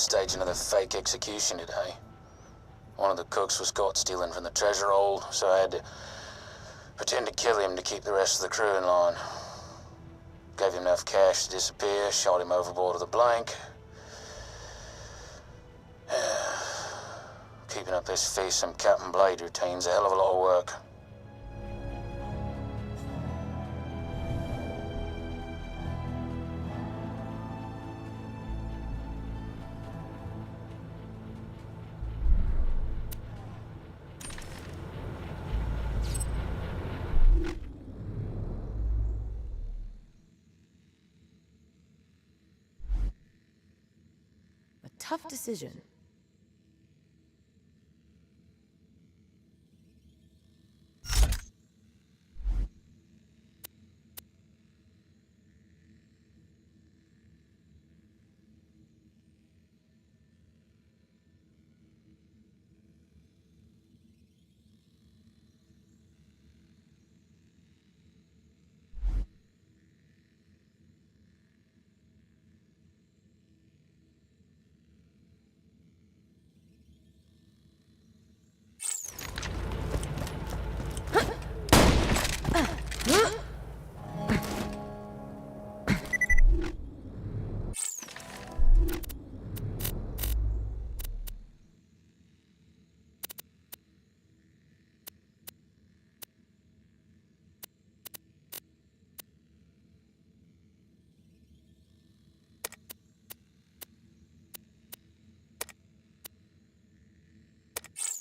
stage another fake execution today. One of the cooks was caught stealing from the treasure hold, so I had to pretend to kill him to keep the rest of the crew in line. Gave him enough cash to disappear, shot him overboard with a blank. Keeping up this fearsome Captain Blade routine's a hell of a lot of work. A tough decision.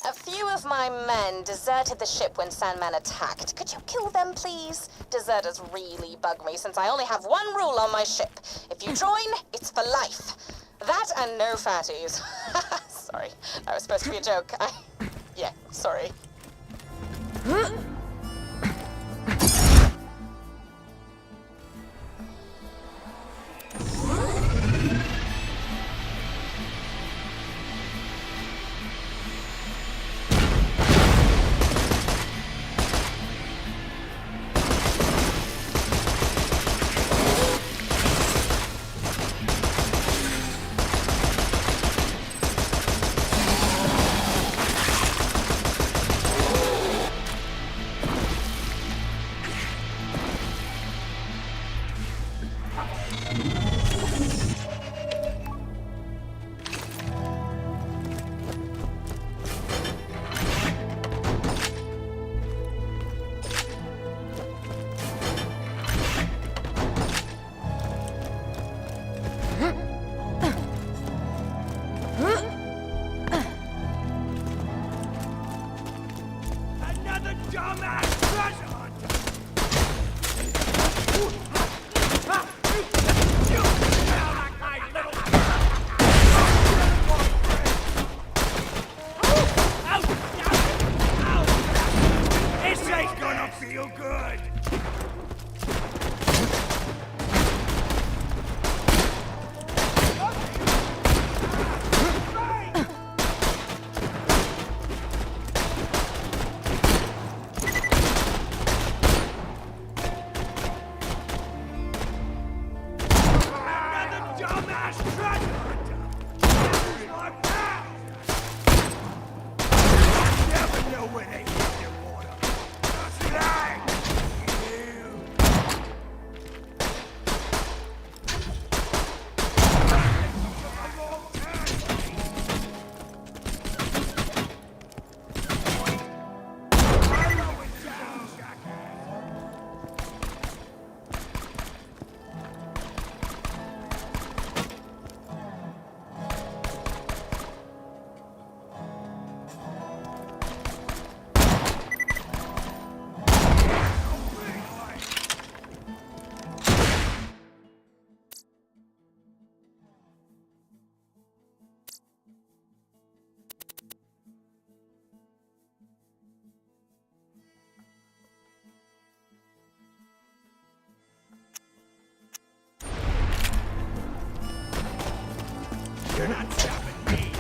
A few of my men deserted the ship when Sandman attacked. Could you kill them, please? Deserters really bug me since I only have one rule on my ship. If you join, it's for life. That and no fatties. Sorry, that was supposed to be a joke. Yeah, sorry. You're not stopping me.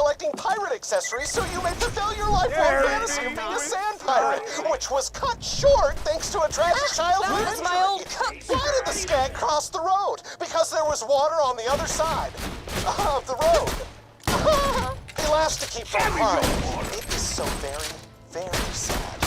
collecting pirate accessories so you may fulfill your lifelong fantasy of being a sand pirate, which was cut short thanks to a tragic childhood That was injury. my old cook. Why did the skag cross the road? Because there was water on the other side of the road. He'll have to keep from crying. It is so very, very sad.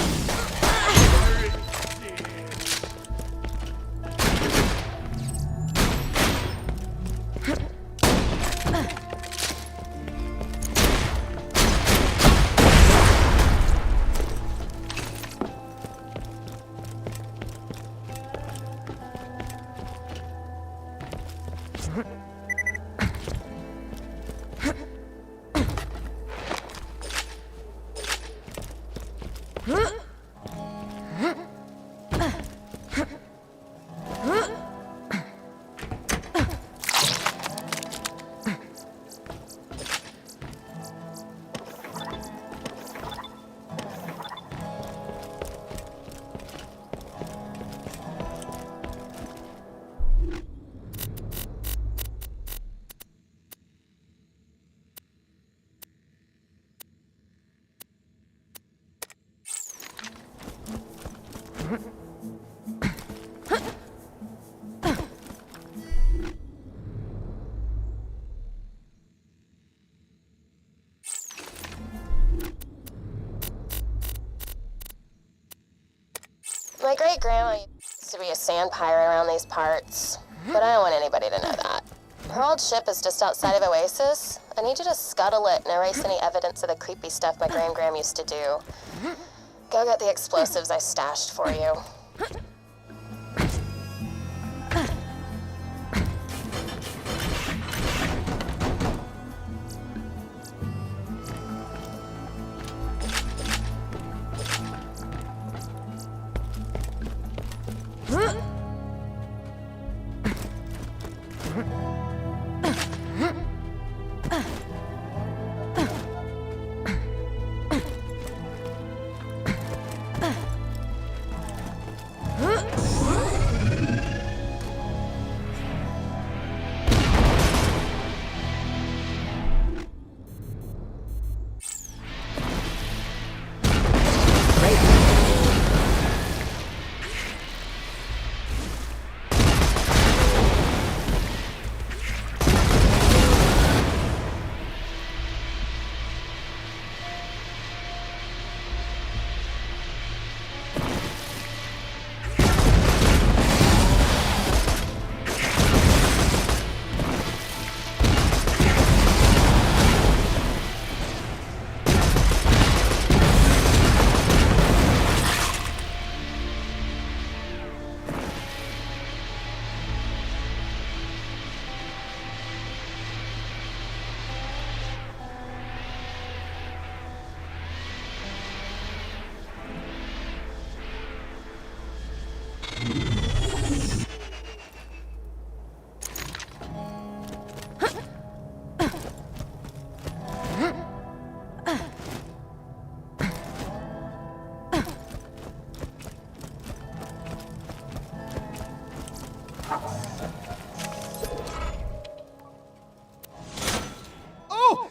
My great-grandma used to be a sand pirate around these parts, but I don't want anybody to know that. Her old ship is just outside of Oasis. I need you to scuttle it and erase any evidence of the creepy stuff my Gram used to do. Go get the explosives I stashed for you.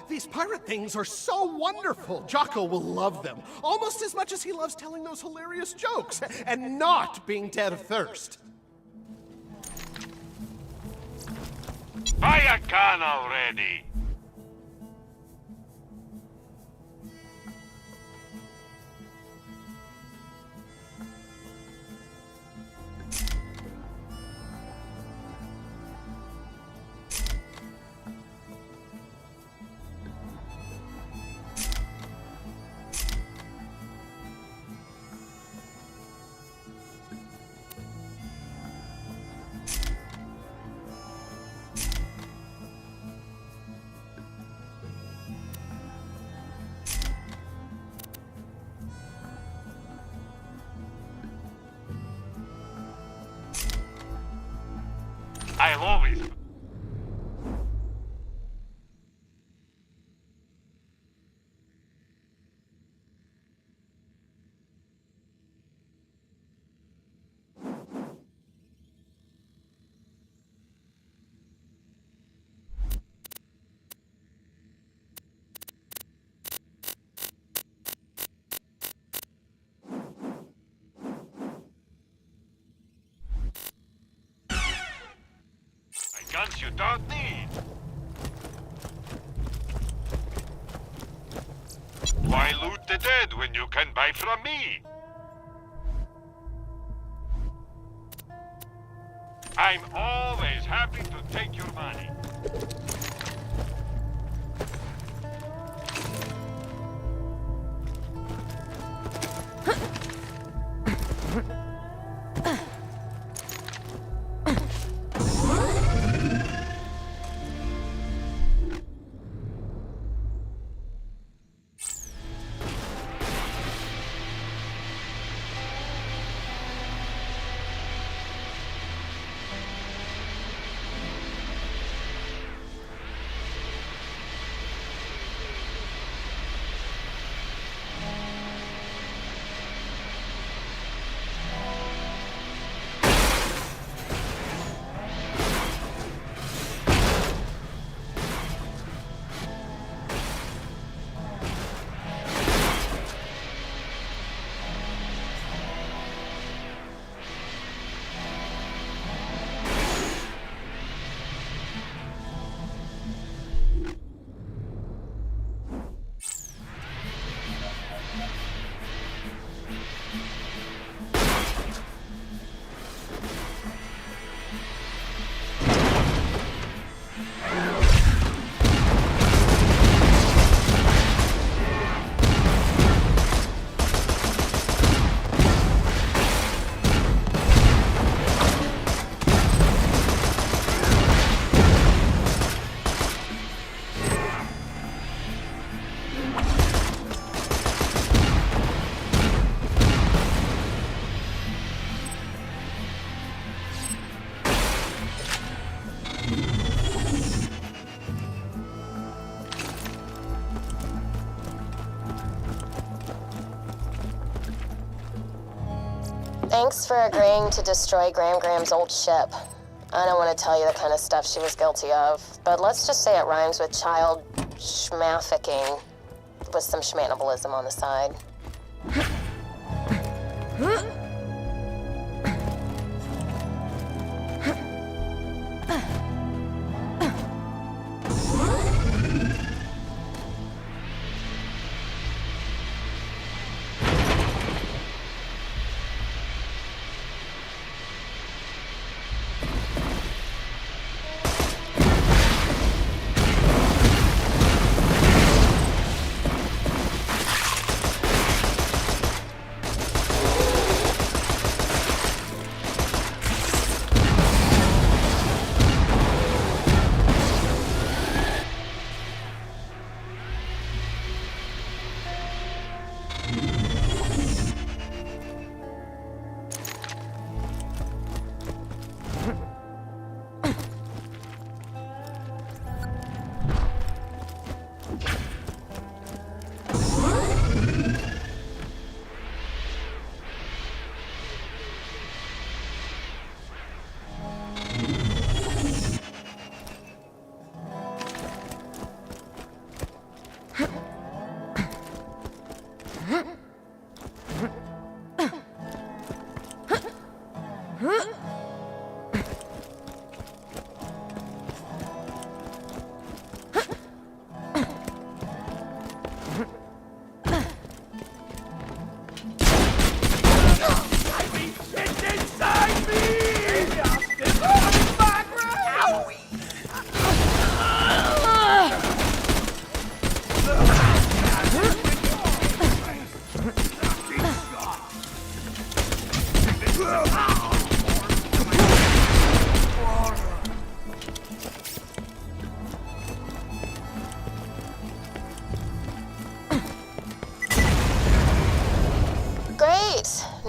These pirate things are so wonderful. Jocko will love them, almost as much as he loves telling those hilarious jokes and not being dead of thirst. Buy a can already! ones you don't need. Why loot the dead when you can buy from me? I'm always happy to take your money. Thanks for agreeing to destroy Graham's old ship. I don't want to tell you the kind of stuff she was guilty of, but let's just say it rhymes with child schmafficking with some schmanibalism on the side.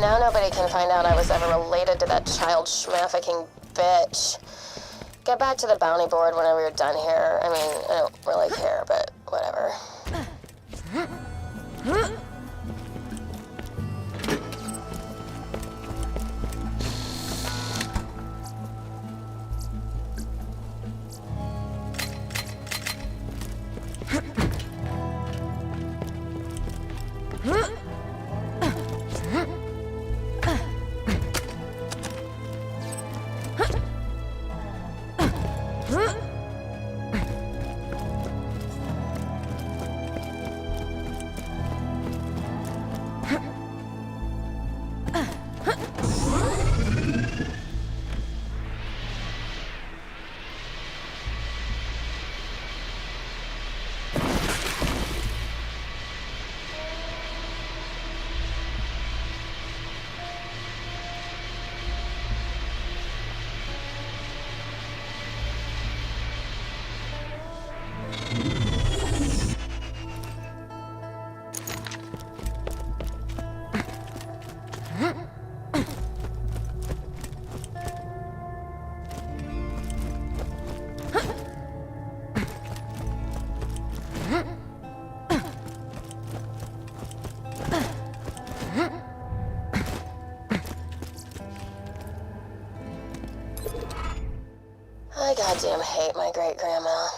Now nobody can find out I was ever related to that child schmafficking bitch. Get back to the bounty board whenever you're done here. I mean, I don't really care, but whatever. goddamn hate my great-grandma.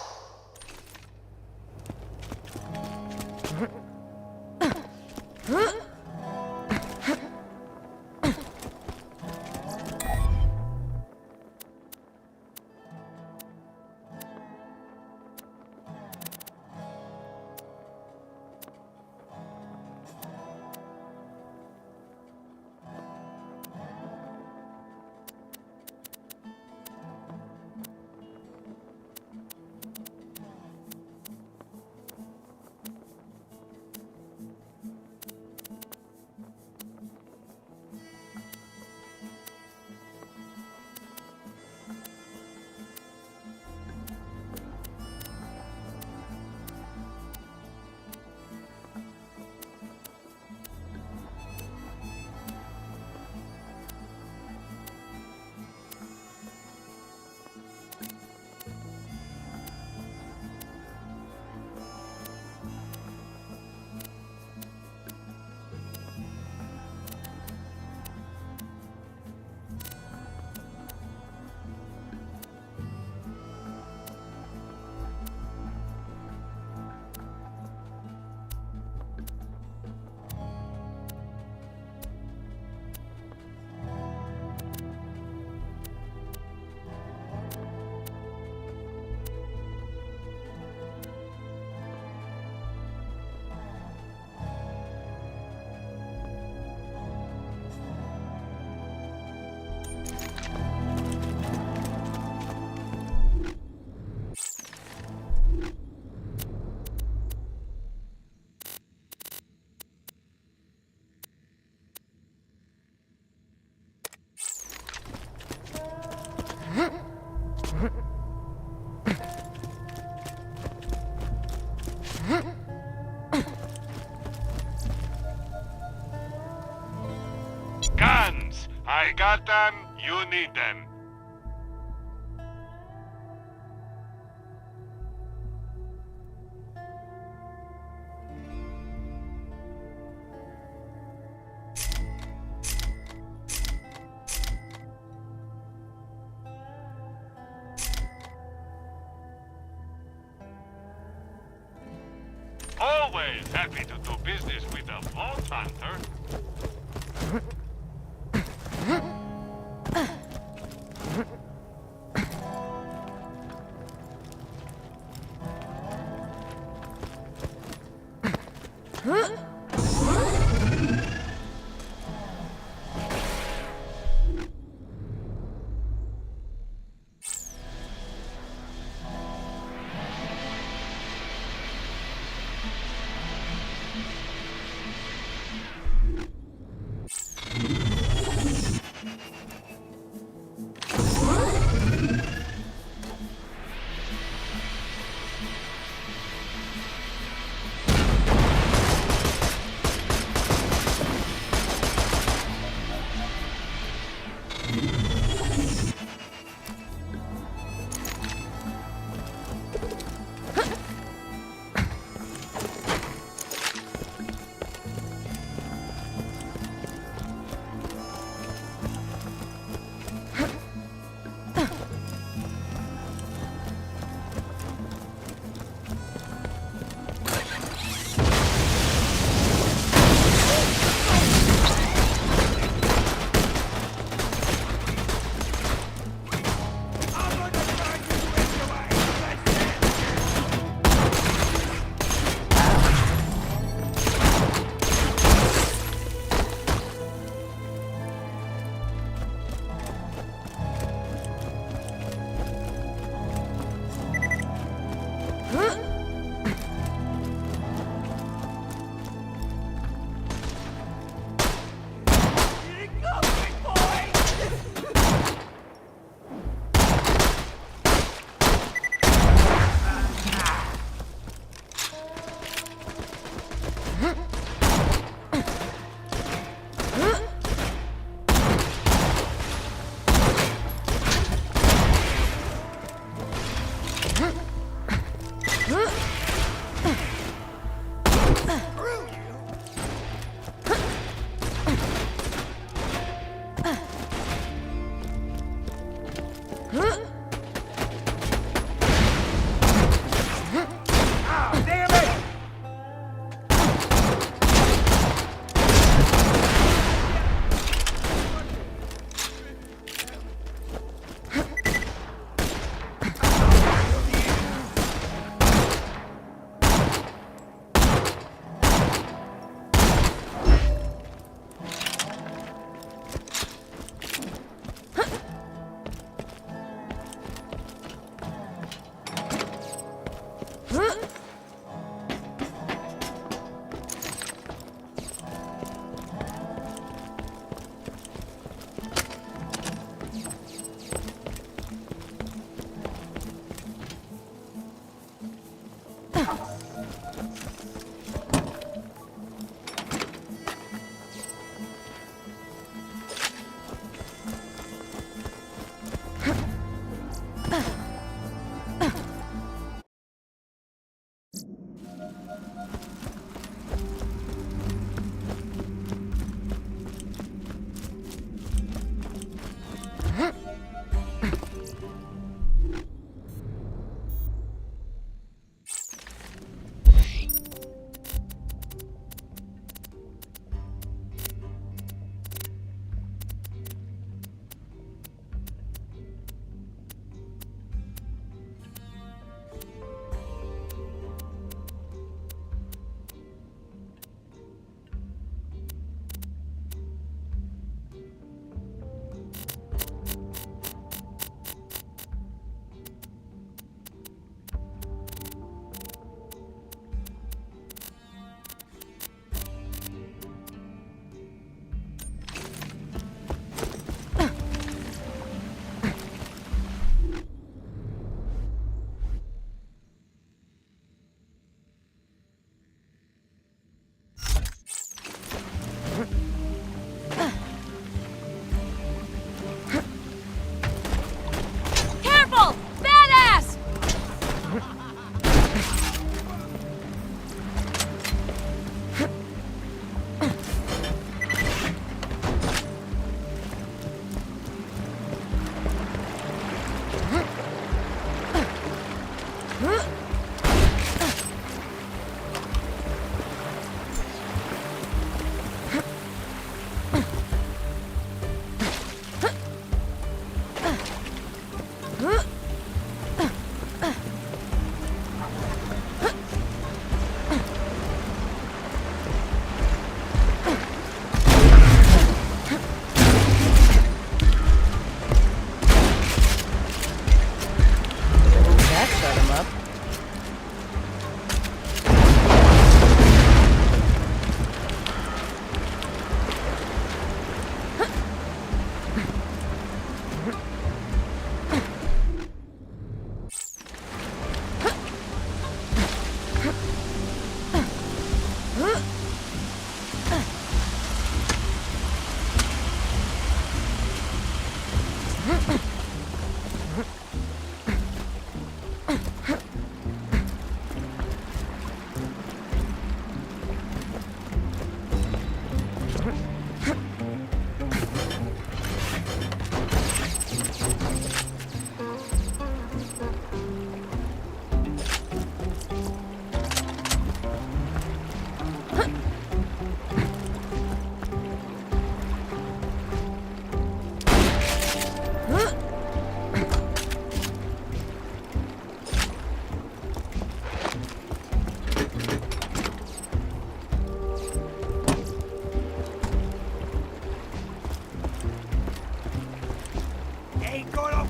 Guns! I got them, you need them. Always happy to do business with a vault hunter.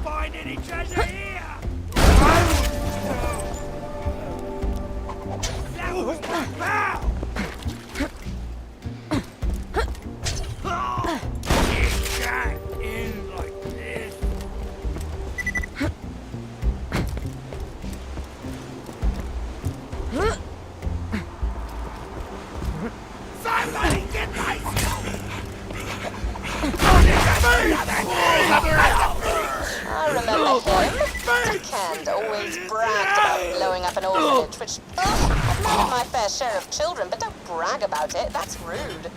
find any treasure here! That was my pal! It got in like this. Somebody get my stuff! I remember him. Kent always bragged about blowing up an orphanage, which, I've married my fair share of children, but don't brag about it. That's rude.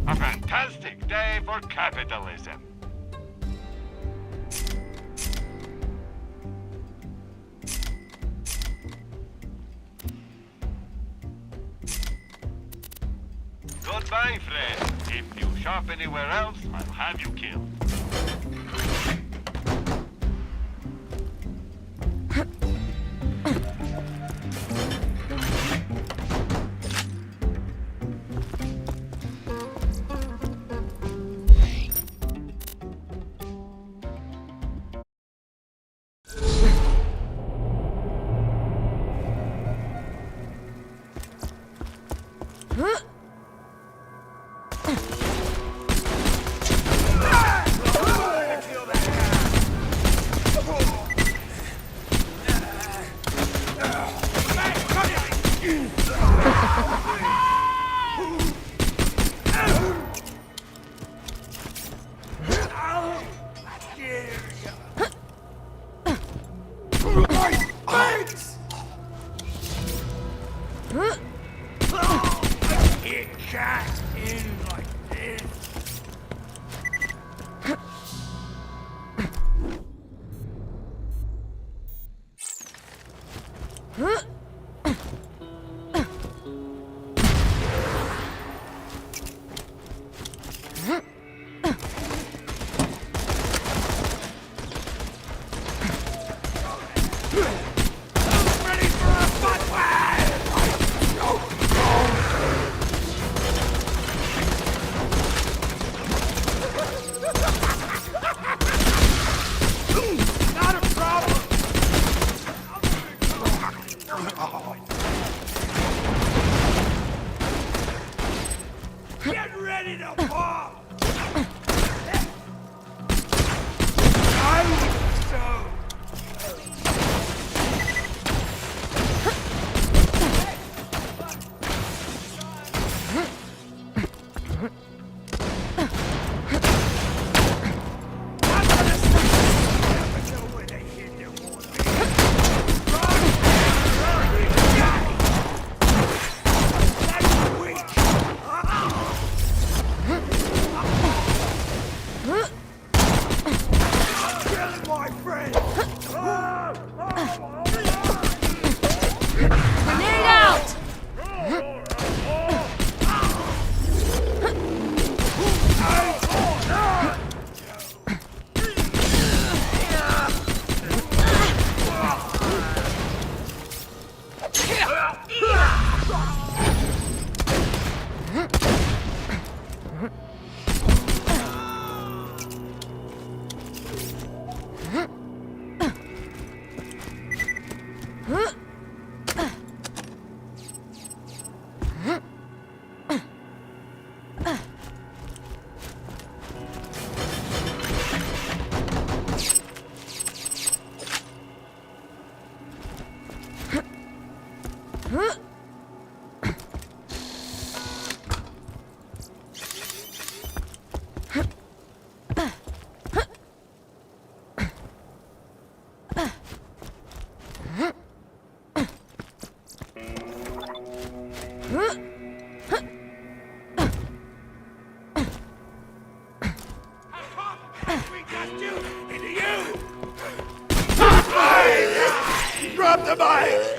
A fantastic day for capitalism. Goodbye, friend. If you shop anywhere else, I'll have you killed. It got in like this. Ready for a butt whack! Not a problem! Get ready to pop! I was so... I'm gonna never know where they hid their war. Run! Run! We got you! Into you! Drop the mic!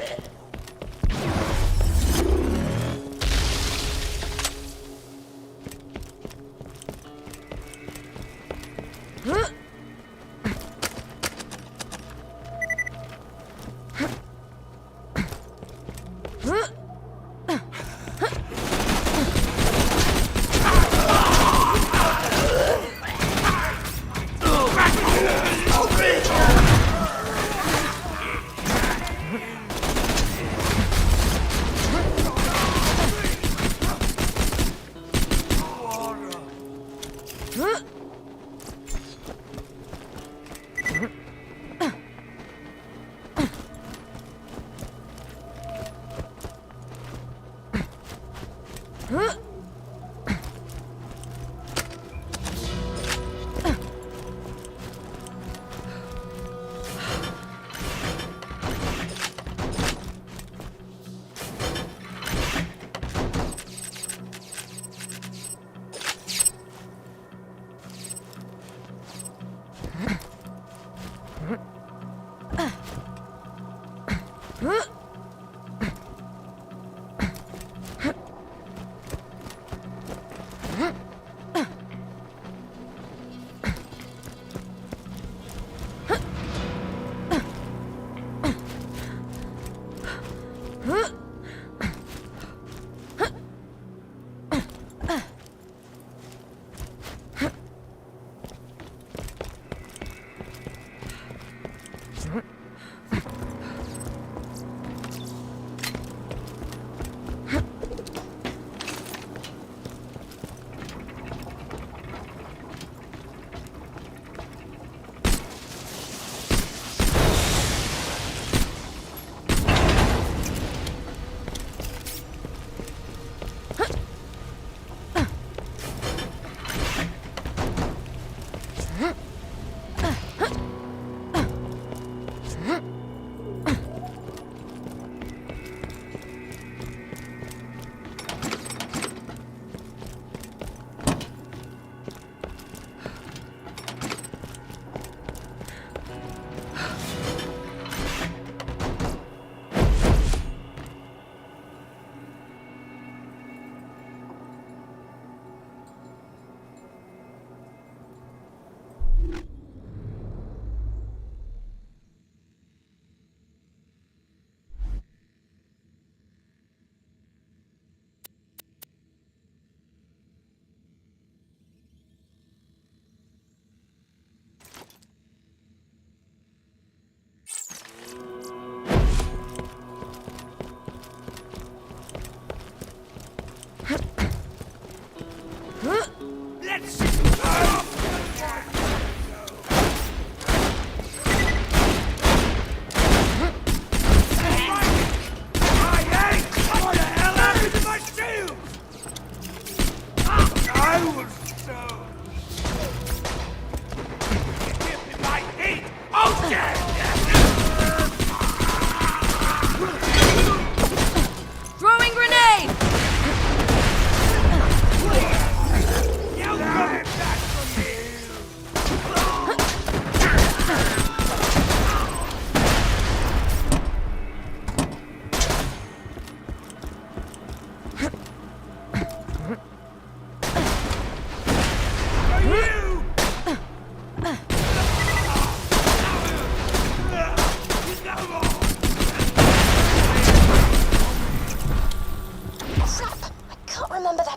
Throwing grenade!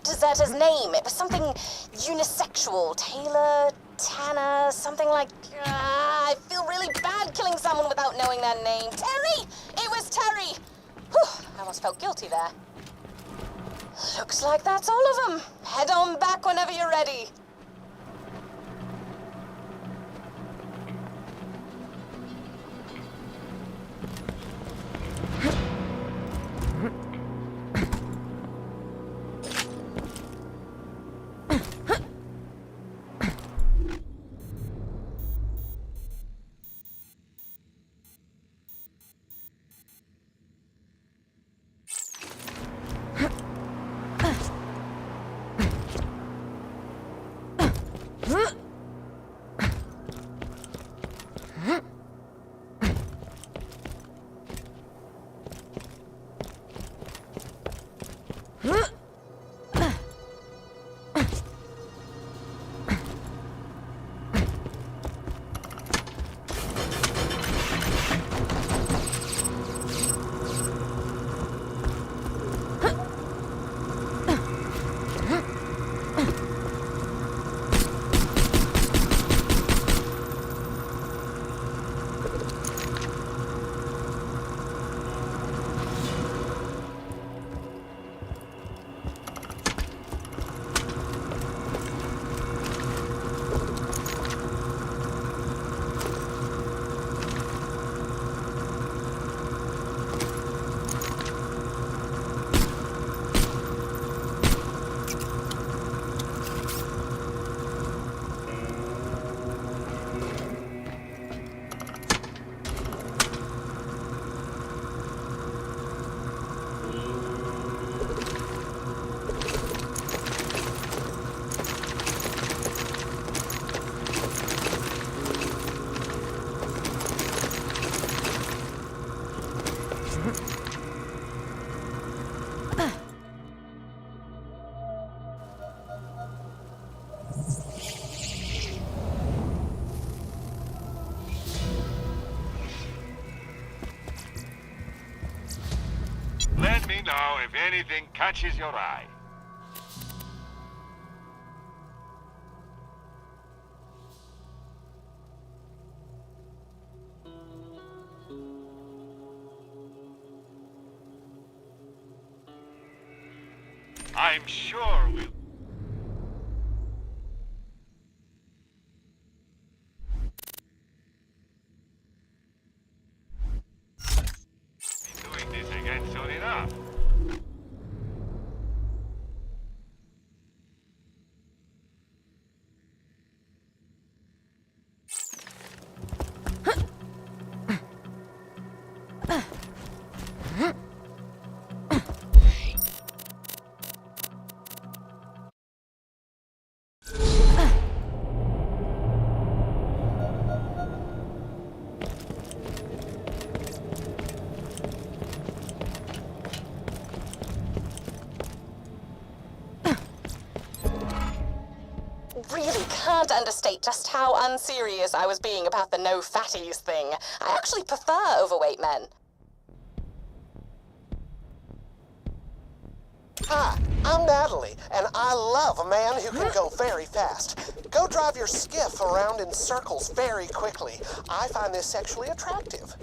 Deserter's name. It was something unisexual. Taylor, Tanner, something like... I feel really bad killing someone without knowing their name. Terry! It was Terry! Whew, I almost felt guilty there. Looks like that's all of them. Head on back whenever you're ready. Let me know if anything catches your eye. I'm sure we'll... be doing this again soon enough. Really can't understate just how unserious I was being about the no fatties thing. I actually prefer overweight men. Hi, I'm Natalie, and I love a man who can go very fast. Go drive your skiff around in circles very quickly. I find this sexually attractive.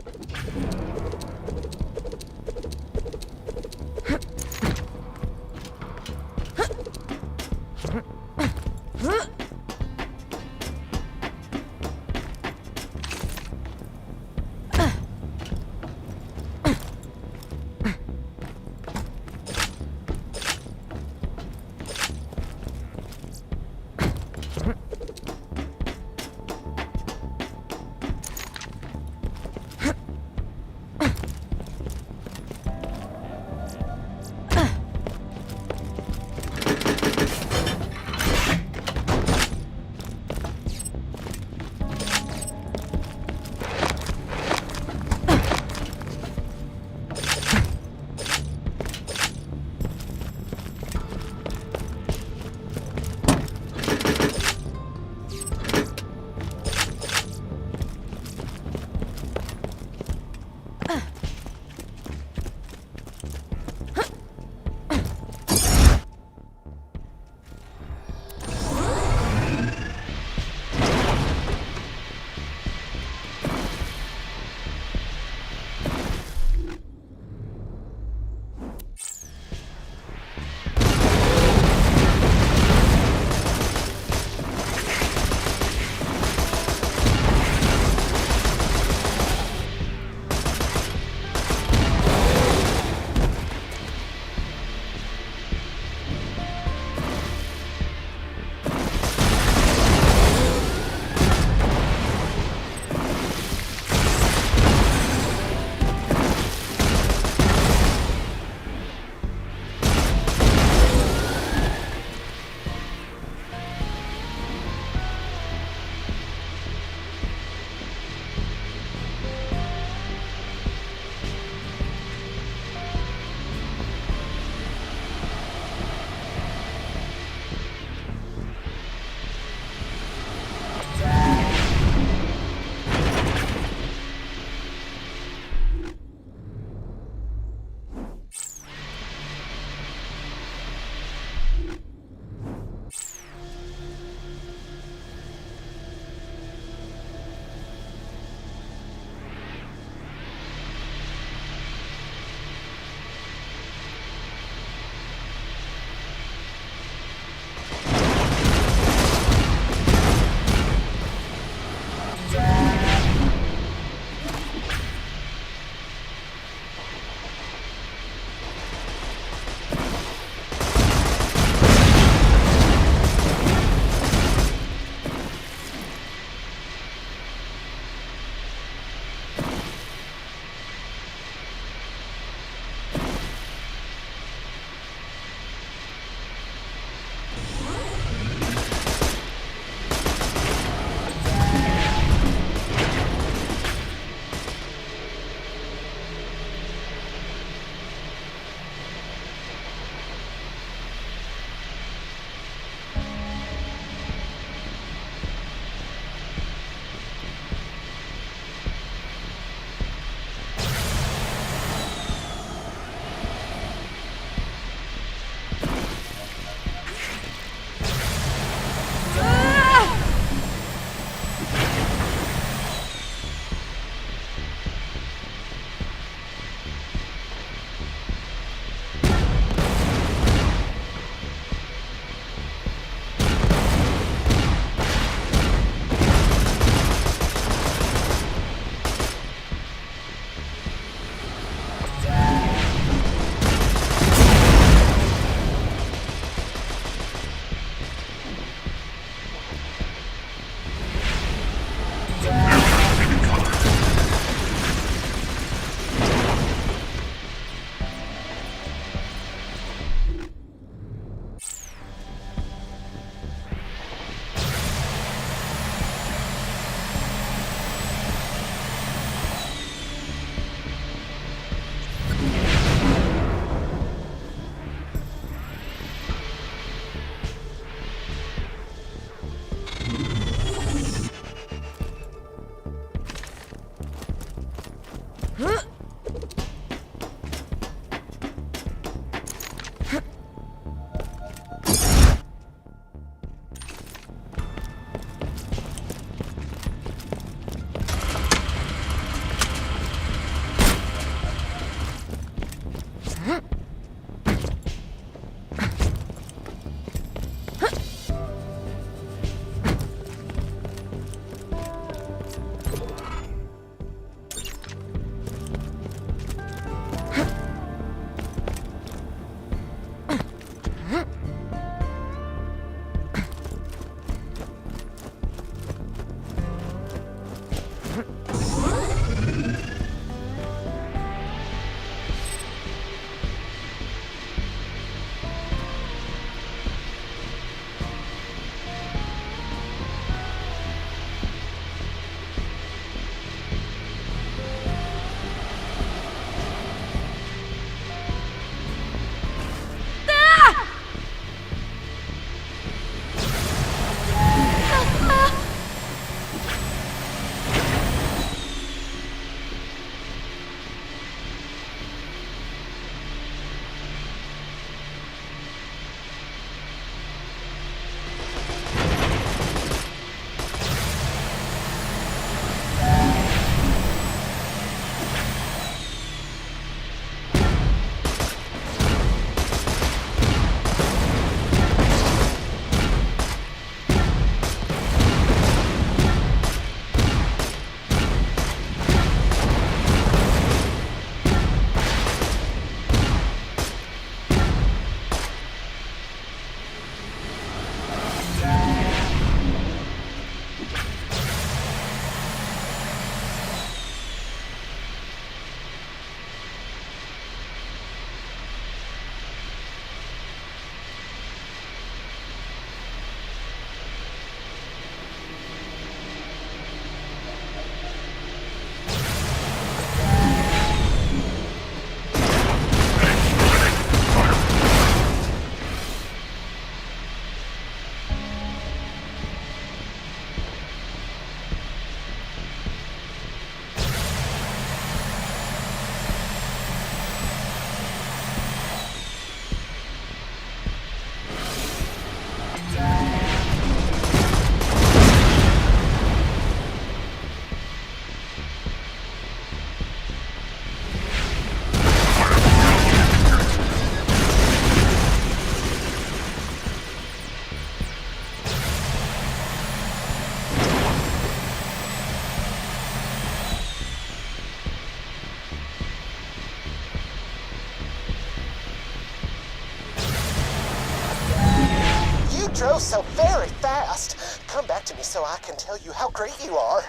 drove so very fast. Come back to me so I can tell you how great you are.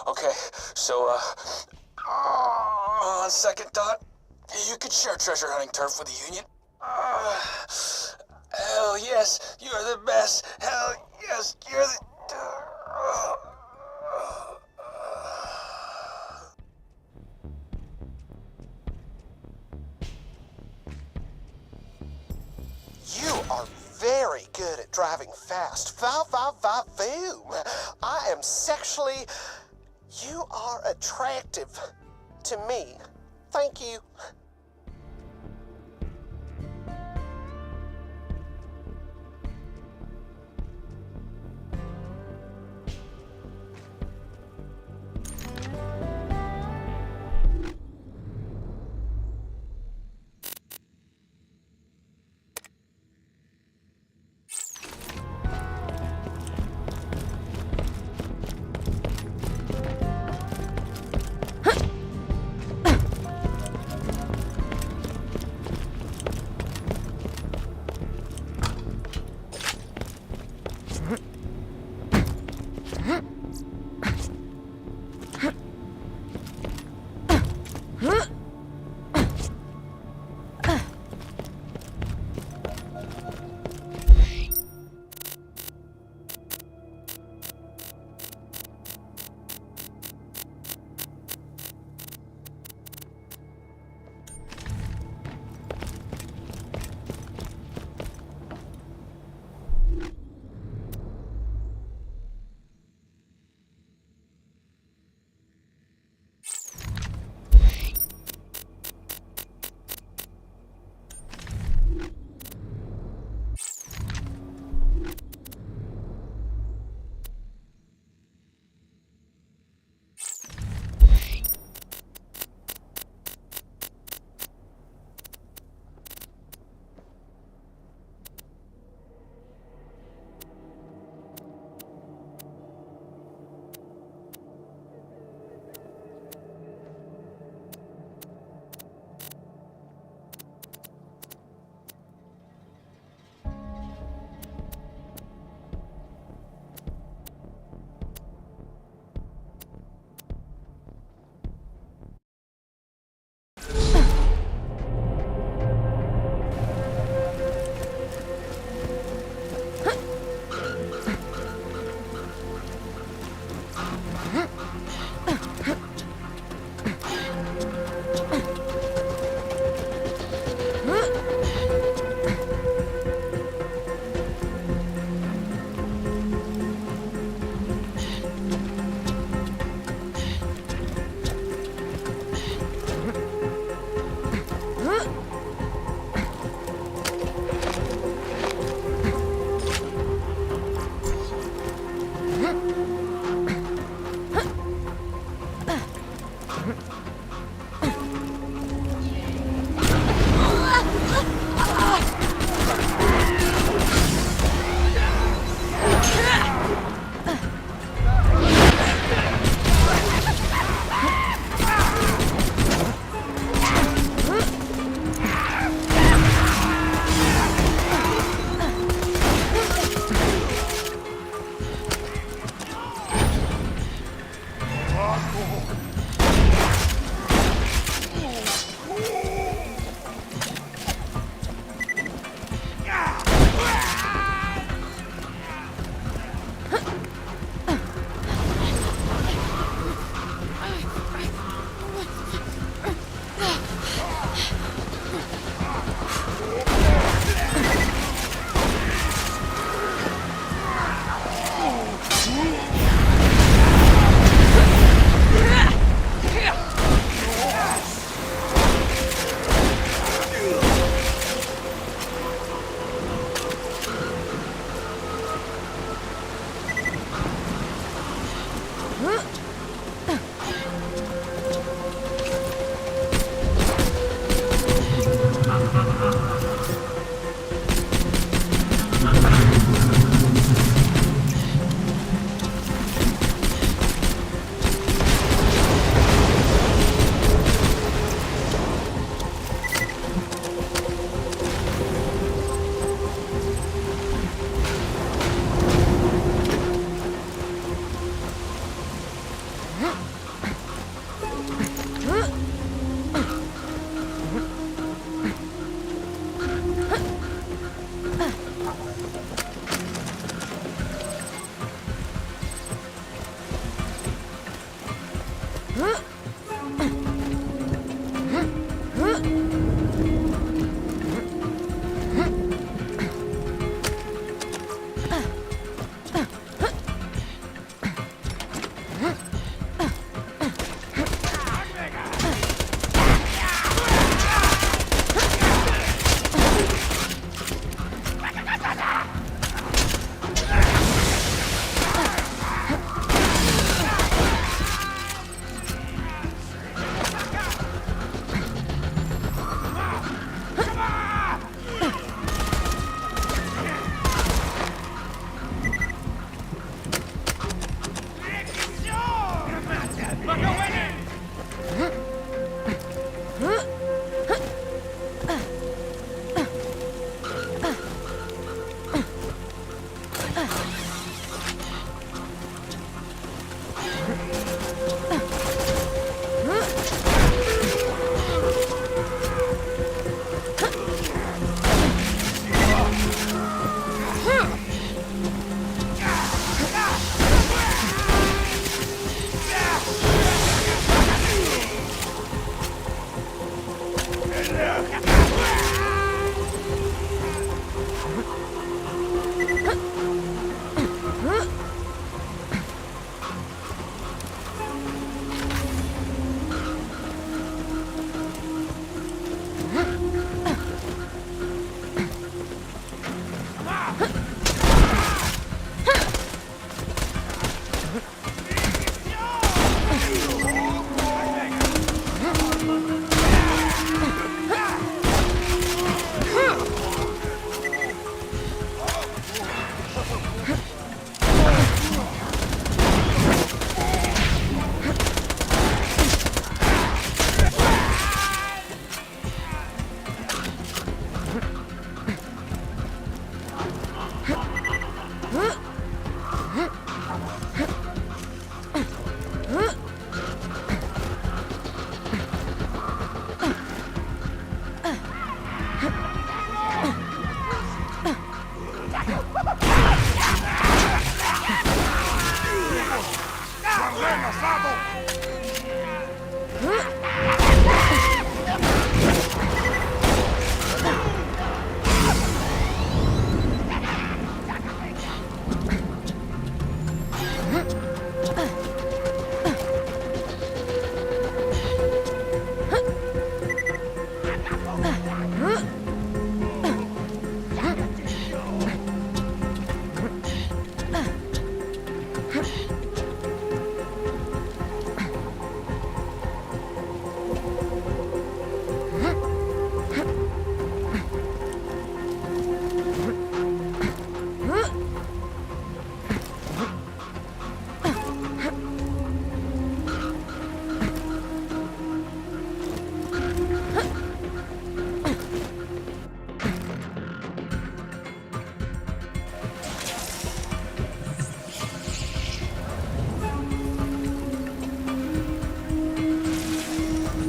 Okay, so, on second thought, you could share treasure hunting turf with the Union. Hell yes, you're the best. Hell yes, you're the... You are very good at driving fast. Va va va voom. I am sexually... You are attractive to me. Thank you.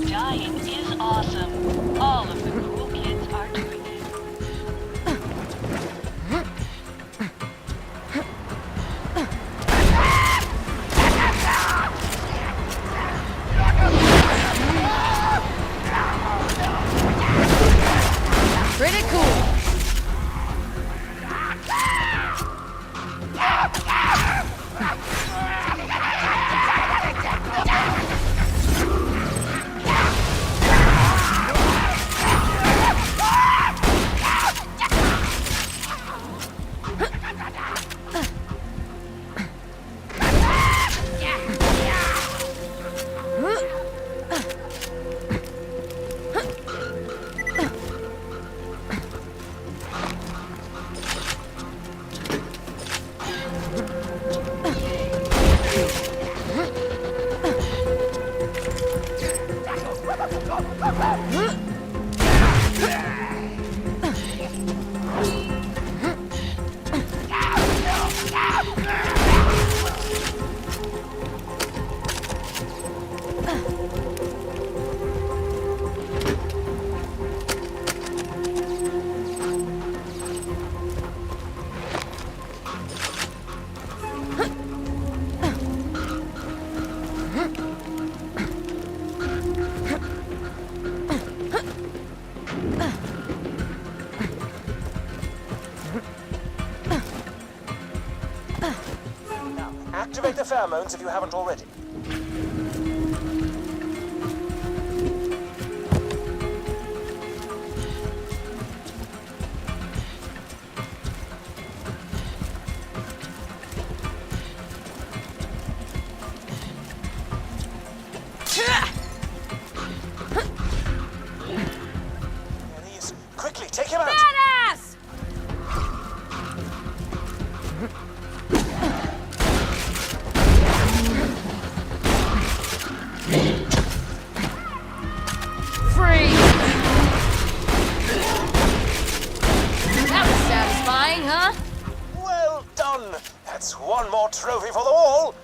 Dying is awesome. All of the cool kids are doing it. Pretty cool. Activate the pheromones if you haven't already. There he is. Quickly, take him out! Badass! Free! That was satisfying, huh? Well done! That's one more trophy for the wall!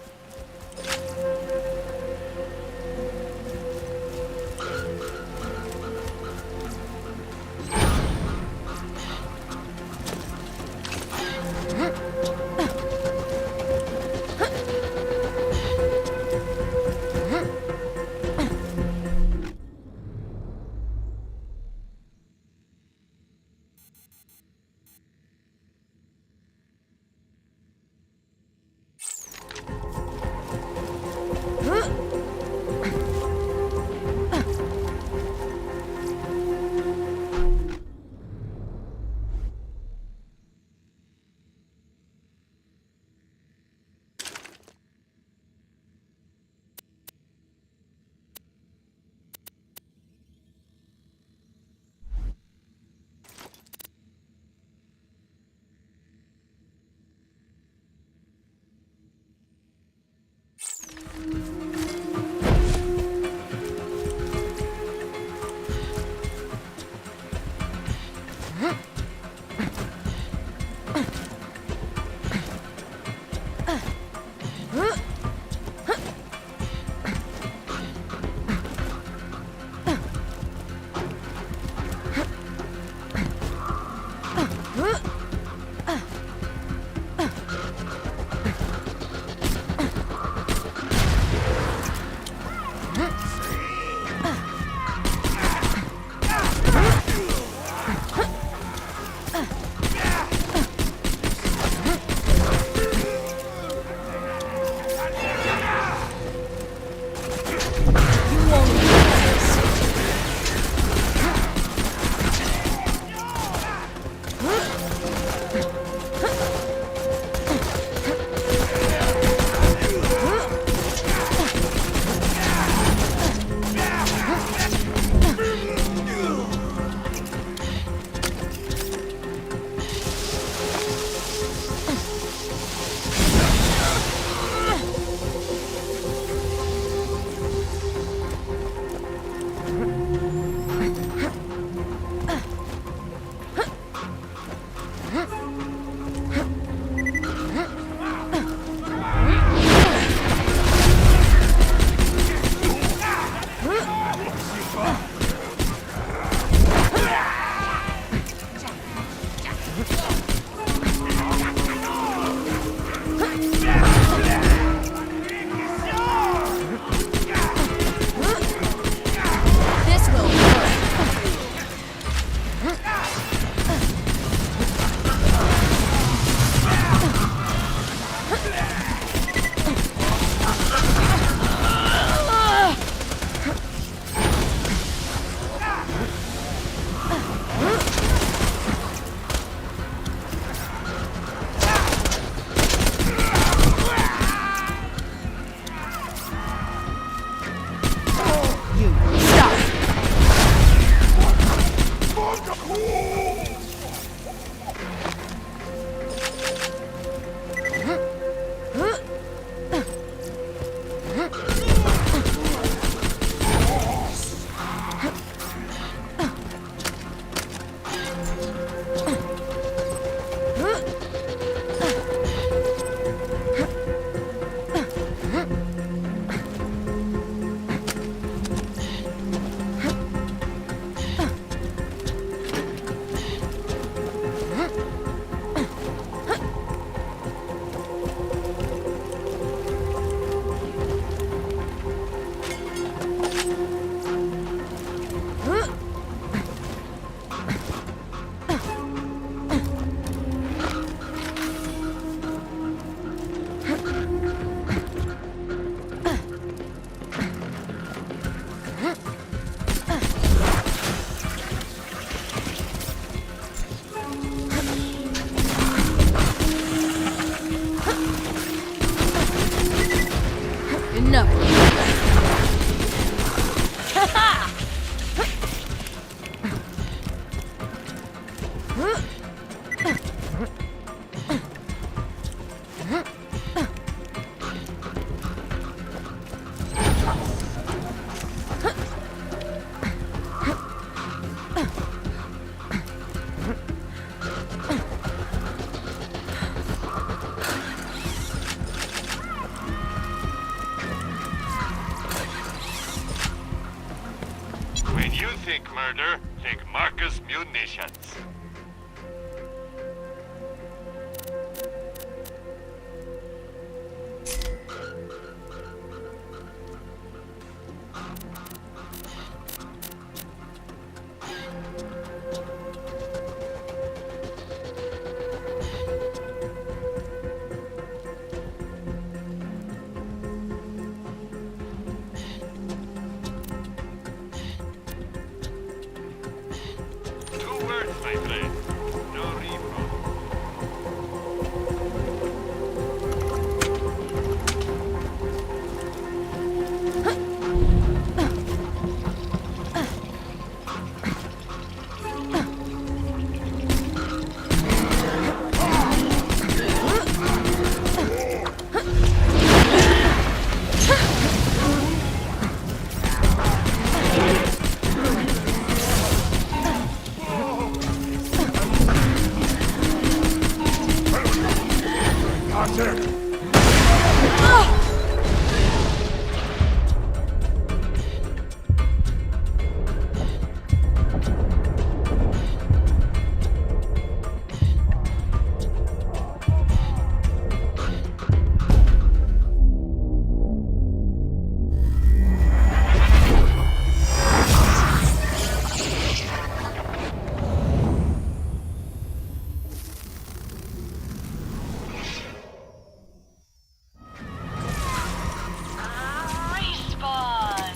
You think murder, think Marcus Munitions. Two words, my friend. No reroll. Respawn.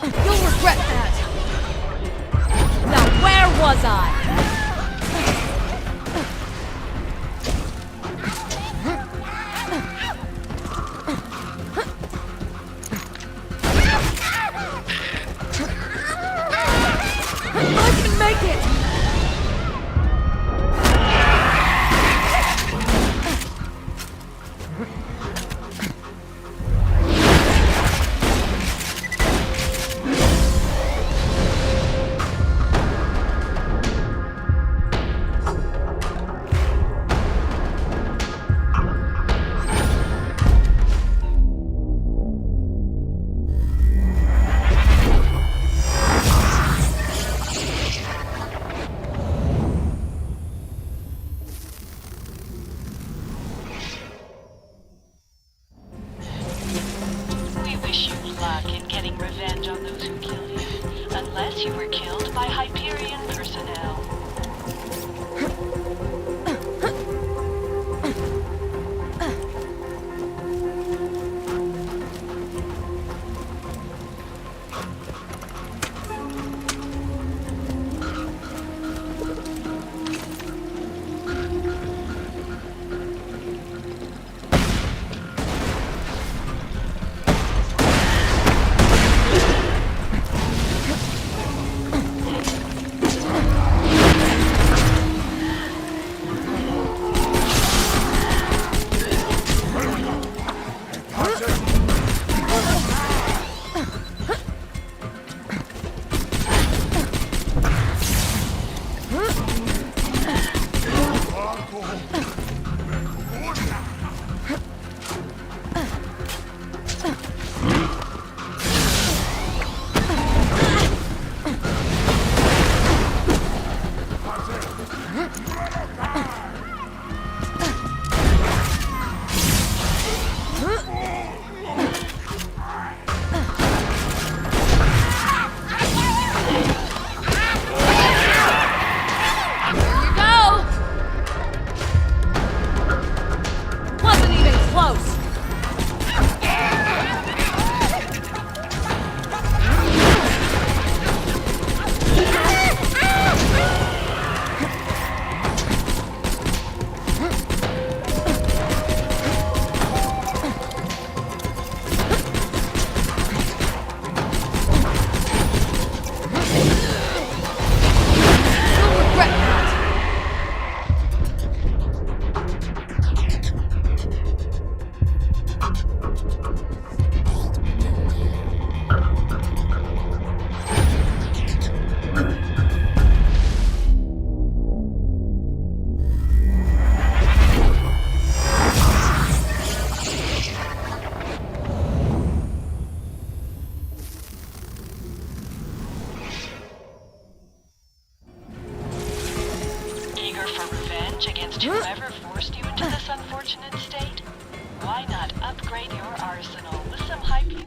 You'll regret that. Now, where was I? I can make it! We wish you luck in getting revenge on those who killed you, unless you were killed by Hyperion personnel. grudge against whoever forced you into this unfortunate state? Why not upgrade your arsenal with some hype?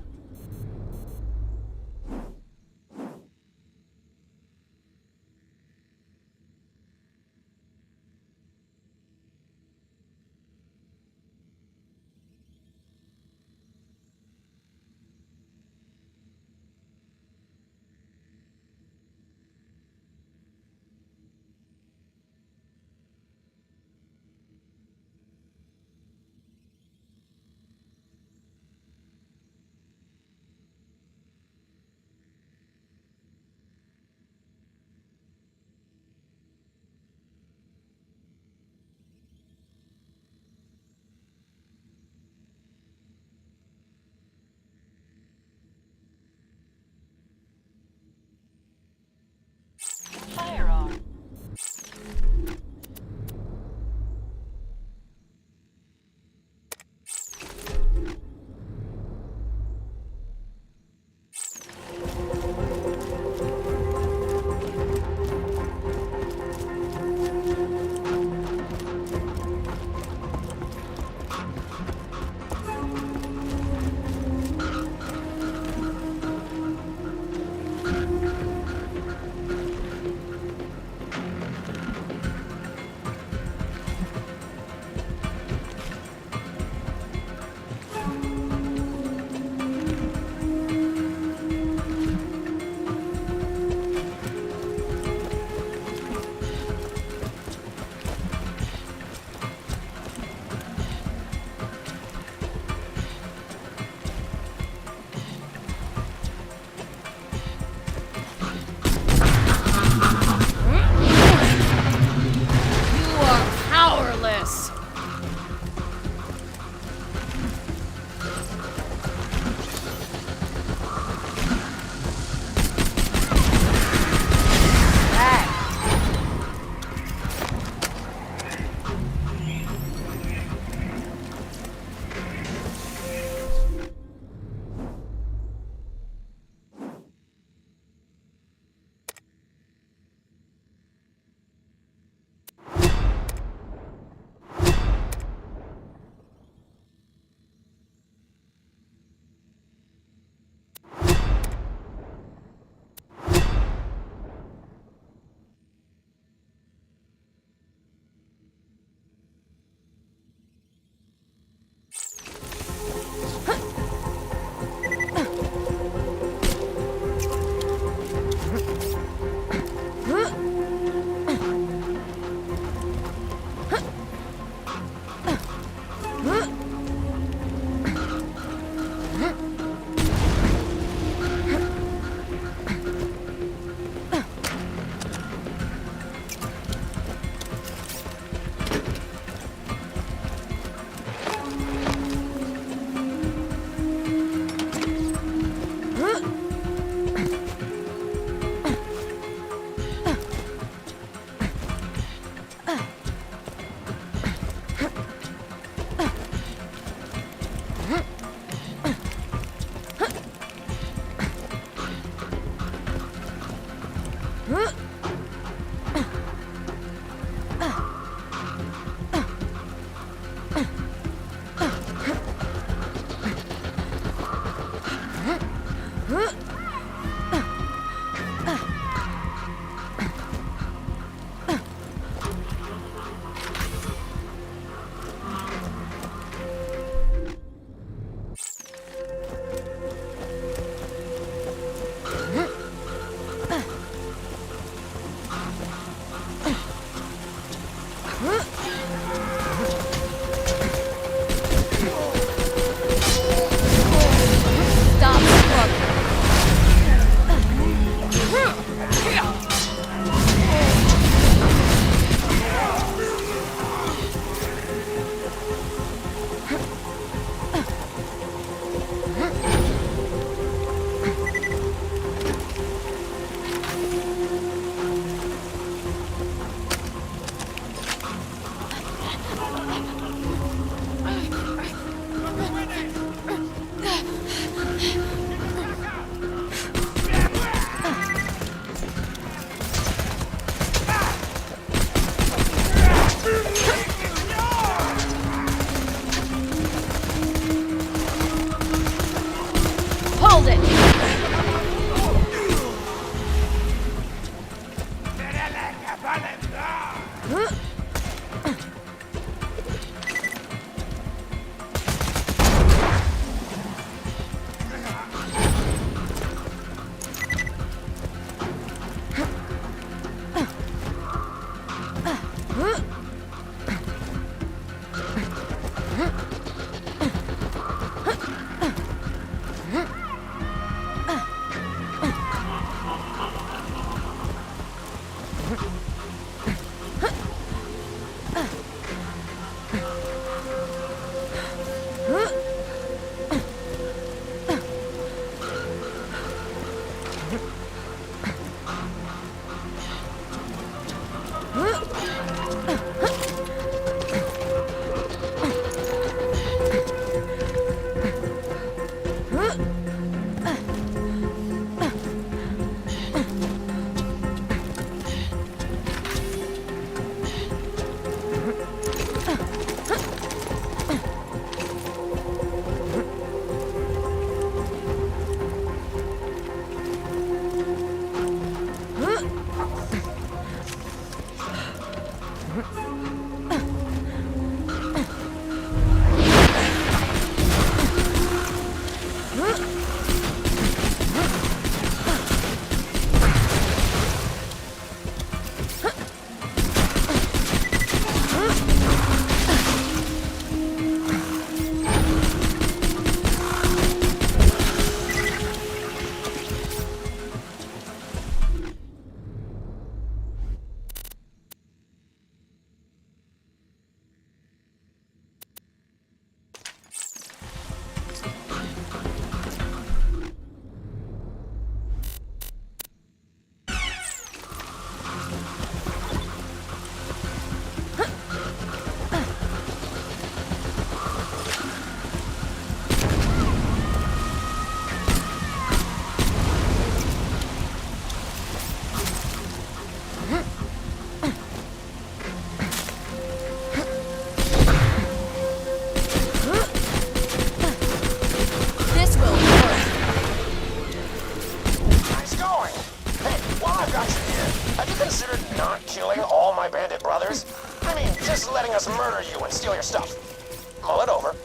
I've got you here, have you considered not killing all my bandit brothers? I mean, just letting us murder you and steal your stuff. Mull it over.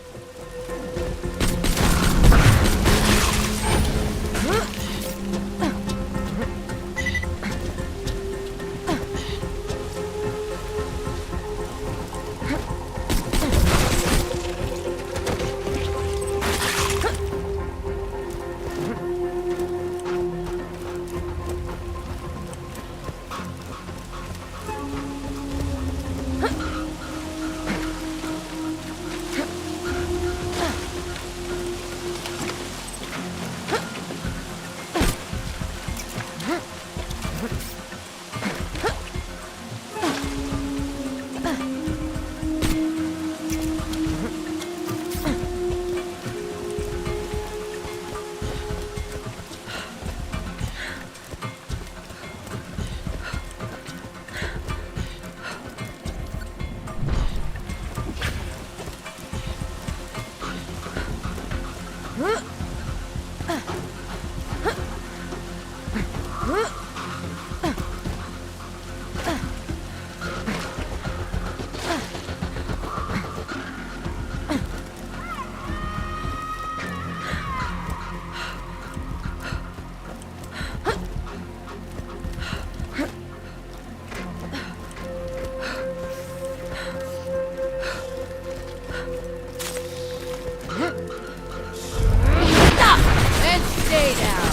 Stop! And stay down!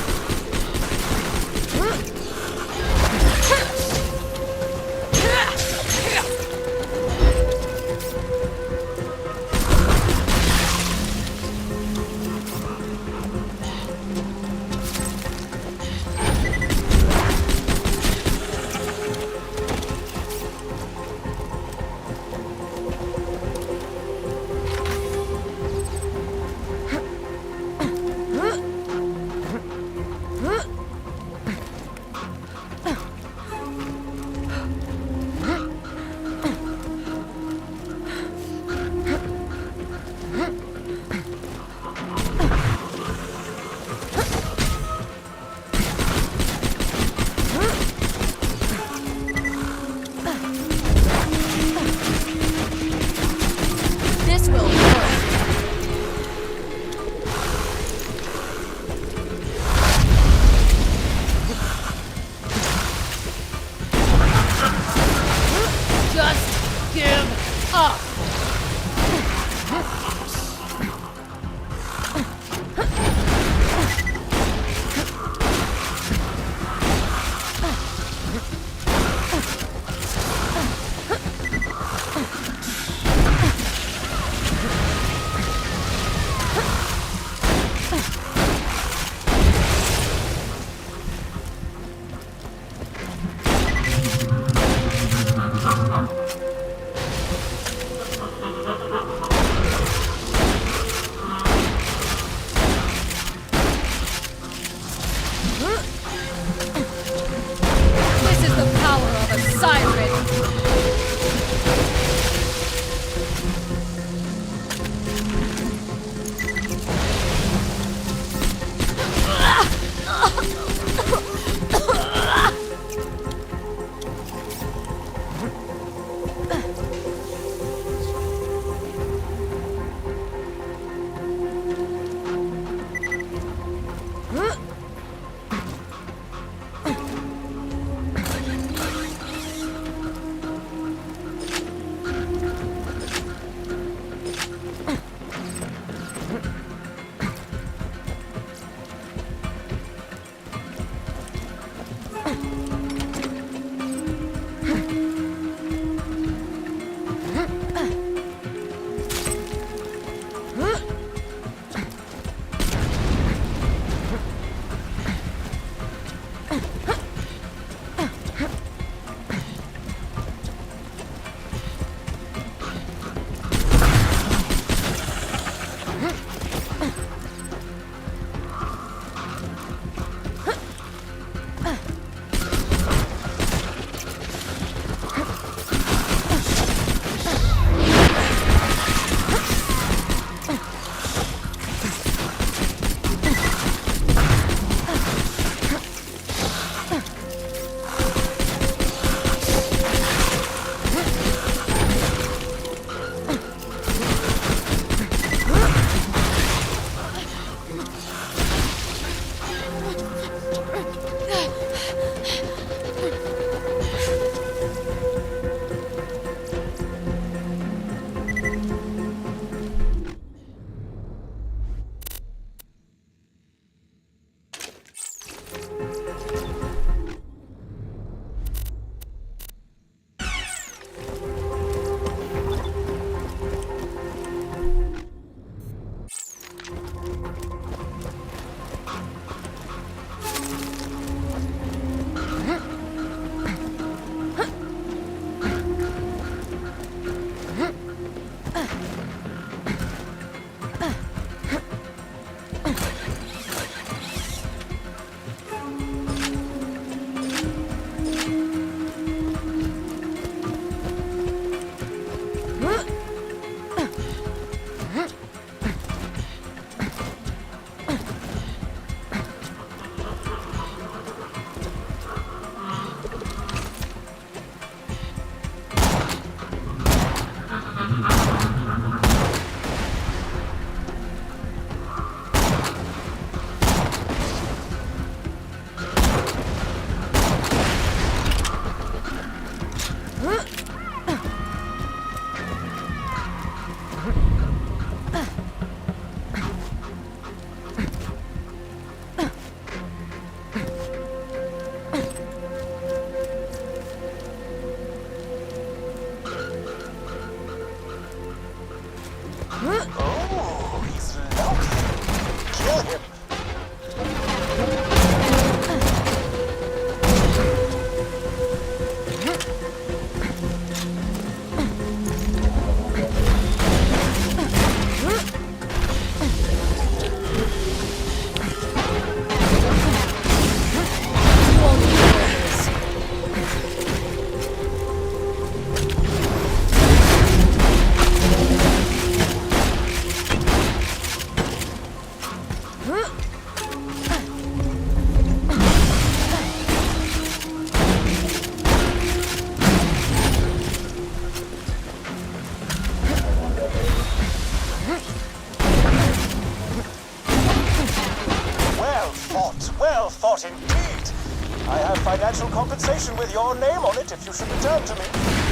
not indeed. I have financial compensation with your name on it if you should return to me.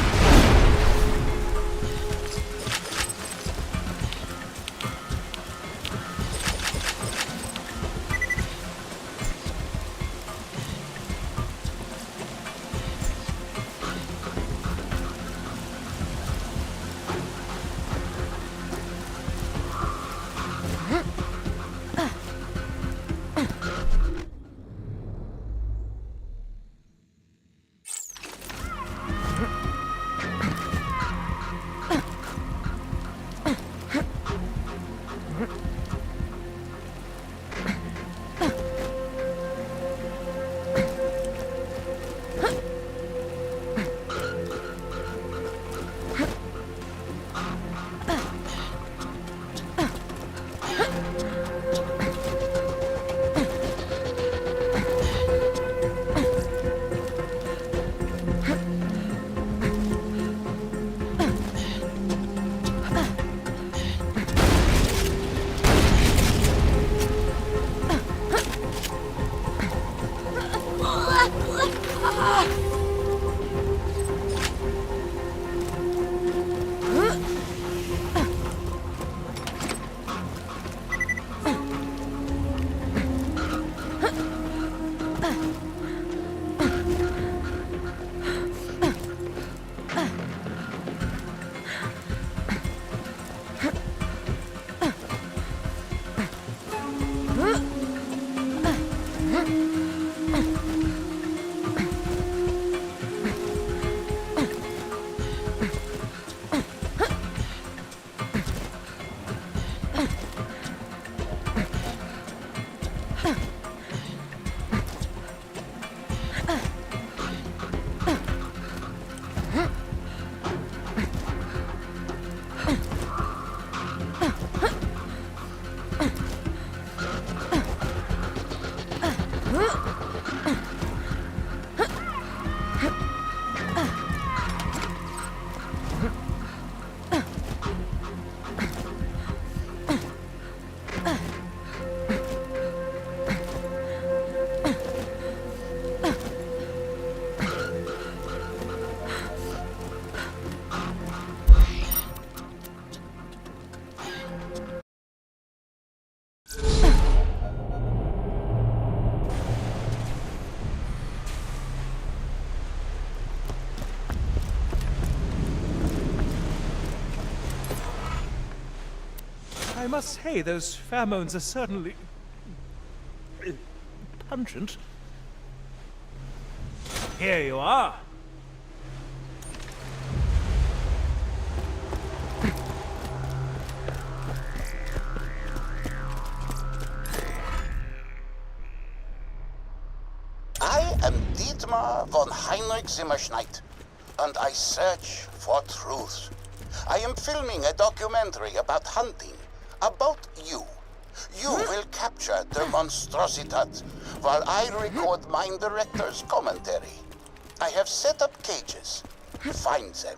I must say, those pheromones are certainly pungent. Here you are. I am Dietmar von Heinrich Zimmerschneit, and I search for truth. I am filming a documentary about hunting, about you. You will capture the monstrositat, while I record mine director's commentary. I have set up cages. Find them.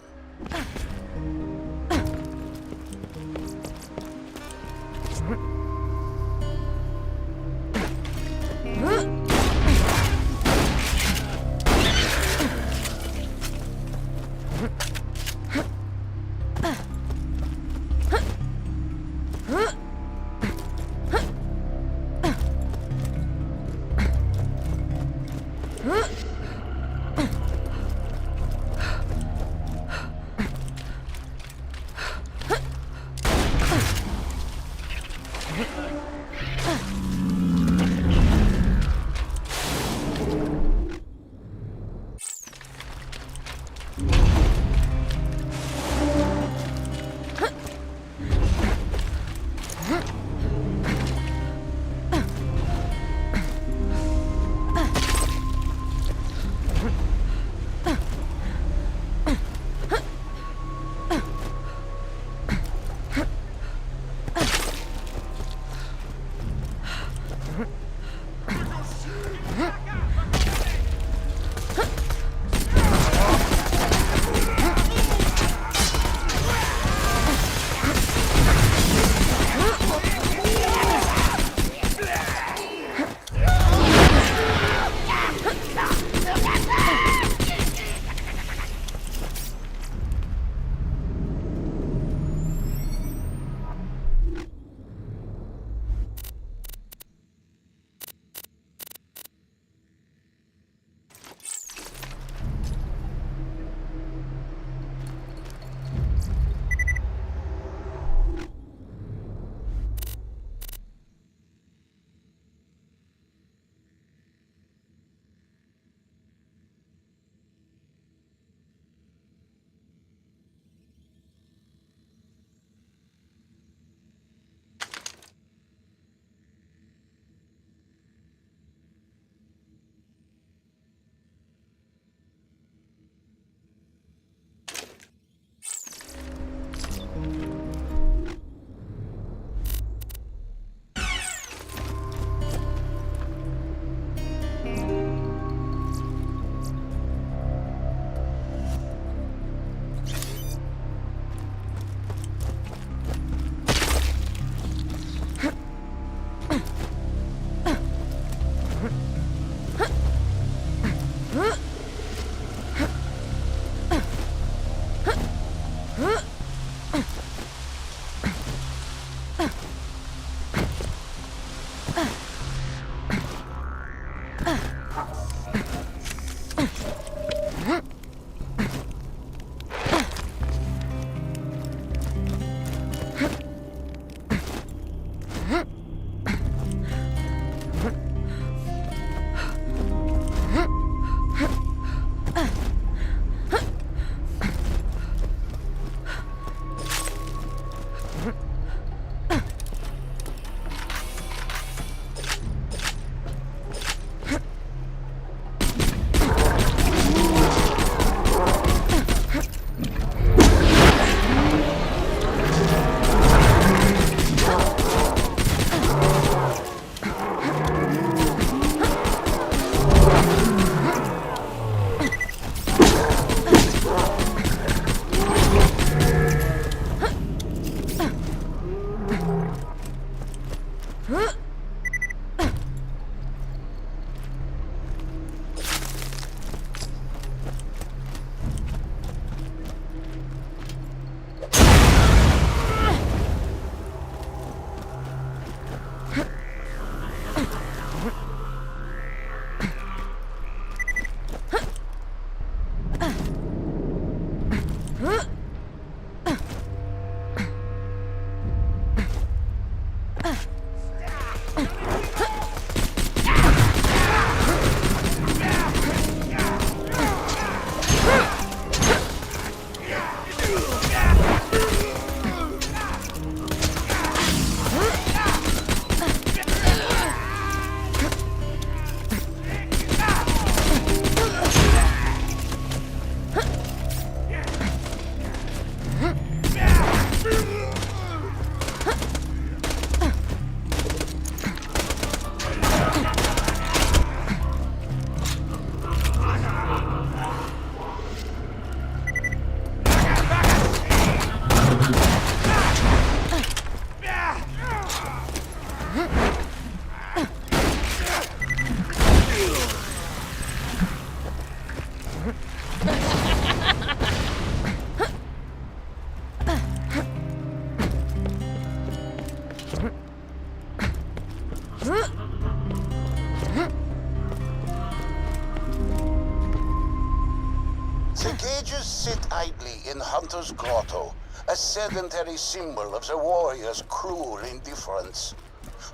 The cages sit idly in Hunter's Grotto, a sedentary symbol of the warrior's cruel indifference.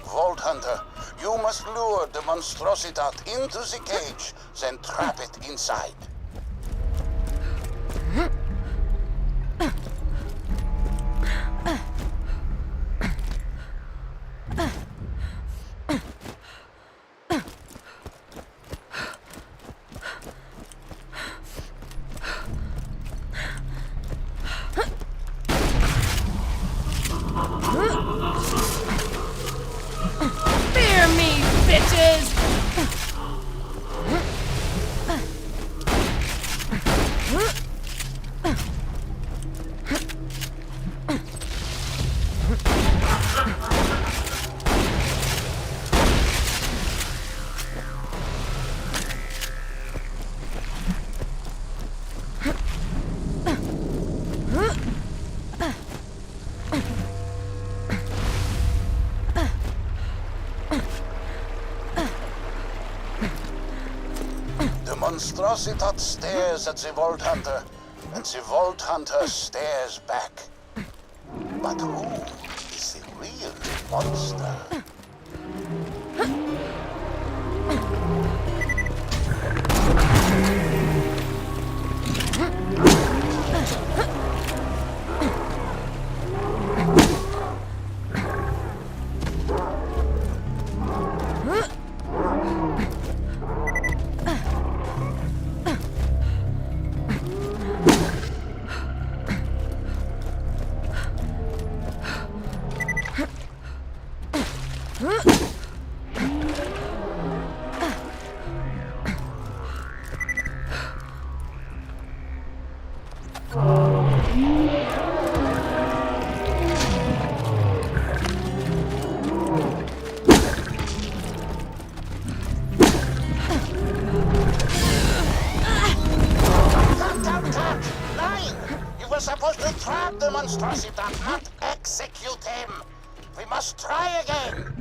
Vault Hunter, you must lure the monstrositat into the cage, then trap it inside. Fear me, bitches! The monstrositat stares at the Vault Hunter, and the Vault Hunter stares back. But who is the real monster? monstrosity, not execute him. We must try again.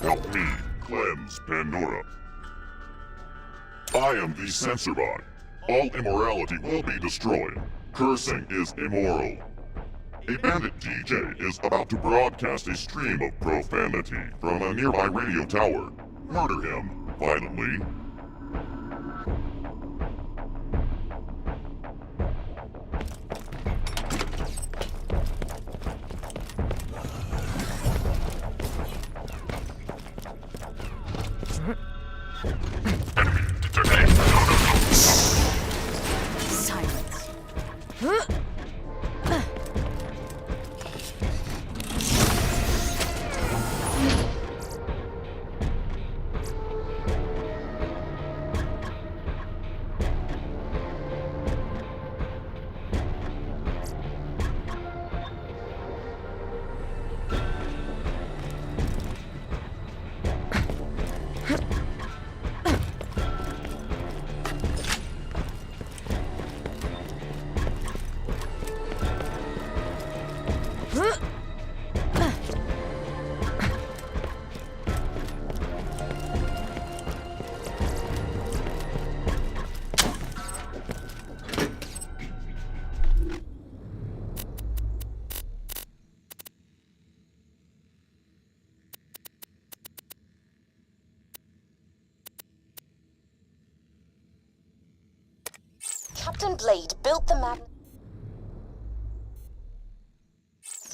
Help me cleanse Pandora. I am the censor bot. All immorality will be destroyed. Cursing is immoral. A bandit DJ is about to broadcast a stream of profanity from a nearby radio tower. Murder him violently. Silence. Captain Blade built the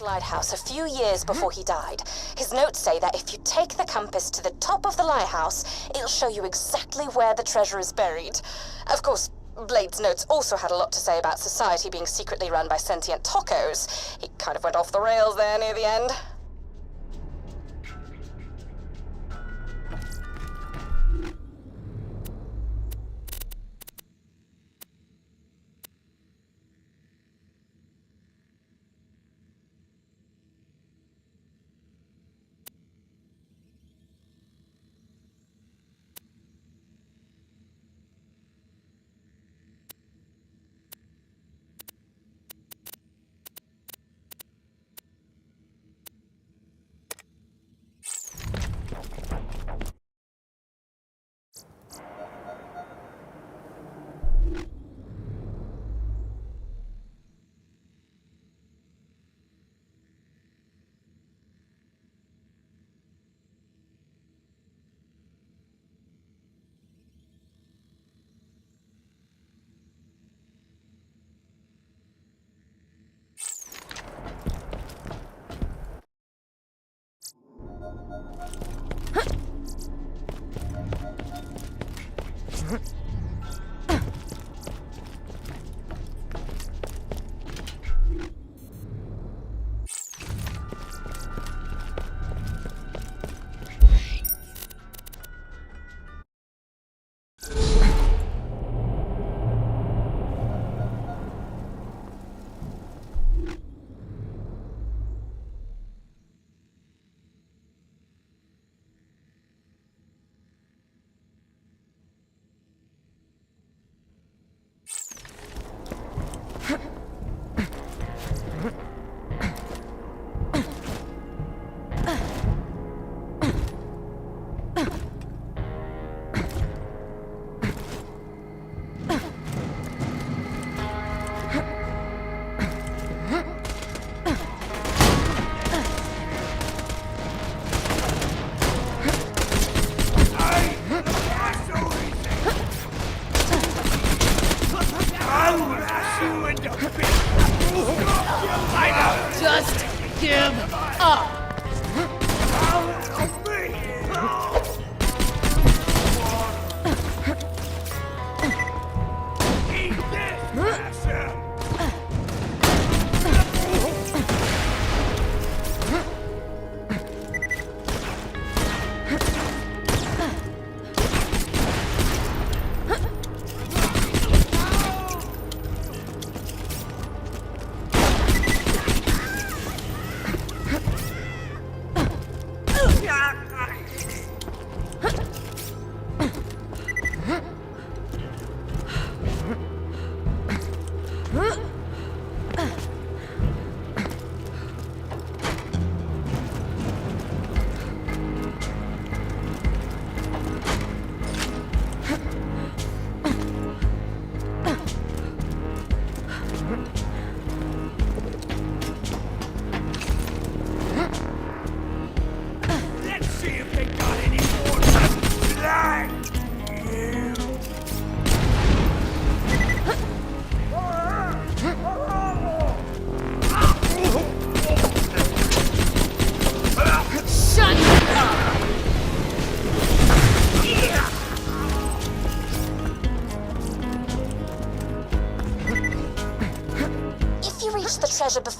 lighthouse a few years before he died. His notes say that if you take the compass to the top of the lighthouse, it'll show you exactly where the treasure is buried. Of course, Blade's notes also had a lot to say about society being secretly run by sentient tacos. He kind of went off the rails there near the end.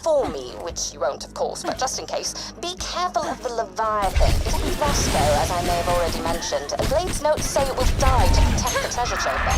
for me, which you won't, of course, but just in case, be careful of the Leviathan. It'll be Roscoe, as I may have already mentioned. Blade's notes say it will die to protect the treasure chamber.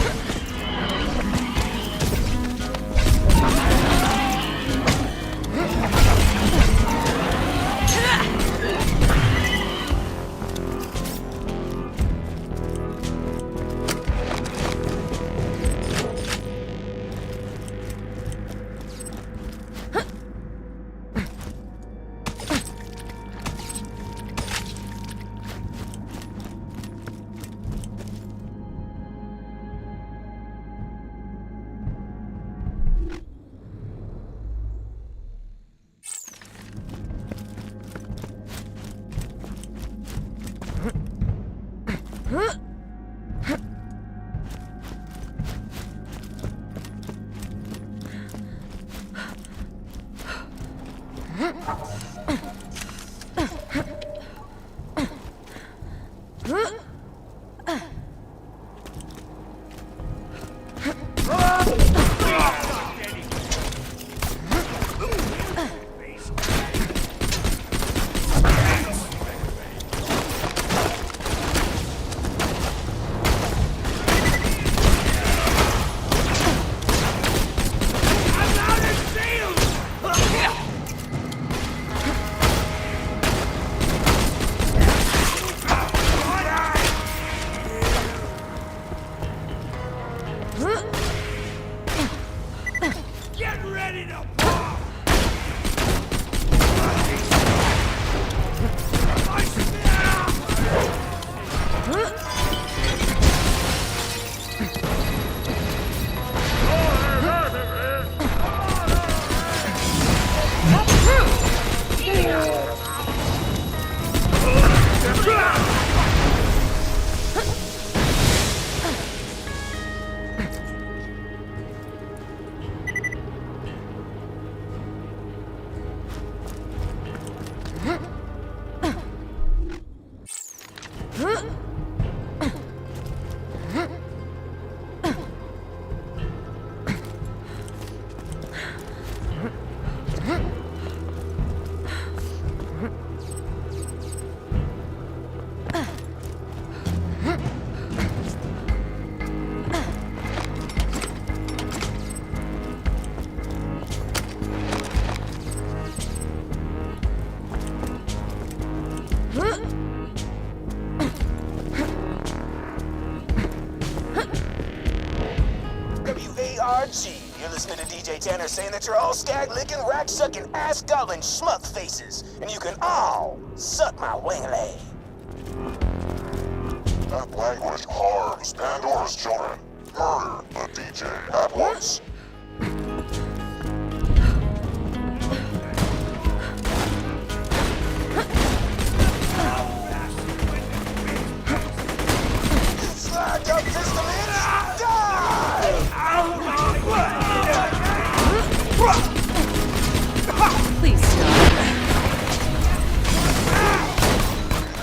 You're listening to DJ Tanner saying that you're all stag-licking, rack-sucking, ass-gobbling schmuck faces, and you can all suck my wingly. That language harms Pandora's children. Murder the DJ at once. Flagged up pistolets, die! Please stop.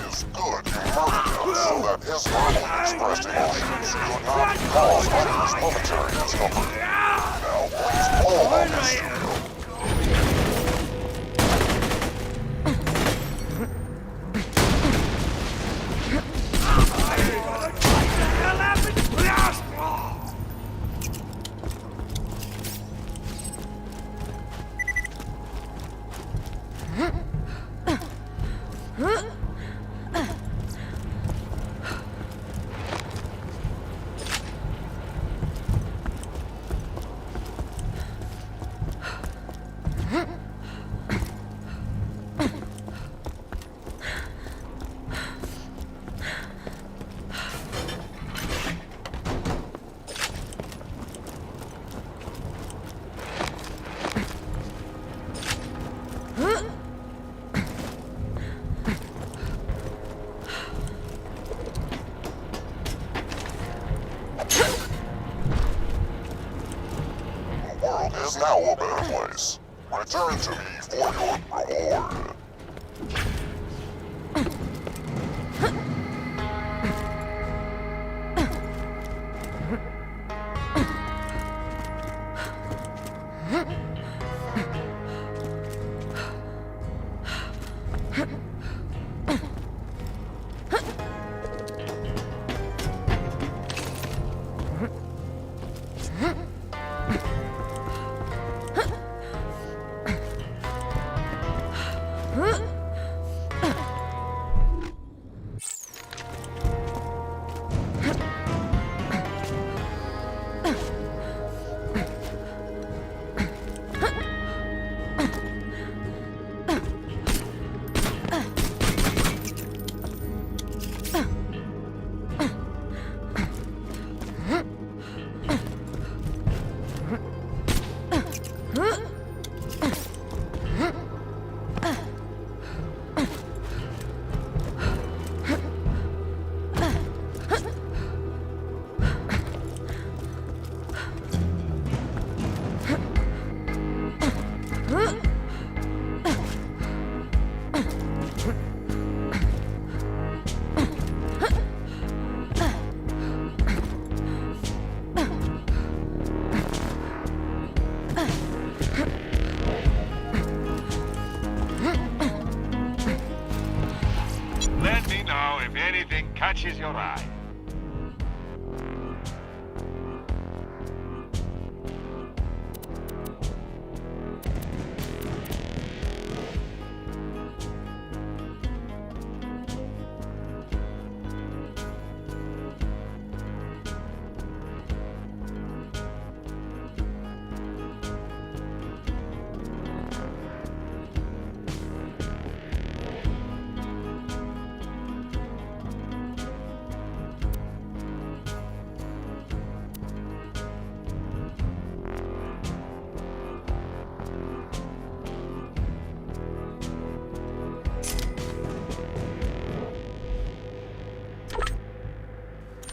It's good you murdered him so that his verbally expressed emotions could not cause others momentary discomfort. Now please pull on this studio. Is now a better place. Return to me for your reward. know if anything catches your eye.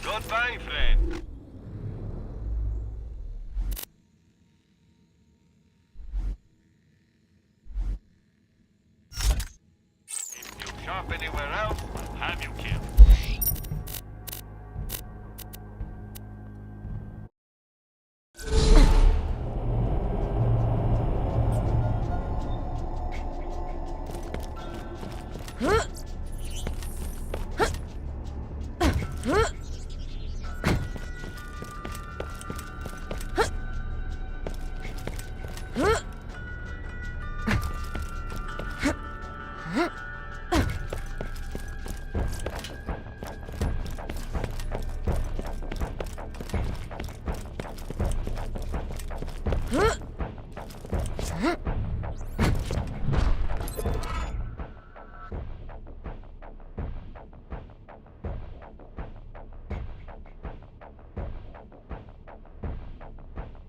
Goodbye, friend. If you shop anywhere else, I'll have you killed.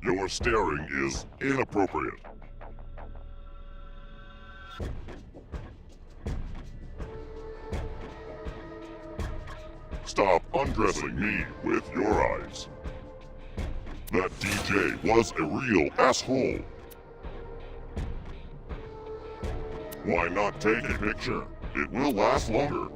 Your staring is inappropriate. Stop undressing me with your eyes. That DJ was a real asshole. Why not take a picture? It will last longer.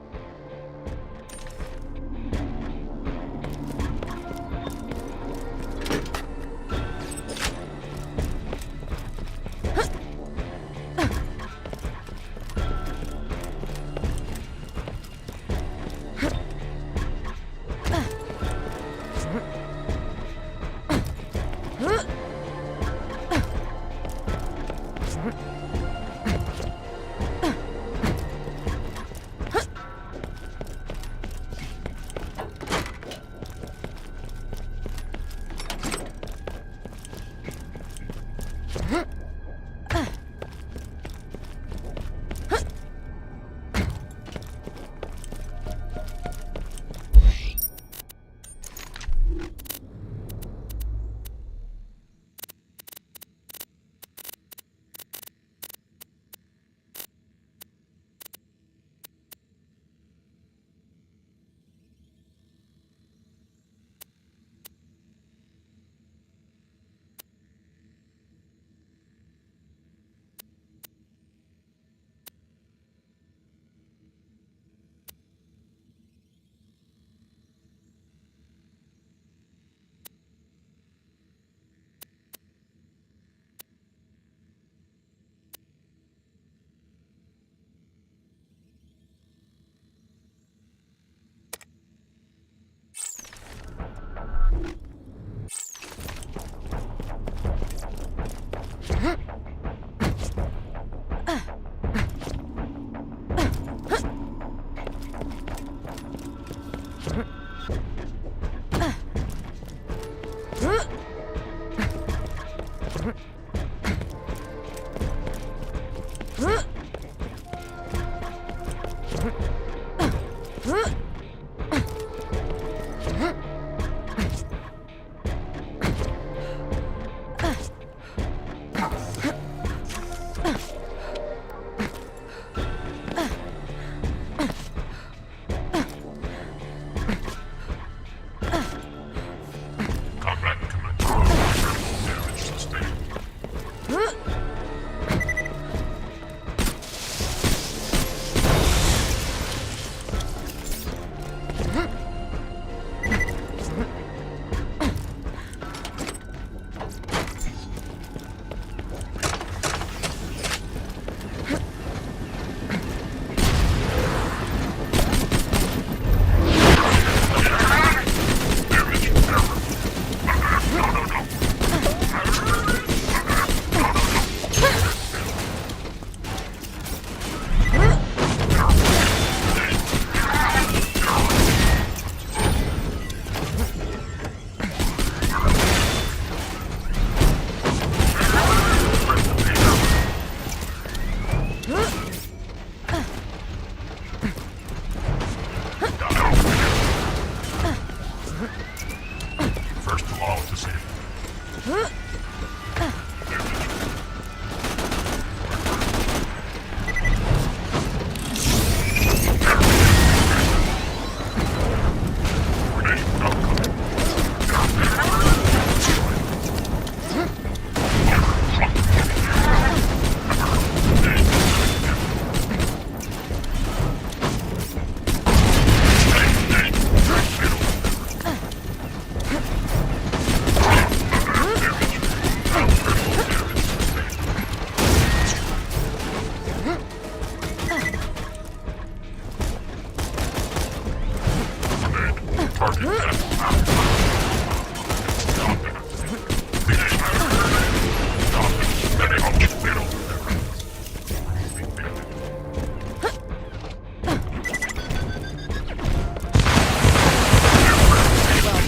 First of all, to see.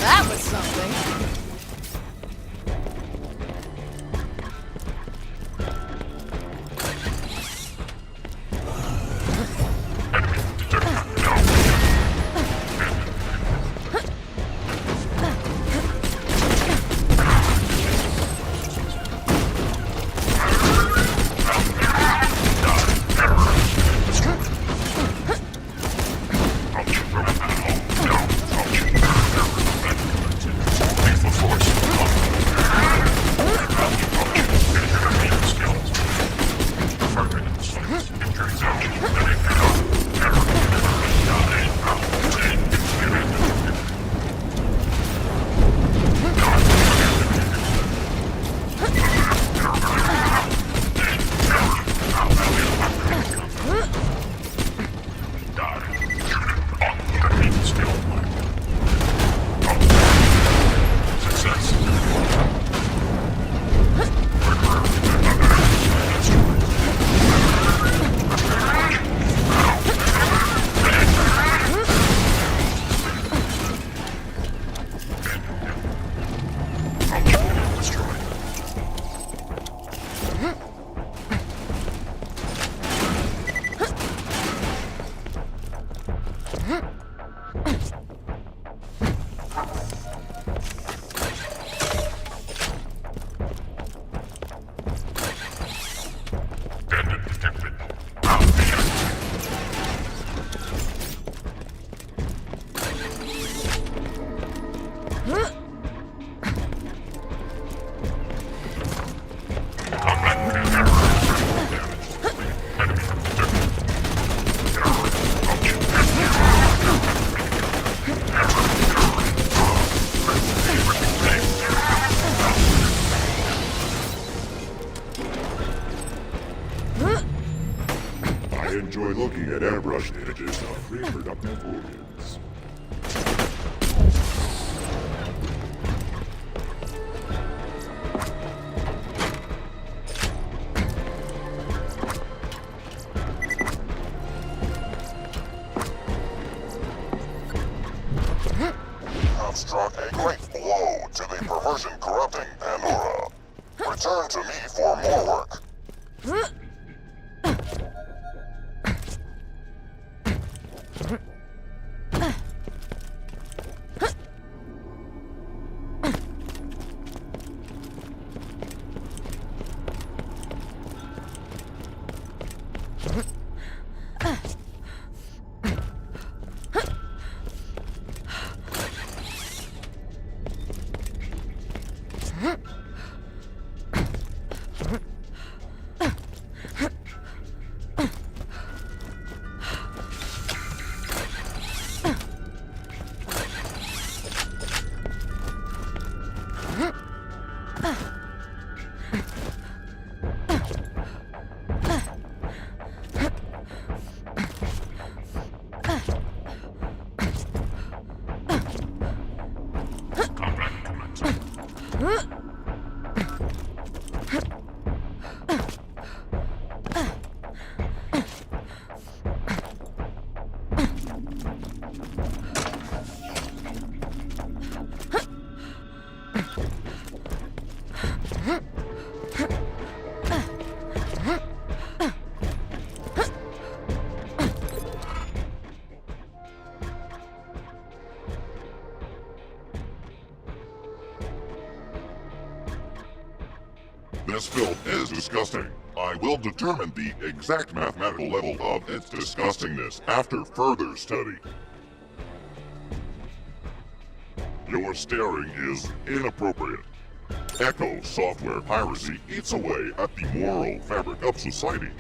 That was something. I enjoy looking at airbrushed images of reproductive organs. Have struck a great blow to the perversion corrupting Pandora. Return to me for more work. This film is disgusting. I will determine the exact mathematical level of its disgustingness after further study. Your staring is inappropriate. Echo software piracy eats away at the moral fabric of society.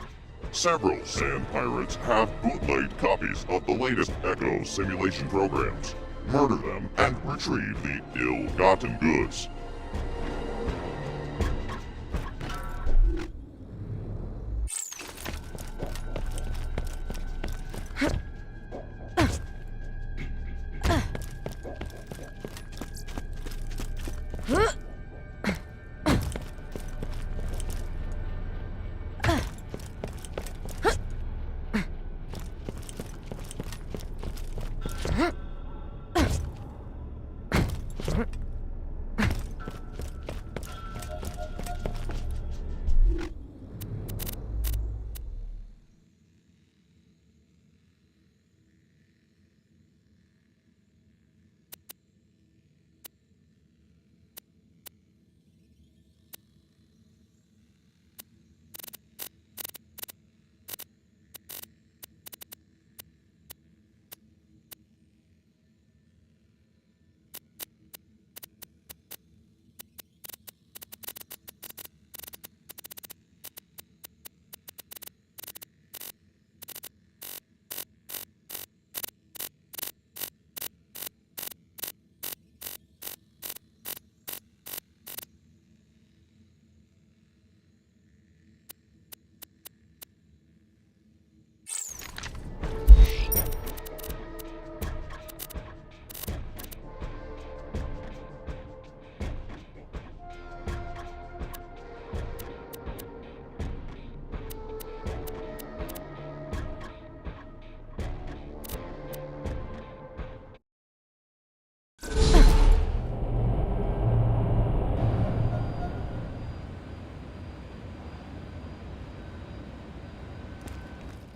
Several sand pirates have bootlegged copies of the latest Echo simulation programs. Murder them and retrieve the ill-gotten goods.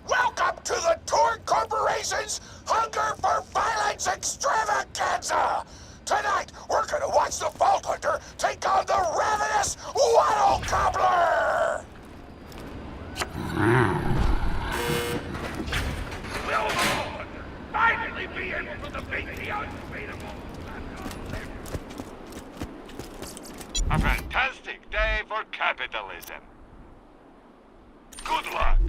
Welcome to the Torque Corporation's Hunger for Violence Extravaganza! Tonight, we're gonna watch the Vault Hunter take on the ravenous Waddle Cobbler! Will the Hunter finally be able to beat the unbeatable? A fantastic day for capitalism. Good luck.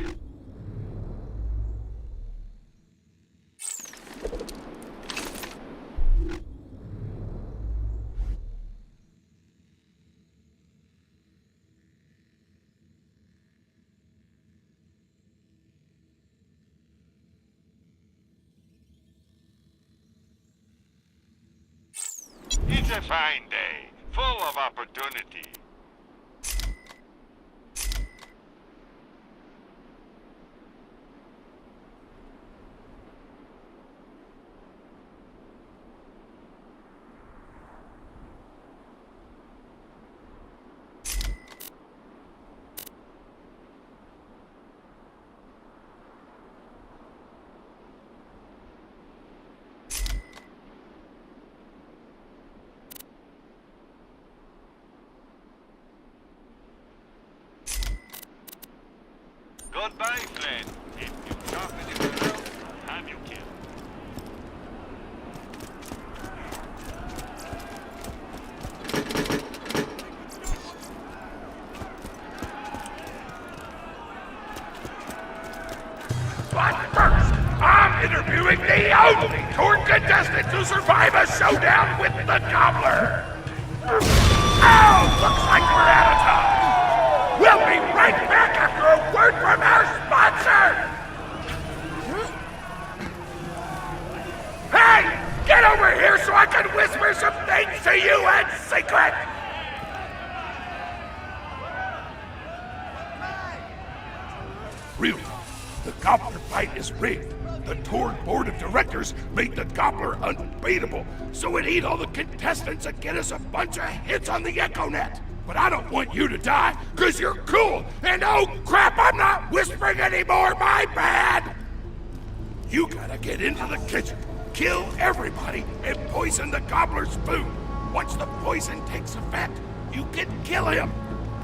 It's a fine day, full of opportunity. Goodbye, friend. If you stop anywhere else, I'll have you killed. But first, I'm interviewing the only Torque contestant to survive a showdown with the Gobbler. Oh, looks like we're out of time. We'll be right back after a word from our sponsor! Hey! Get over here so I can whisper some things to you in secret! Really? The Gobbler fight is rigged. The Torque Board of Directors made the Gobbler unbeatable, so it eat all the contestants and get us a bunch of hits on the EchoNet. But I don't want you to die, cause you're cool, and oh crap, I'm not whispering anymore, my bad! You gotta get into the kitchen, kill everybody, and poison the Gobbler's food. Once the poison takes effect, you can kill him.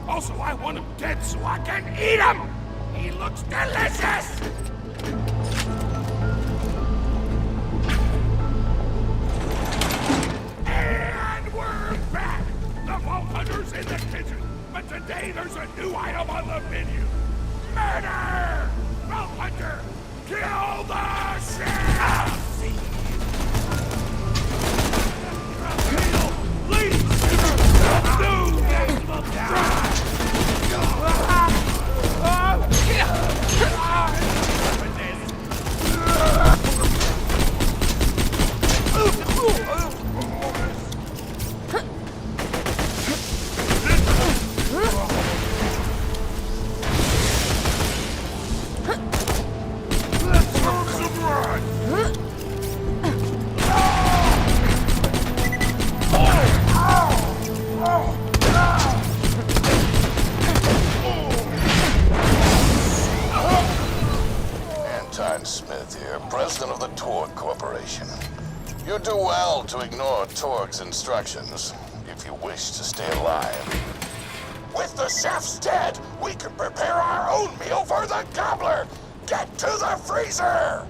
Also, I want him dead so I can eat him! He looks delicious! And we're back! The Vault Hunter's in the kitchen, but today there's a new item on the menu. Murder! Vault Hunter, kill the chef! Smith here, president of the Torg Corporation. You do well to ignore Torg's instructions if you wish to stay alive. With the chef's dead, we can prepare our own meal for the gobbler! Get to the freezer!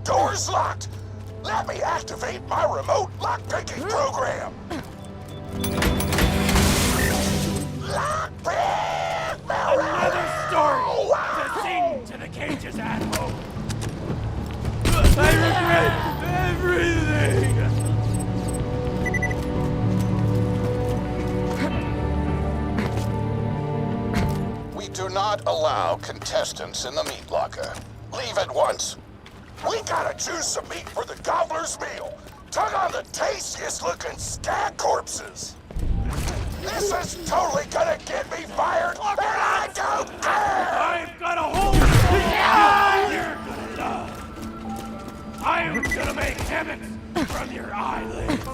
Door's locked! Let me activate my remote lockpicking program! Lockpick! Another story to sing to the cages at home! I regret everything! We do not allow contestants in the meat locker. Leave at once. We gotta choose some meat for the gobbler's meal. Tug on the tastiest looking skag corpses. This is totally gonna get me fired, and I don't care! I've got a whole you're gonna love. I am gonna make heaven from your eyelids.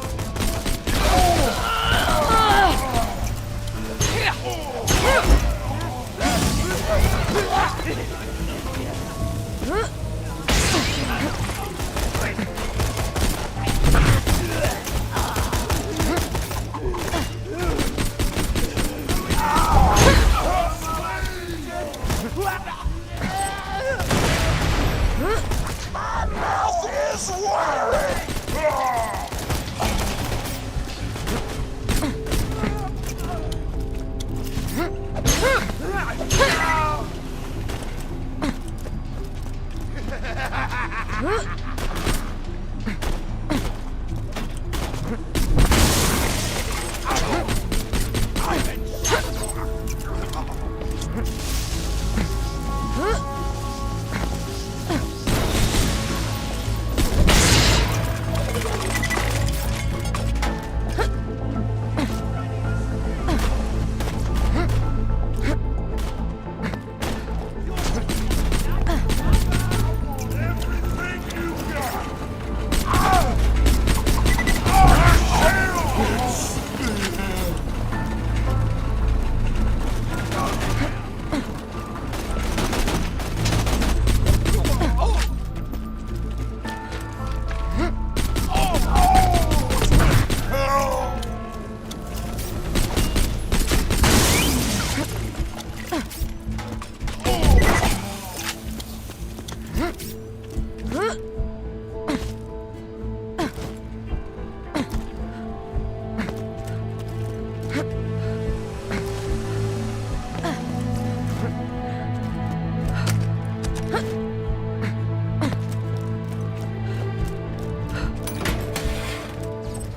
My mouth is watering!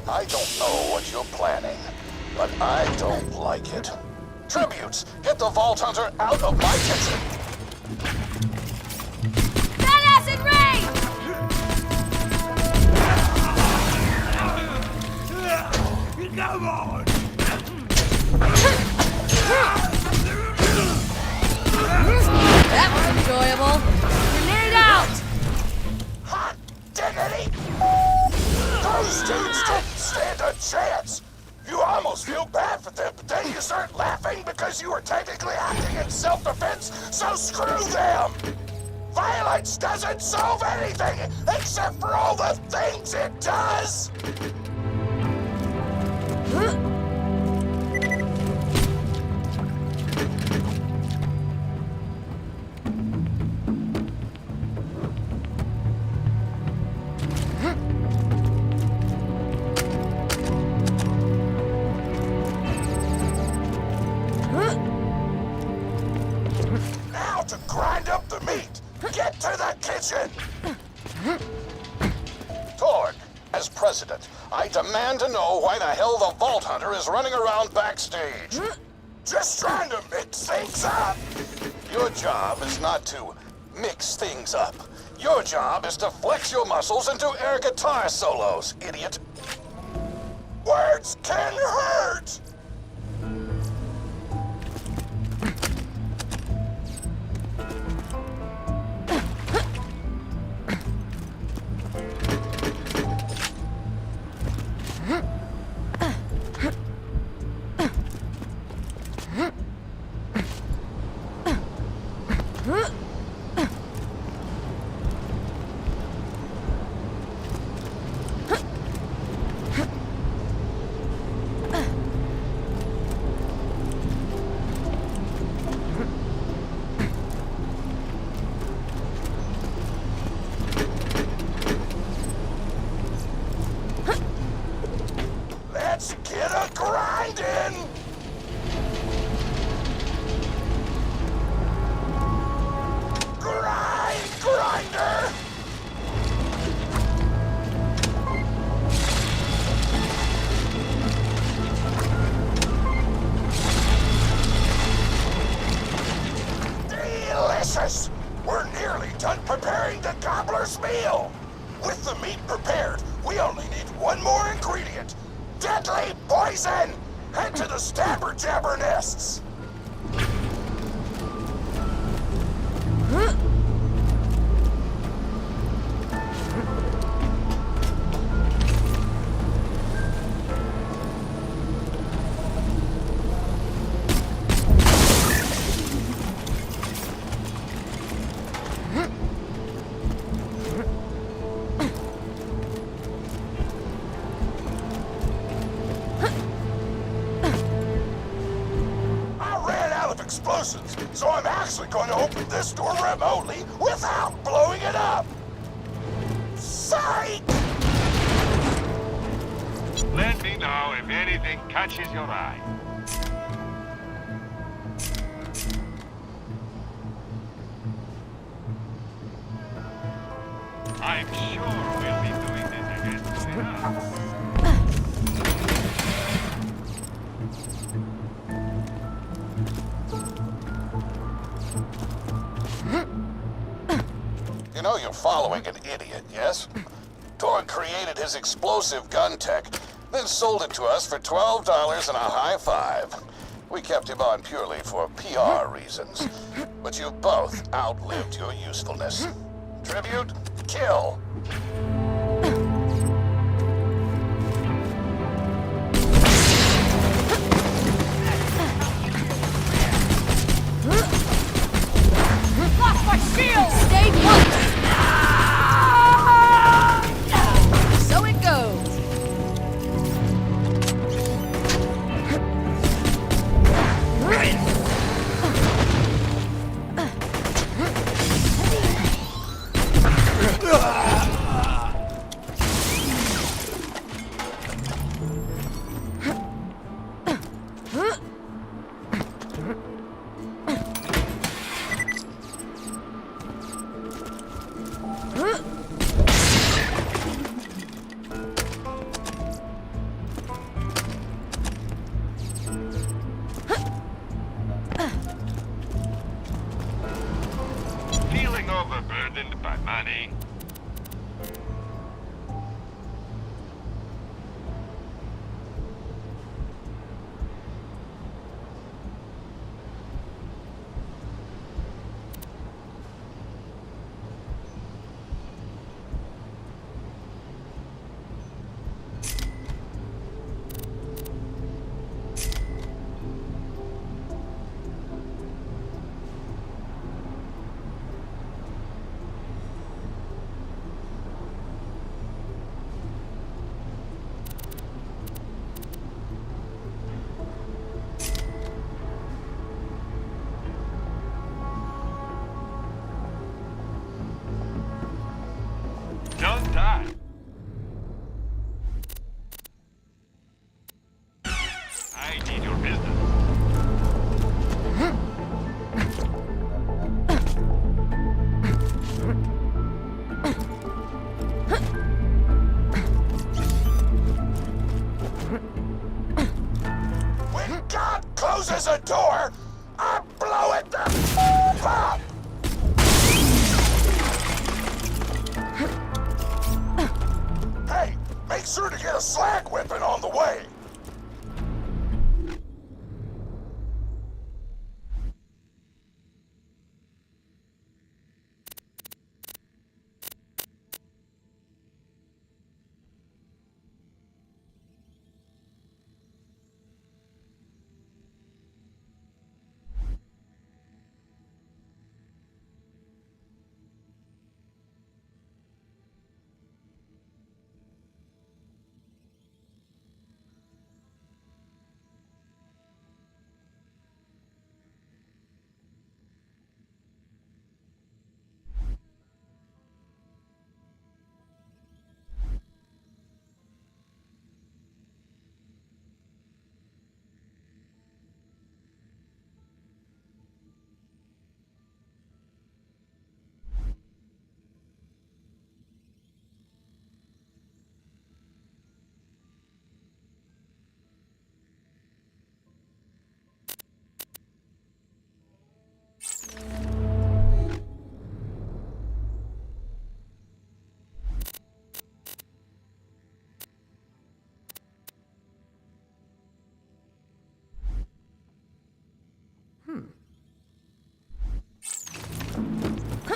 I don't know what you're planning, but I don't like it. Tributes, get the Vault Hunter out of my kitchen! That acid rain! Come on! That was enjoyable. Grenade out! Hot damn! chance. You almost feel bad for them, but then you start laughing because you were technically acting in self-defense, so screw them! Violence doesn't solve anything except for all the things it does! Now to grind up the meat! Get to the kitchen! Torg, as president, I demand to know why the hell the Vault Hunter is running around backstage. Just trying to mix things up! Your job is not to mix things up. Your job is to flex your muscles and do air guitar solos, idiot. Words can hurt! Let's get a grindin'! Grinder! Delicious! We're nearly done preparing the gobbler's meal! With the meat prepared, we only need one more ingredient. Deadly poison! Head to the stabber jabber nests! Explosives, so I'm actually going to open this door remotely without blowing it up! Psych! Let me know if anything catches your eye. I'm sure we'll be doing this again soon. You know you're following an idiot, yes? Torg created his explosive gun tech, then sold it to us for $12 and a high five. We kept him on purely for PR reasons. But you've both outlived your usefulness. Tribute, kill. Lost my shield! Stay put! So it goes. Feeling overburdened by money? get a slag whipping on the way.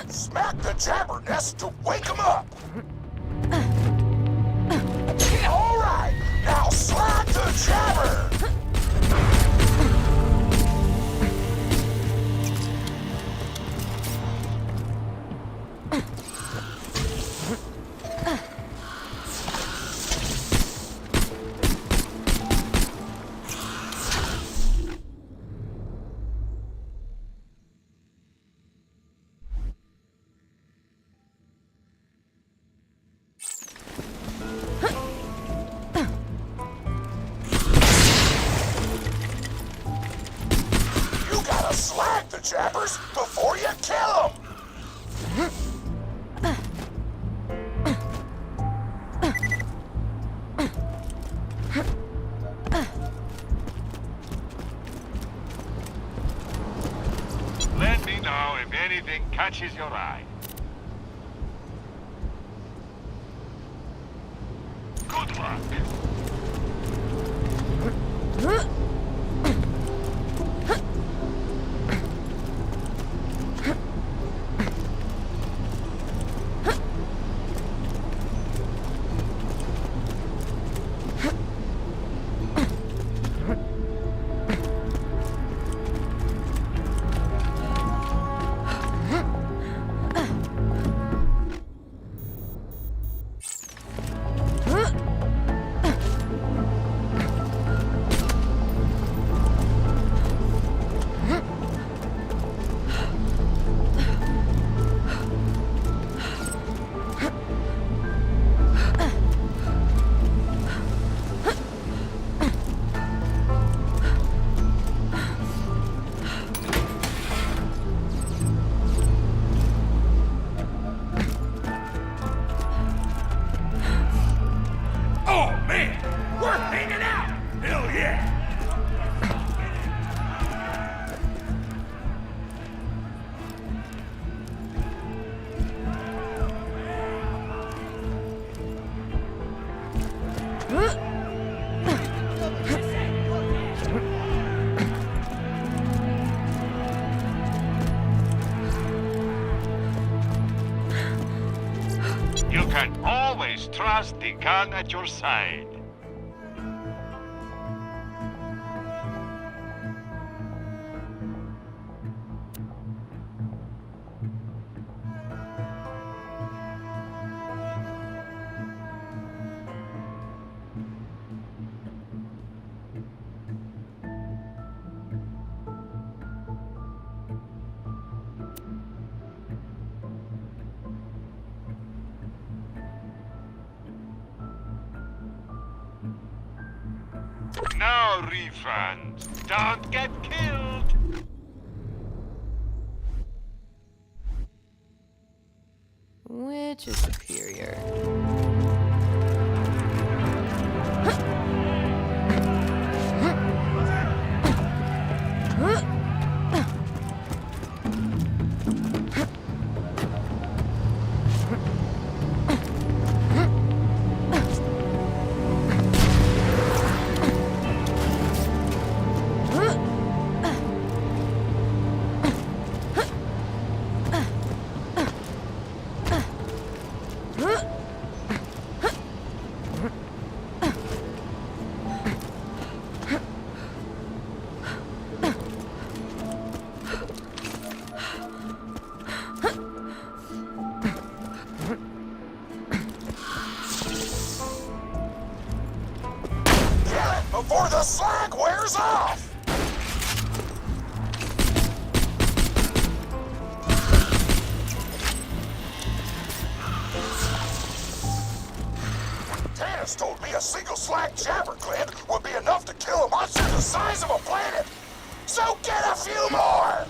Smack the jabber nest to wake him up. All right, now slap the jabber. Slag the jabbers before you kill them! Let me know if anything catches your eye. Good luck. You can always trust the gun at your side. No refund. Don't get killed. Which is superior? the slag wears off! Tannis told me a single slag jabber gland would be enough to kill a monster the size of a planet. So get a few more!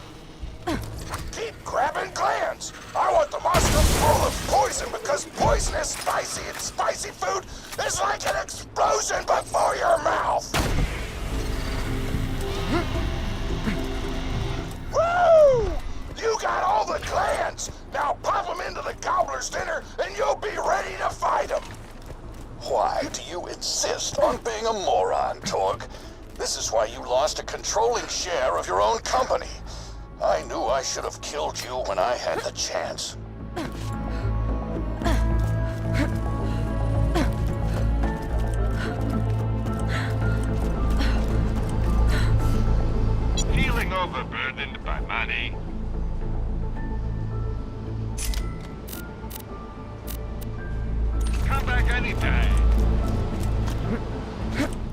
Keep grabbing glands. I want the monster full of poison because poison is spicy and spicy food is like an explosion before your mouth. Woo! You got all the glands. Now pop them into the gobbler's dinner and you'll be ready to fight them. Why do you insist on being a moron, Torg? This is why you lost a controlling share of your own company. I knew I should have killed you when I had the chance. Feeling overburdened by money? Come back anytime.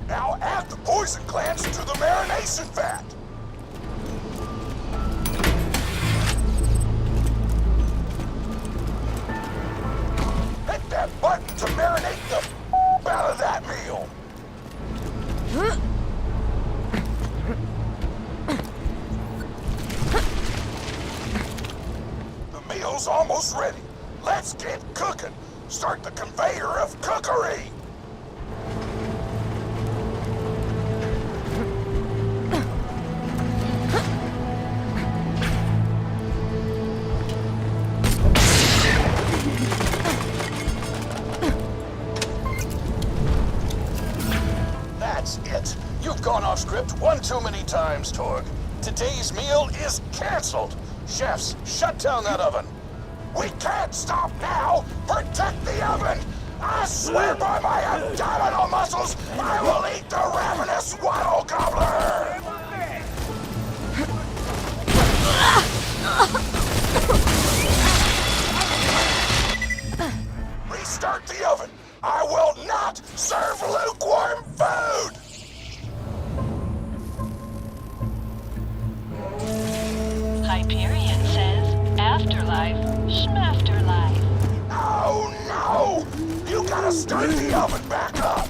Now add the poison glands to the marination vat. Hit that button to marinate the out of that meal. The meal's almost ready. Let's get cooking. Start the conveyor of cookery. That's it. You've gone off script one too many times, Torg. Today's meal is canceled. Chefs, shut down that oven. We can't stop now! Protect the oven! I swear by my abdominal muscles, I will eat the ravenous waddle gobbler! Restart the oven! I will not serve lukewarm food! Hyperion says, afterlife, schmafterlife. Oh no! You gotta start the oven back up!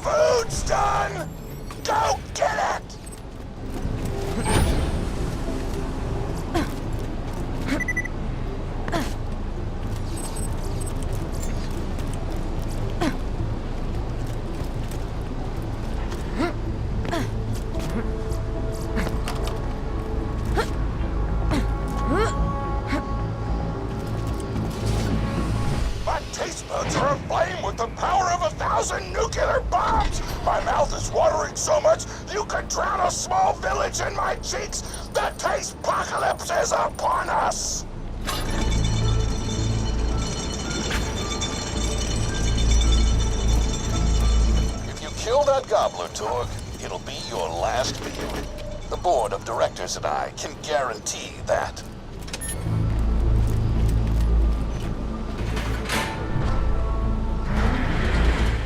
Food's done! Go get it! My taste buds are aflame with the power of 1,000 nuclear bombs! My mouth is watering so much you could drown a small village in my cheeks! The taste apocalypse is upon us! If you kill that gobbler, Torg, it'll be your last meal. The board of directors and I can guarantee that.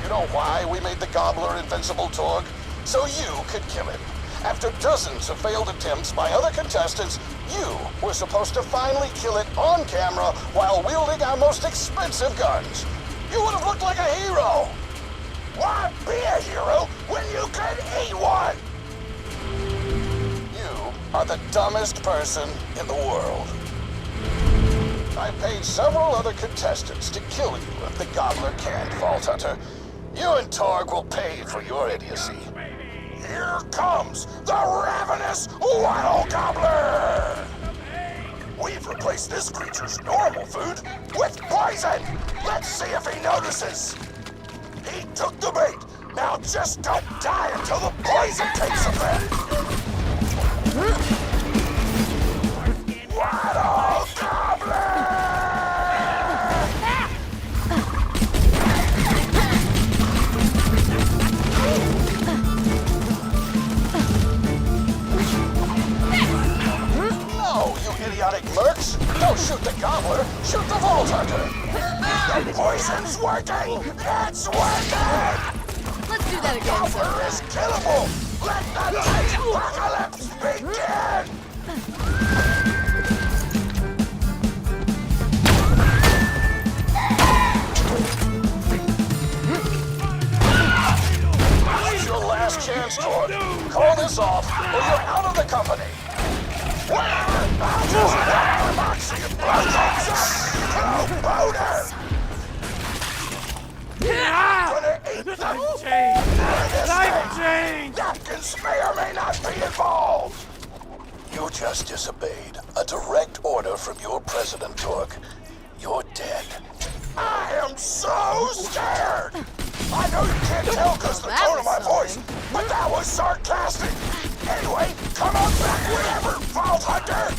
You know why we made the gobbler invincible, Torg? So you could kill him. After dozens of failed attempts by other contestants, you were supposed to finally kill it on camera while wielding our most expensive guns. You would have looked like a hero. Why be a hero when you can eat one? You are the dumbest person in the world. I paid several other contestants to kill you if the Gobbler can't, Vault Hunter. You and Torg will pay for your idiocy. Here comes the ravenous Waddle Gobbler! We've replaced this creature's normal food with poison! Let's see if he notices! He took the bait! Now just don't die until the poison takes effect! Waddle Gobbler! No, you idiotic mercs! Don't shoot the Gobbler! Shoot the Vault Hunter! The poison's working! It's working! Let's do that again, sir. Gobbler is killable! Let the apocalypse begin! Now's your last chance, Torg. Call this off, or you're out of the company. I'll just box you blood boner! Gonna eat the Change! napkins may or may not be involved! You just disobeyed a direct order from your president, Torg. You're dead. I am so scared! I know you can't tell because of the tone of my voice, but that was sarcastic! Anyway, come on back whenever, Vault Hunter!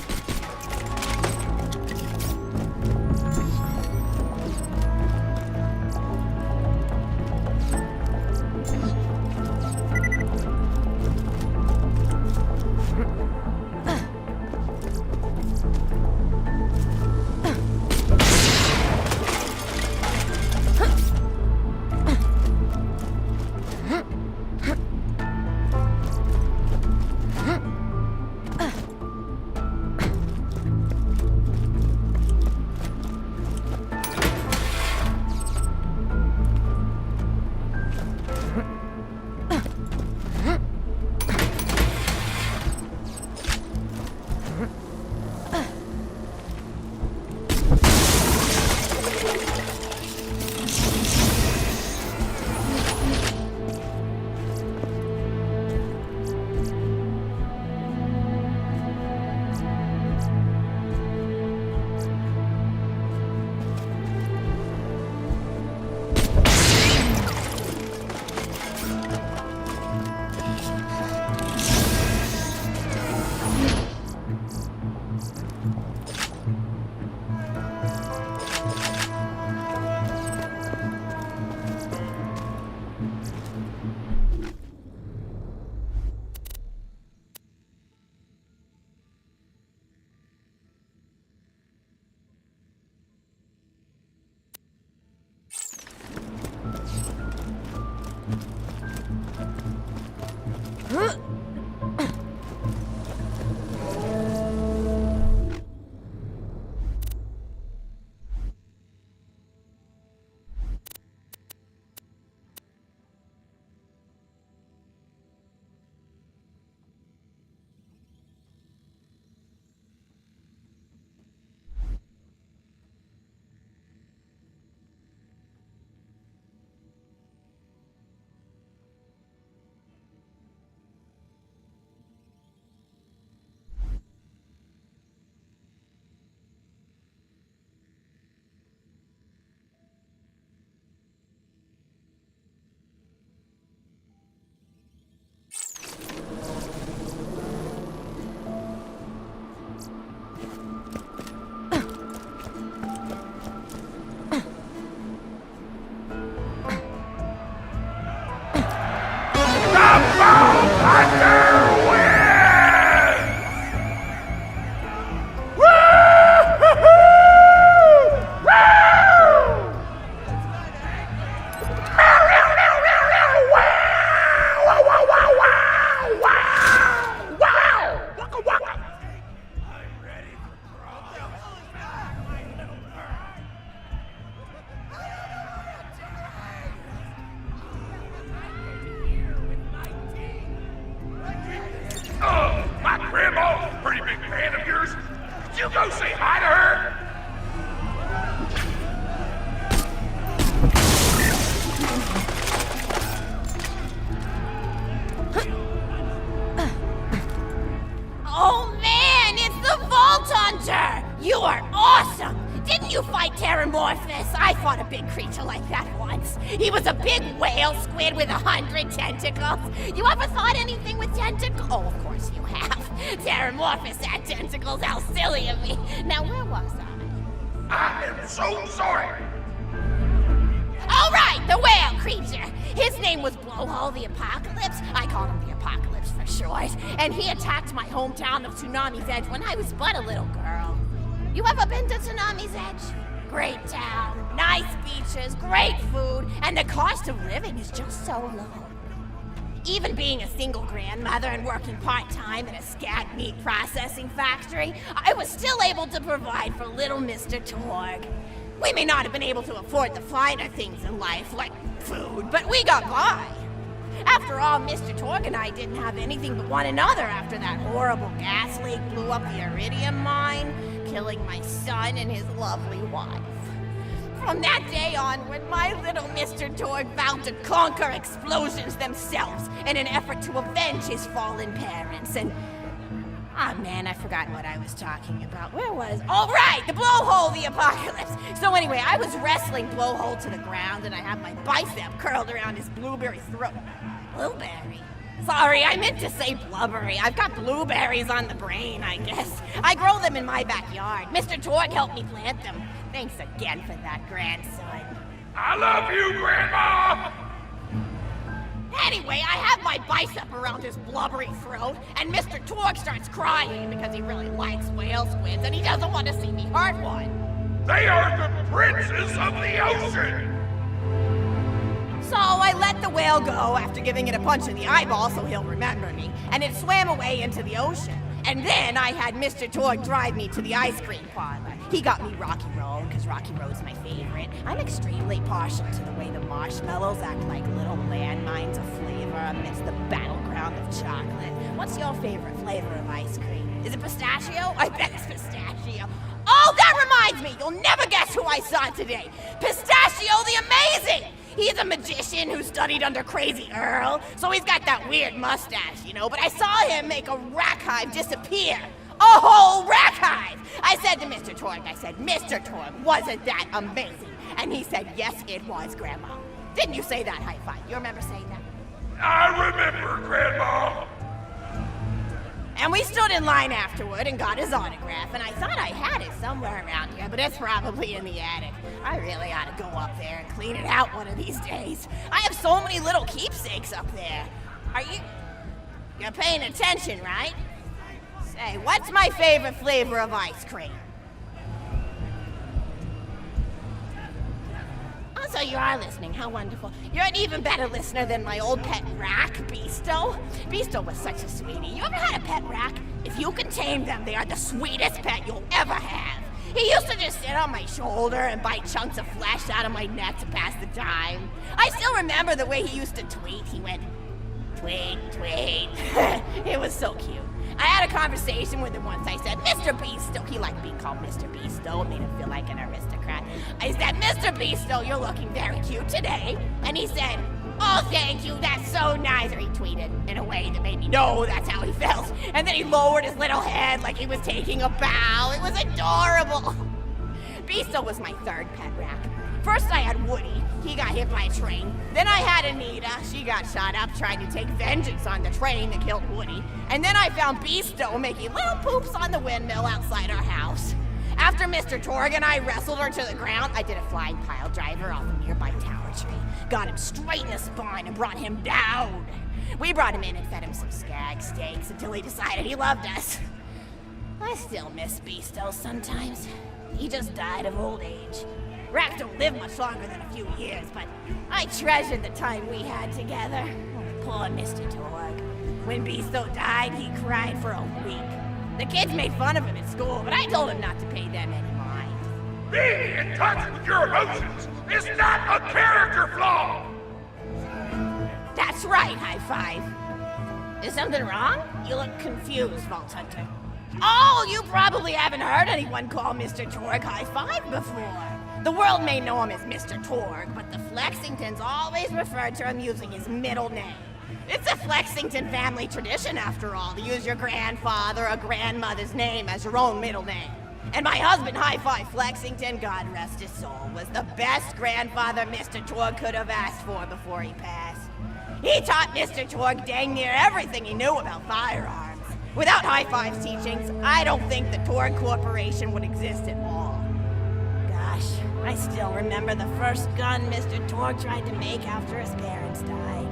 awesome! Didn't you fight Terramorphous? I fought a big creature like that once. He was a big whale squid with 100 tentacles. You ever thought anything with tentacles? Oh, of course you have. Terramorphous had tentacles. How silly of me. Now, where was I? I am so sorry. All right, the whale creature. His name was Blowhole the Apocalypse. I called him the Apocalypse for short. And he attacked my hometown of Tsunami's Edge when I was but a little girl. You ever been to Tsunami's Edge? Great town, nice beaches, great food, and the cost of living is just so low. Even being a single grandmother and working part-time in a scat meat processing factory, I was still able to provide for little Mr. Torg. We may not have been able to afford the finer things in life, like food, but we got by. After all, Mr. Torg and I didn't have anything but one another after that horrible gas leak blew up the iridium mine, killing my son and his lovely wife. From that day onward, my little Mr. Torg vowed to conquer explosions themselves in an effort to avenge his fallen parents, and... Ah, man, I've forgotten what I was talking about. Where was... Oh, right! The Blowhole the Apocalypse! So anyway, I was wrestling Blowhole to the ground, and I had my bicep curled around his blueberry throat. Blueberry? Sorry, I meant to say blubbery. I've got blueberries on the brain, I guess. I grow them in my backyard. Mr. Torg helped me plant them. Thanks again for that, grandson. I love you, Grandma! Anyway, I have my bicep around his blubbery throat, and Mr. Torg starts crying because he really likes whale squids, and he doesn't want to see me hurt one. They are the princes of the ocean! So I let the whale go after giving it a punch in the eyeball so he'll remember me, and it swam away into the ocean. And then I had Mr. Torg drive me to the ice cream parlor. He got me Rocky Road, because Rocky Road's my favorite. I'm extremely partial to the way the marshmallows act like little landmines of flavor amidst the battleground of chocolate. What's your favorite flavor of ice cream? Is it pistachio? I bet it's pistachio. Oh, that reminds me! You'll never guess who I saw today! Pistachio the Amazing! He's a magician who studied under Crazy Earl, so he's got that weird mustache, you know, but I saw him make a rack hive disappear. A whole rack hive! I said to Mr. Torg, Mr. Torg, wasn't that amazing? And he said, yes, it was, Grandma. Didn't you say that high five? You remember saying that? I remember, Grandma! And we stood in line afterward and got his autograph, and I thought I had it somewhere around here, but it's probably in the attic. I really ought to go up there and clean it out one of these days. I have so many little keepsakes up there. You're paying attention, right? Say, what's my favorite flavor of ice cream? Oh, so you are listening. How wonderful. You're an even better listener than my old pet rack, Beasto. Beasto was such a sweetie. You ever had a pet rack? If you can tame them, they are the sweetest pet you'll ever have. He used to just sit on my shoulder and bite chunks of flesh out of my neck to pass the time. I still remember the way he used to tweet. He went, tweet, tweet. It was so cute. I had a conversation with him once. I said, Mr. Beasto. He liked being called Mr. Beasto. It made him feel like an aristocrat. I said, Mr. Beasto, you're looking very cute today. And he said, oh, thank you, that's so nice. Or he tweeted in a way that made me know that's how he felt. And then he lowered his little head like he was taking a bow. It was adorable. Beasto was my third pet rack. First I had Woody. He got hit by a train. Then I had Anita. She got shot up trying to take vengeance on the train that killed Woody. And then I found Beasto making little poops on the windmill outside our house. After Mr. Torg and I wrestled her to the ground, I did a flying pile driver off a nearby tower tree. Got him straight in the spine and brought him down. We brought him in and fed him some skag steaks until he decided he loved us. I still miss Beasto sometimes. He just died of old age. Racks don't live much longer than a few years, but I treasured the time we had together. Oh, poor Mr. Torg. When Beasto died, he cried for a week. The kids made fun of him at school, but I told him not to pay them any mind. Being in touch with your emotions is not a character flaw! That's right, High Five. Is something wrong? You look confused, Vault Hunter. Oh, you probably haven't heard anyone call Mr. Torg High Five before. The world may know him as Mr. Torg, but the Flexingtons always refer to him using his middle name. It's a Flexington family tradition, after all, to use your grandfather or grandmother's name as your own middle name. And my husband, Hi-Fi Flexington, God rest his soul, was the best grandfather Mr. Torg could have asked for before he passed. He taught Mr. Torg dang near everything he knew about firearms. Without Hi-Fi's teachings, I don't think the Torg Corporation would exist at all. Gosh, I still remember the first gun Mr. Torg tried to make after his parents died.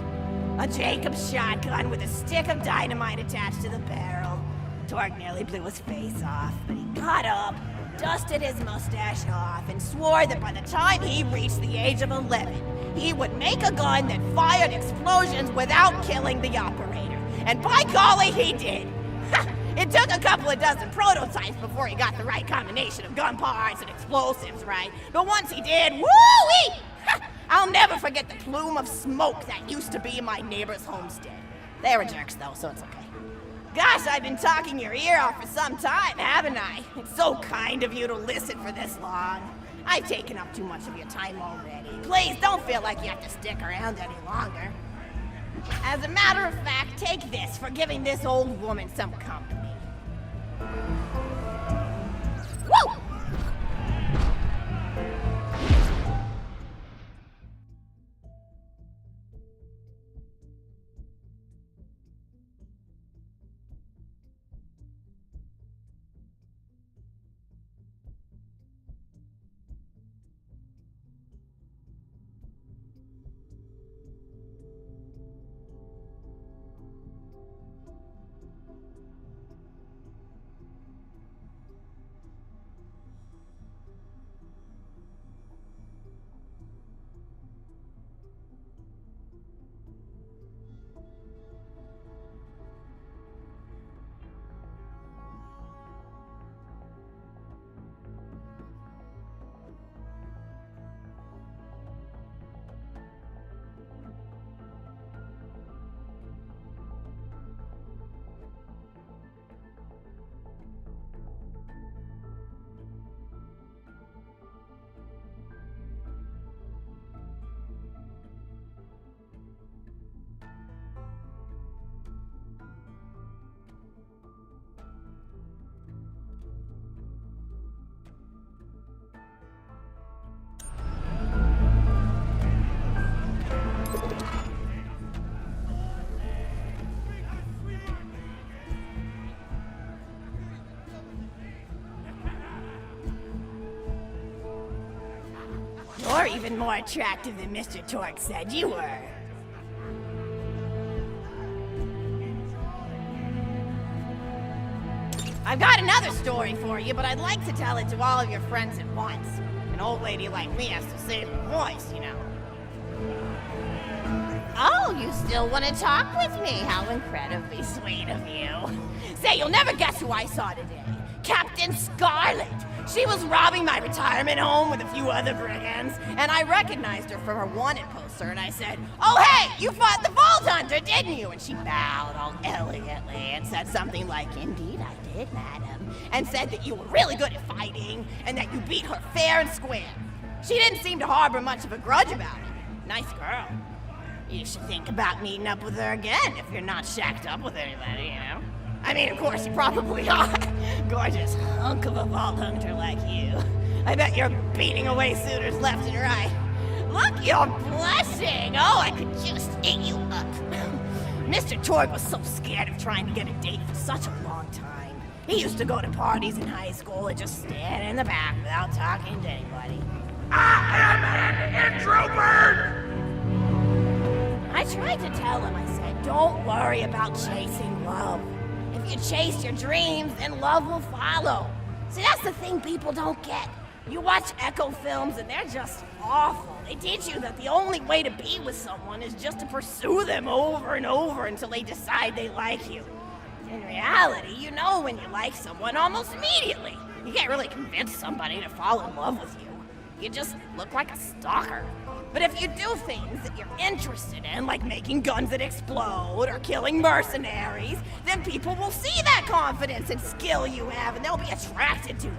A Jacobs shotgun with a stick of dynamite attached to the barrel. Torg nearly blew his face off, but he got up, dusted his mustache off, and swore that by the time he reached the age of 11, he would make a gun that fired explosions without killing the operator. And by golly, he did! It took a couple of dozen prototypes before he got the right combination of gun parts and explosives right, but once he did, woo-wee! I'll never forget the plume of smoke that used to be in my neighbor's homestead. They were jerks though, so it's okay. Gosh, I've been talking your ear off for some time, haven't I? It's so kind of you to listen for this long. I've taken up too much of your time already. Please don't feel like you have to stick around any longer. As a matter of fact, take this for giving this old woman some company. Woo! You're even more attractive than Mr. Torg said you were. I've got another story for you, but I'd like to tell it to all of your friends at once. An old lady like me has to save her voice, you know. Oh, you still want to talk with me? How incredibly sweet of you. Say, you'll never guess who I saw today. Captain Scarlet. She was robbing my retirement home with a few other brigands, and I recognized her from her wanted poster, and I said, "Oh, hey, you fought the Vault Hunter, didn't you?" And she bowed all elegantly and said something like, "Indeed I did, madam," and said that you were really good at fighting, and that you beat her fair and square. She didn't seem to harbor much of a grudge about it. Nice girl. You should think about meeting up with her again if you're not shacked up with anybody, you know? I mean, of course, you probably are. Gorgeous hunk of a Vault Hunter like you. I bet you're beating away suitors left and right. Look, you're blushing. Oh, I could just eat you up. Mr. Torg was so scared of trying to get a date for such a long time. He used to go to parties in high school and just stand in the back without talking to anybody. I am an introvert! I tried to tell him, I said, don't worry about chasing love. If you chase your dreams, then love will follow. See, that's the thing people don't get. You watch Echo films and they're just awful. They teach you that the only way to be with someone is just to pursue them over and over until they decide they like you. In reality, you know when you like someone almost immediately. You can't really convince somebody to fall in love with you. You just look like a stalker. But if you do things that you're interested in, like making guns that explode or killing mercenaries, then people will see that confidence and skill you have and they'll be attracted to it.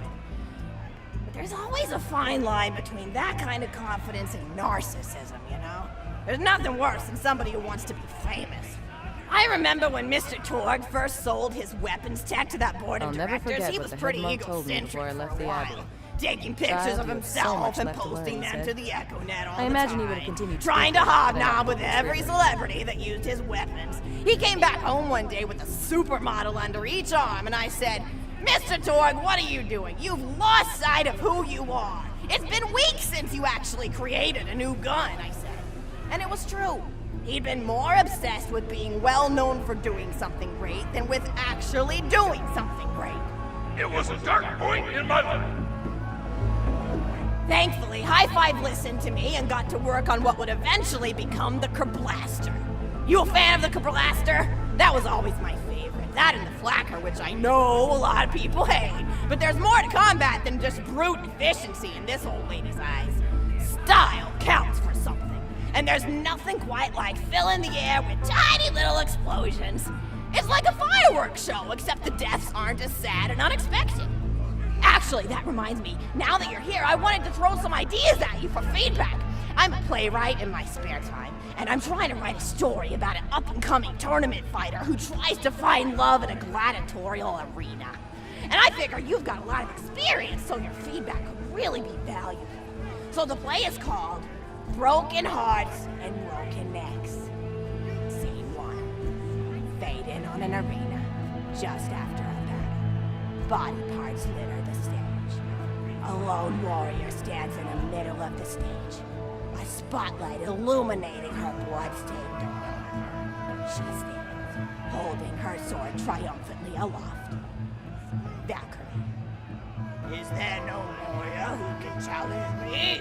But there's always a fine line between that kind of confidence and narcissism, you know? There's nothing worse than somebody who wants to be famous. I remember when Mr. Torg first sold his weapons tech to that board of I'll never directors, forget he what was the pretty head monk told me egocentric before I left for a the while. Abbey. Taking pictures Child, of you have so himself much and left to learn, posting he them said. to the EchoNet all I the imagine time. he would have continued Trying to speaking about hobnob that with every experience. celebrity that used his weapons. He came back home one day with a supermodel under each arm, and I said, Mr. Torg, what are you doing? You've lost sight of who you are. It's been weeks since you actually created a new gun, I said. And it was true. He'd been more obsessed with being well known for doing something great than with actually doing something great. It was a dark point in my life. Thankfully, High Five listened to me and got to work on what would eventually become the Kerblaster. You a fan of the Kerblaster? That was always my favorite. That and the Flacker, which I know a lot of people hate. But there's more to combat than just brute efficiency in this old lady's eyes. Style counts for something. And there's nothing quite like filling the air with tiny little explosions. It's like a fireworks show, except the deaths aren't as sad and unexpected. Actually, that reminds me, now that you're here, I wanted to throw some ideas at you for feedback. I'm a playwright in my spare time, and I'm trying to write a story about an up-and-coming tournament fighter who tries to find love in a gladiatorial arena. And I figure you've got a lot of experience, so your feedback could really be valuable. So the play is called Broken Hearts and Broken Necks. Scene 1. Fade in on an arena, just after a battle. Body parts litter the stage. A lone warrior stands in the middle of the stage. A spotlight illuminating her blood-stained armor. She stands, holding her sword triumphantly aloft. Valkyrie. Is there no warrior who can challenge me?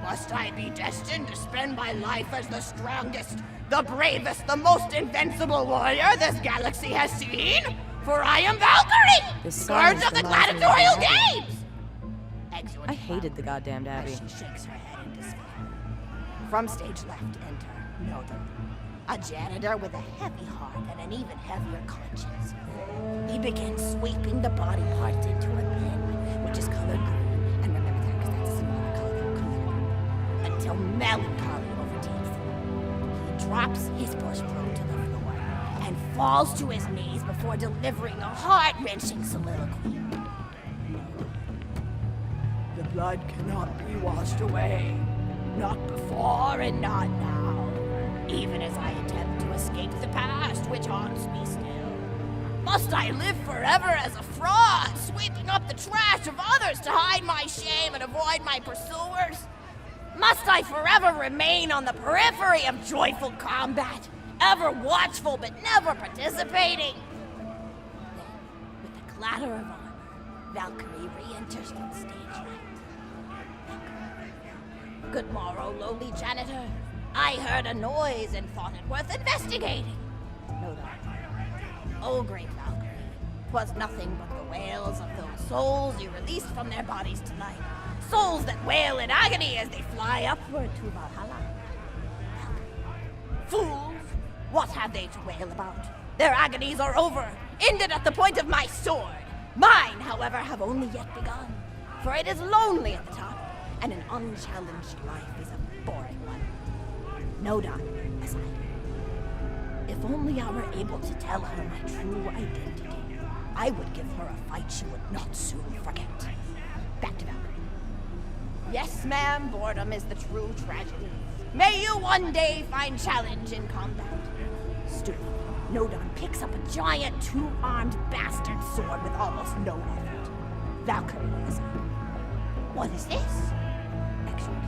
Must I be destined to spend my life as the strongest, the bravest, the most invincible warrior this galaxy has seen? For I am Valkyrie, This scourge song of the reminds me of gladiatorial the Abbey. games! Exeunt I hated the goddamn as Abbey. she shakes her head in despair. From stage left enter Nodal, a janitor with a heavy heart and an even heavier conscience. He begins sweeping the body parts into a bin, which is colored green, and remember that because that's a similar color than color, until melancholy overtakes him. He drops his bush broom to the floor and falls to his knees before delivering a heart-wrenching soliloquy. The blood cannot be washed away. Not before and not now. Even as I attempt to escape the past, which haunts me still. Must I live forever as a fraud, sweeping up the trash of others to hide my shame and avoid my pursuers? Must I forever remain on the periphery of joyful combat, ever watchful but never participating? Then, with the clatter of armor, Valkyrie re-enters the stage right. Good morrow, lowly janitor. I heard a noise and thought it worth investigating. No doubt. Oh, great Valkyrie, 'twas nothing but the wails of those souls you released from their bodies tonight. Souls that wail in agony as they fly upward to Valhalla. Valkyrie. Fools! What have they to wail about? Their agonies are over, ended at the point of my sword. Mine, however, have only yet begun. For it is lonely at the top, and an unchallenged life is a boring one. No doubt, aside. If only I were able to tell her my true identity, I would give her a fight she would not soon forget. Back to Valkyrie. Yes, ma'am, boredom is the true tragedy. May you one day find challenge in combat. Stupid. Nodon picks up a giant two-armed bastard sword with almost no effort. Valkyrie is up. What is this? Excellent.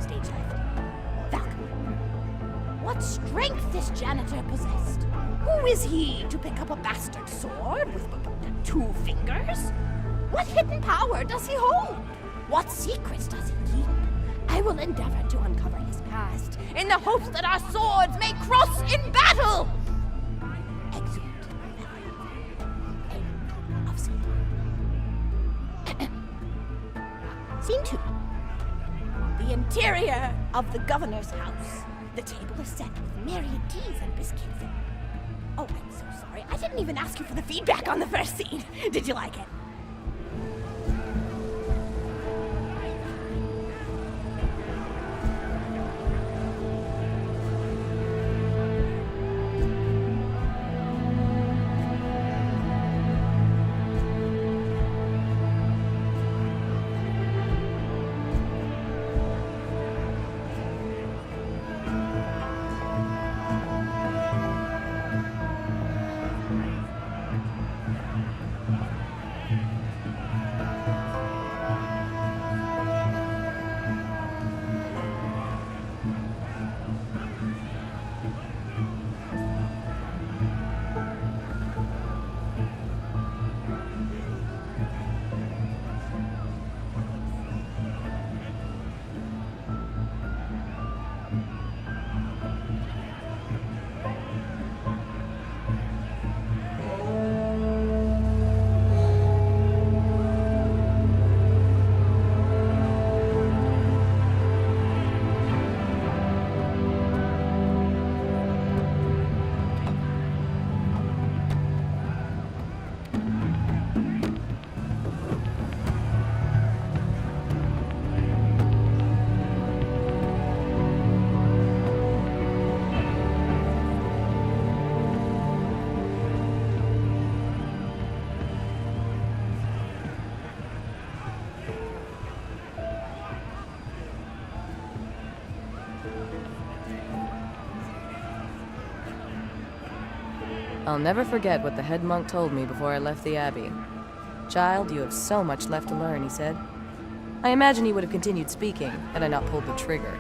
Stage left. Valkyrie. What strength this janitor possessed? Who is he to pick up a bastard sword with but 2 fingers? What hidden power does he hold? What secrets does he keep? I will endeavor to uncover his past, in the hopes that our swords may cross in battle! Exeunt. End of scene. Scene 2. The interior of the governor's house. The table is set with myriad teas and biscuits. Oh, I'm so sorry. I didn't even ask you for the feedback on the first scene. Did you like it? I'll never forget what the head monk told me before I left the abbey. Child, you have so much left to learn, he said. I imagine he would have continued speaking had I not pulled the trigger.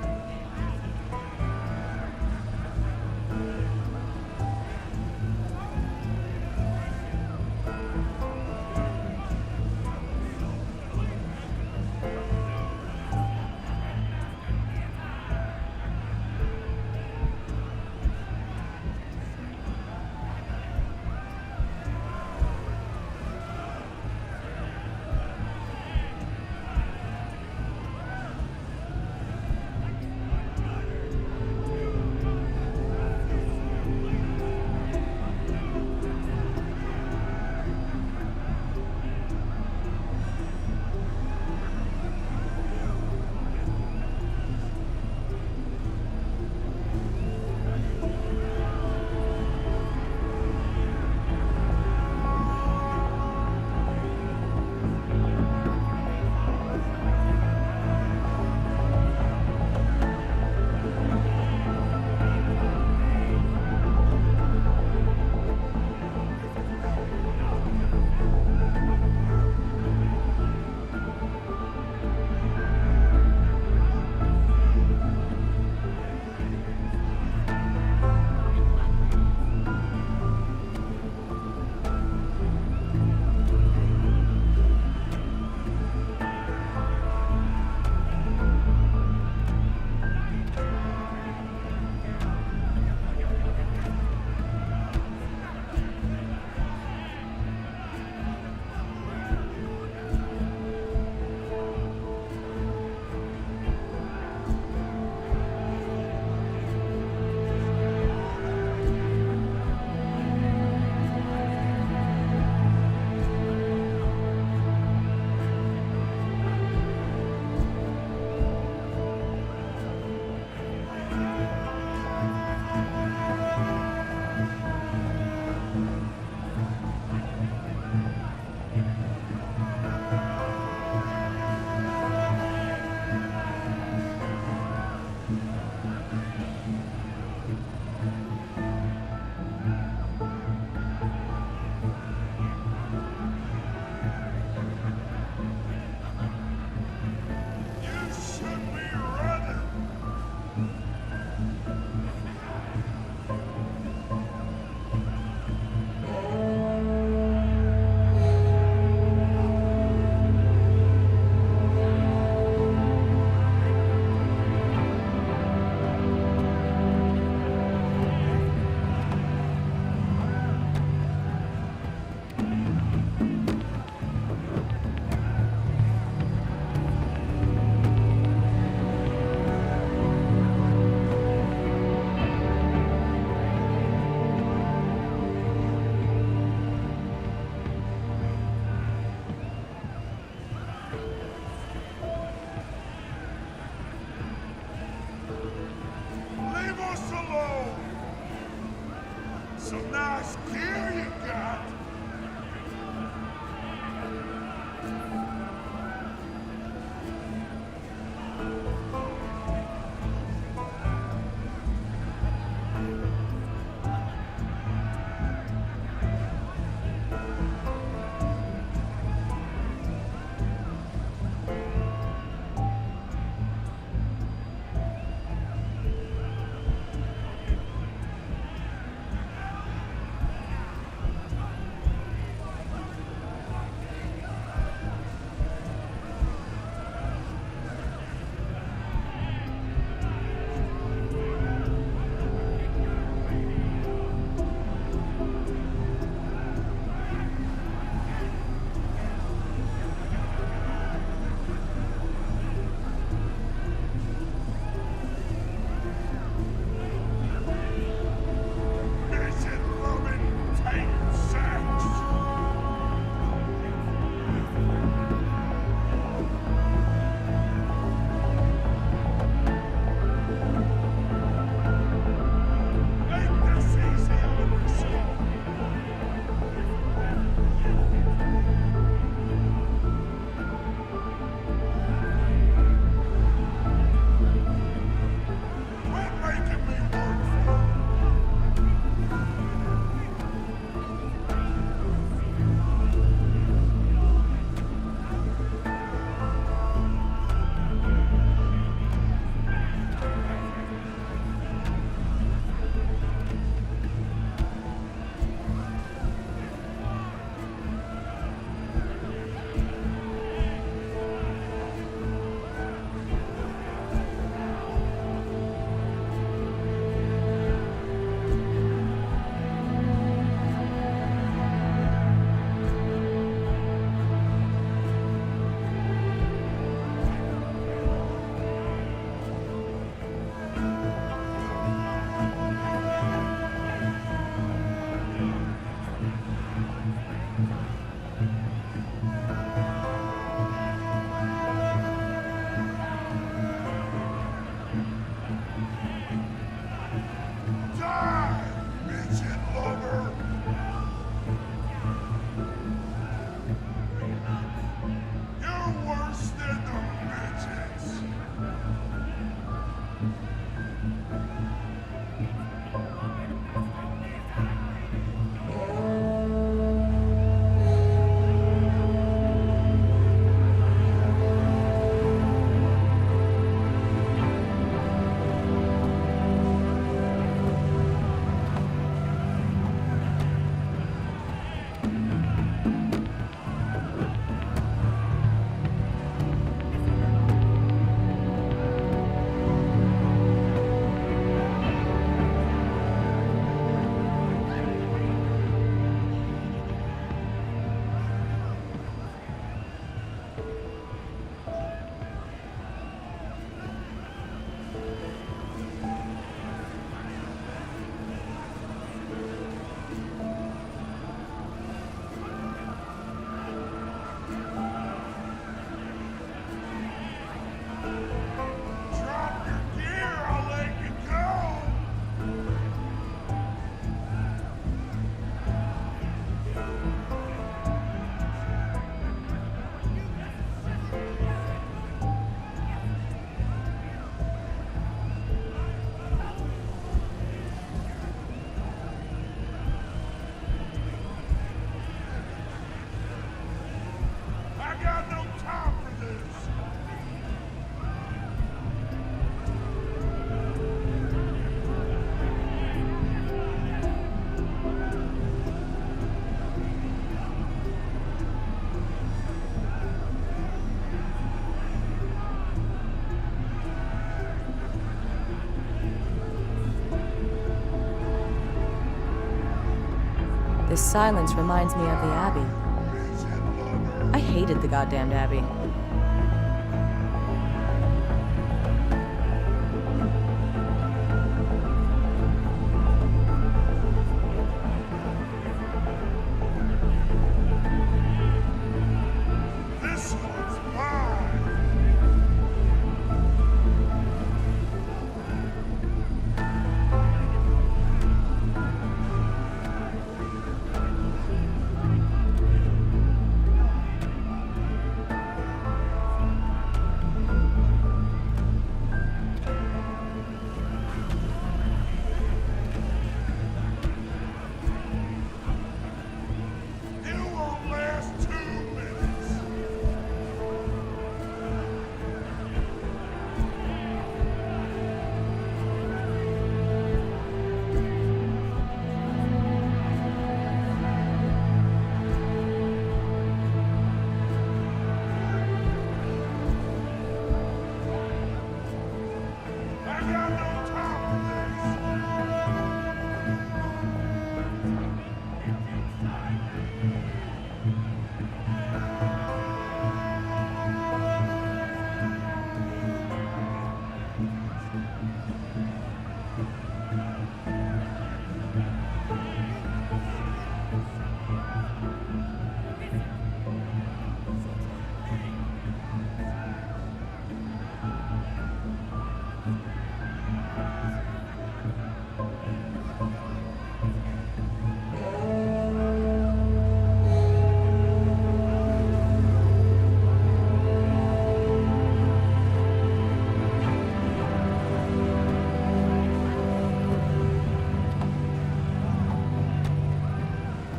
Some nice gear you got. This silence reminds me of the Abbey. I hated the goddamned Abbey. This one's mine! You won't last 2 minutes! I got no time for this!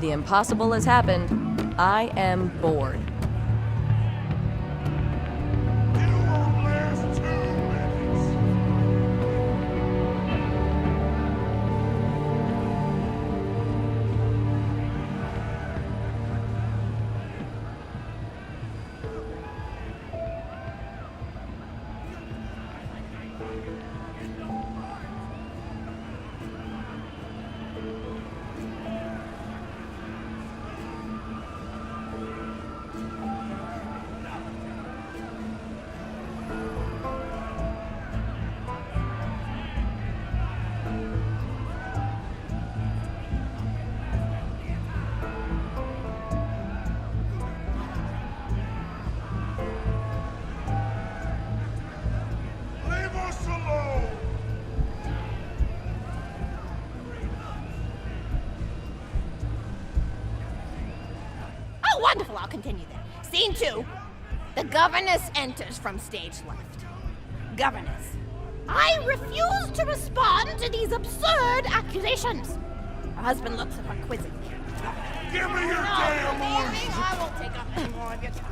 The impossible has happened. I am bored. You won't last 2 minutes! Leave us alone! Oh, wonderful. I'll continue then. Scene 2. The governess enters from stage left. Governess. I refuse to respond to these absurd accusations. Her husband looks at her quizzically. Give me your damn orange! I won't take up any more of your time.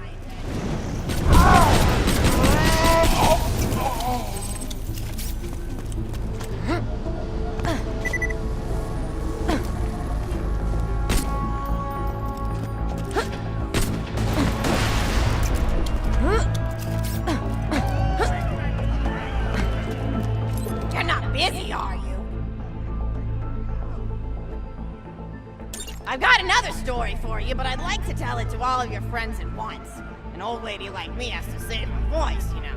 You're not busy, are you? I've got another story for you, but I'd like to tell it to all of your friends at once. An old lady like me has to save her voice, you know.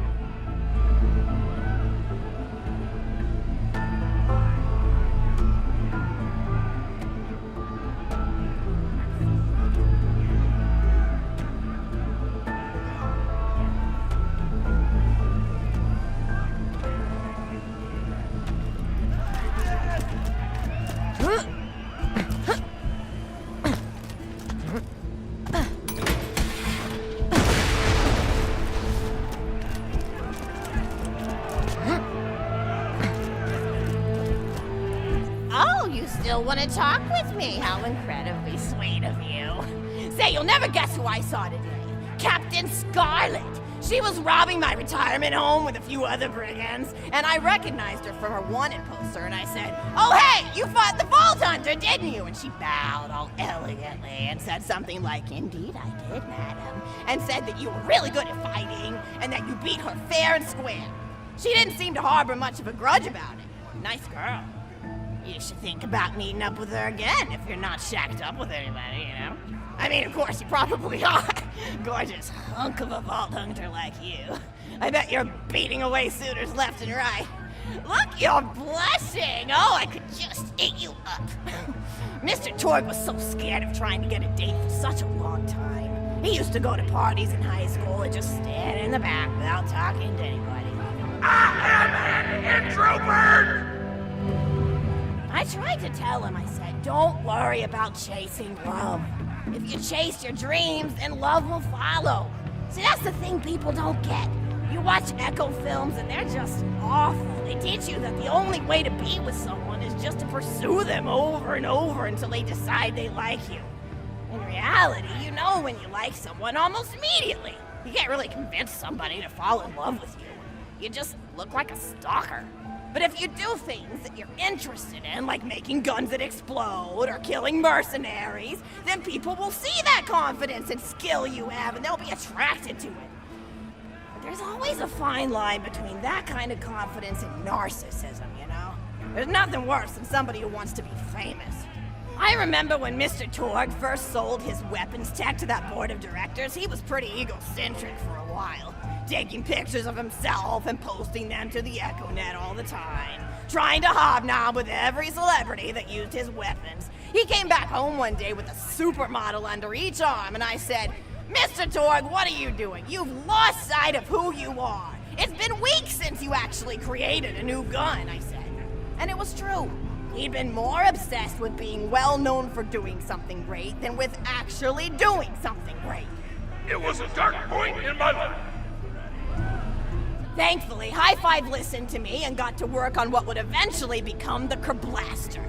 Still want to talk with me? How incredibly sweet of you. Say, you'll never guess who I saw today. Captain Scarlet. She was robbing my retirement home with a few other brigands, and I recognized her from her wanted poster, and I said, "Oh, hey, you fought the Vault Hunter, didn't you?" And she bowed all elegantly and said something like, "Indeed I did, madam," and said that you were really good at fighting, and that you beat her fair and square. She didn't seem to harbor much of a grudge about it. Nice girl. You should think about meeting up with her again if you're not shacked up with anybody, you know? I mean, of course, you probably are. Gorgeous hunk of a vault hunter like you. I bet you're beating away suitors left and right. Look, you're blushing! Oh, I could just eat you up. Mr. Torg was so scared of trying to get a date for such a long time. He used to go to parties in high school and just stand in the back without talking to anybody. I am an introvert! I tried to tell him, I said, don't worry about chasing love. If you chase your dreams, then love will follow. See, that's the thing people don't get. You watch Echo films and they're just awful. They teach you that the only way to be with someone is just to pursue them over and over until they decide they like you. In reality, you know when you like someone almost immediately. You can't really convince somebody to fall in love with you. You just look like a stalker. But if you do things that you're interested in, like making guns that explode or killing mercenaries, then people will see that confidence and skill you have and they'll be attracted to it. But there's always a fine line between that kind of confidence and narcissism, you know? There's nothing worse than somebody who wants to be famous. I remember when Mr. Torg first sold his weapons tech to that board of directors, he was pretty egocentric for a while. Taking pictures of himself and posting them to the EchoNet all the time. Trying to hobnob with every celebrity that used his weapons. He came back home one day with a supermodel under each arm and I said, Mr. Torg, what are you doing? You've lost sight of who you are. It's been weeks since you actually created a new gun, I said. And it was true. He'd been more obsessed with being well known for doing something great than with actually doing something great. It was a dark point in my life. Thankfully, High Five listened to me and got to work on what would eventually become the Kerblaster.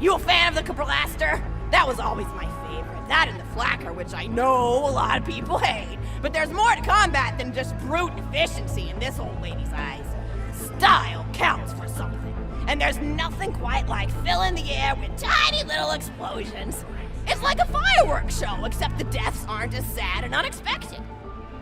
You a fan of the Kerblaster? That was always my favorite. That and the Flacker, which I know a lot of people hate. But there's more to combat than just brute efficiency in this old lady's eyes. Style counts for something. And there's nothing quite like filling the air with tiny little explosions. It's like a fireworks show, except the deaths aren't as sad and unexpected.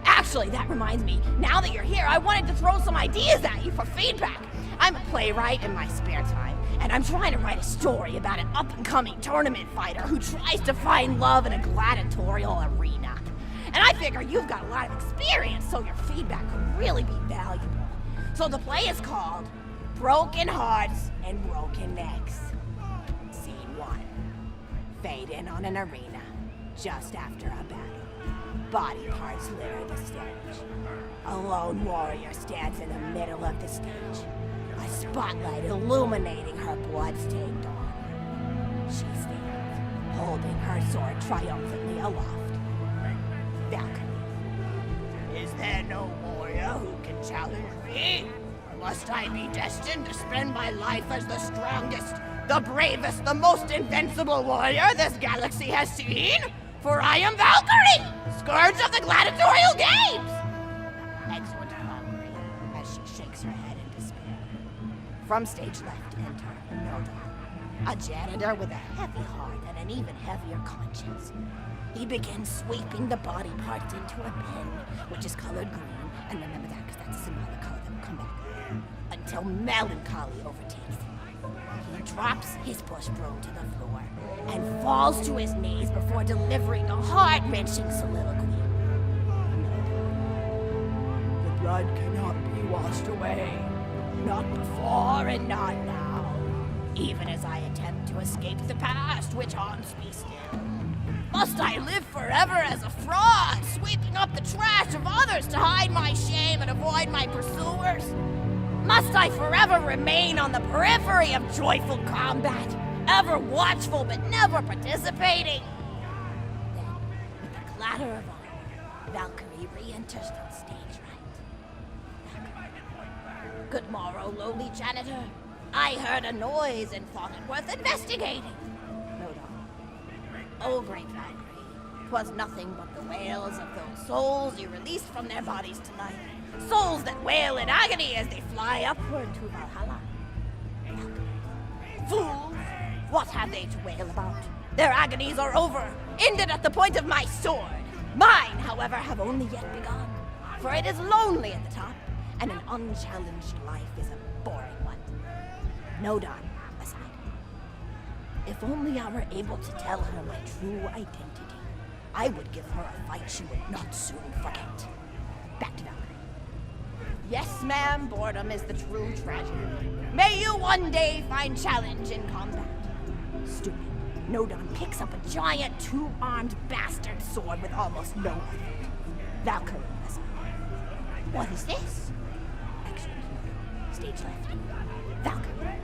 Actually, that reminds me, now that you're here, I wanted to throw some ideas at you for feedback. I'm a playwright in my spare time, and I'm trying to write a story about an up-and-coming tournament fighter who tries to find love in a gladiatorial arena. And I figure you've got a lot of experience, so your feedback could really be valuable. So the play is called Broken Hearts and Broken Necks. Scene 1. Fade in on an arena, just after a battle. Body parts litter the stage. A lone warrior stands in the middle of the stage, a spotlight illuminating her blood-stained arm. She stands, holding her sword triumphantly aloft. Valkyrie. Is there no warrior who can challenge me? Or must I be destined to spend my life as the strongest, the bravest, the most invincible warrior this galaxy has seen? For I am Valkyrie, scourge of the gladiatorial games! Exhort Valkyrie as she shakes her head in despair. From stage left enter Nodar, a janitor with a heavy heart and an even heavier conscience. He begins sweeping the body parts into a bin, which is colored green, and remember that because that's a symbolic color that will come back, until melancholy overtakes him. He drops his push broom to the floor and falls to his knees before delivering a heart-wrenching soliloquy. The blood cannot be washed away. Not before and not now. Even as I attempt to escape the past which haunts me still. Must I live forever as a fraud, sweeping up the trash of others to hide my shame and avoid my pursuers? Must I forever remain on the periphery of joyful combat, ever watchful but never participating? Then, with a clatter of armor, Valkyrie re-enters from stage right. Valkyrie. Good morrow, lowly janitor. I heard a noise and thought it worth investigating. Nodar. Oh, great Valkyrie. 'Twas nothing but the wails of those souls you released from their bodies tonight. Souls that wail in agony as they fly upward to Valhalla. Fools! What have they to wail about? Their agonies are over, ended at the point of my sword. Mine, however, have only yet begun. For it is lonely at the top, and an unchallenged life is a boring one. Nodar aside. If only I were able to tell her my true identity, I would give her a fight she would not soon forget. Back to Valkyrie. Yes, ma'am, boredom is the true tragedy. May you one day find challenge in combat. Stupid. Nodon picks up a giant two-armed bastard sword with almost no effort. Valkyrie has it. What is this? Excellent. Stage left. Valkyrie.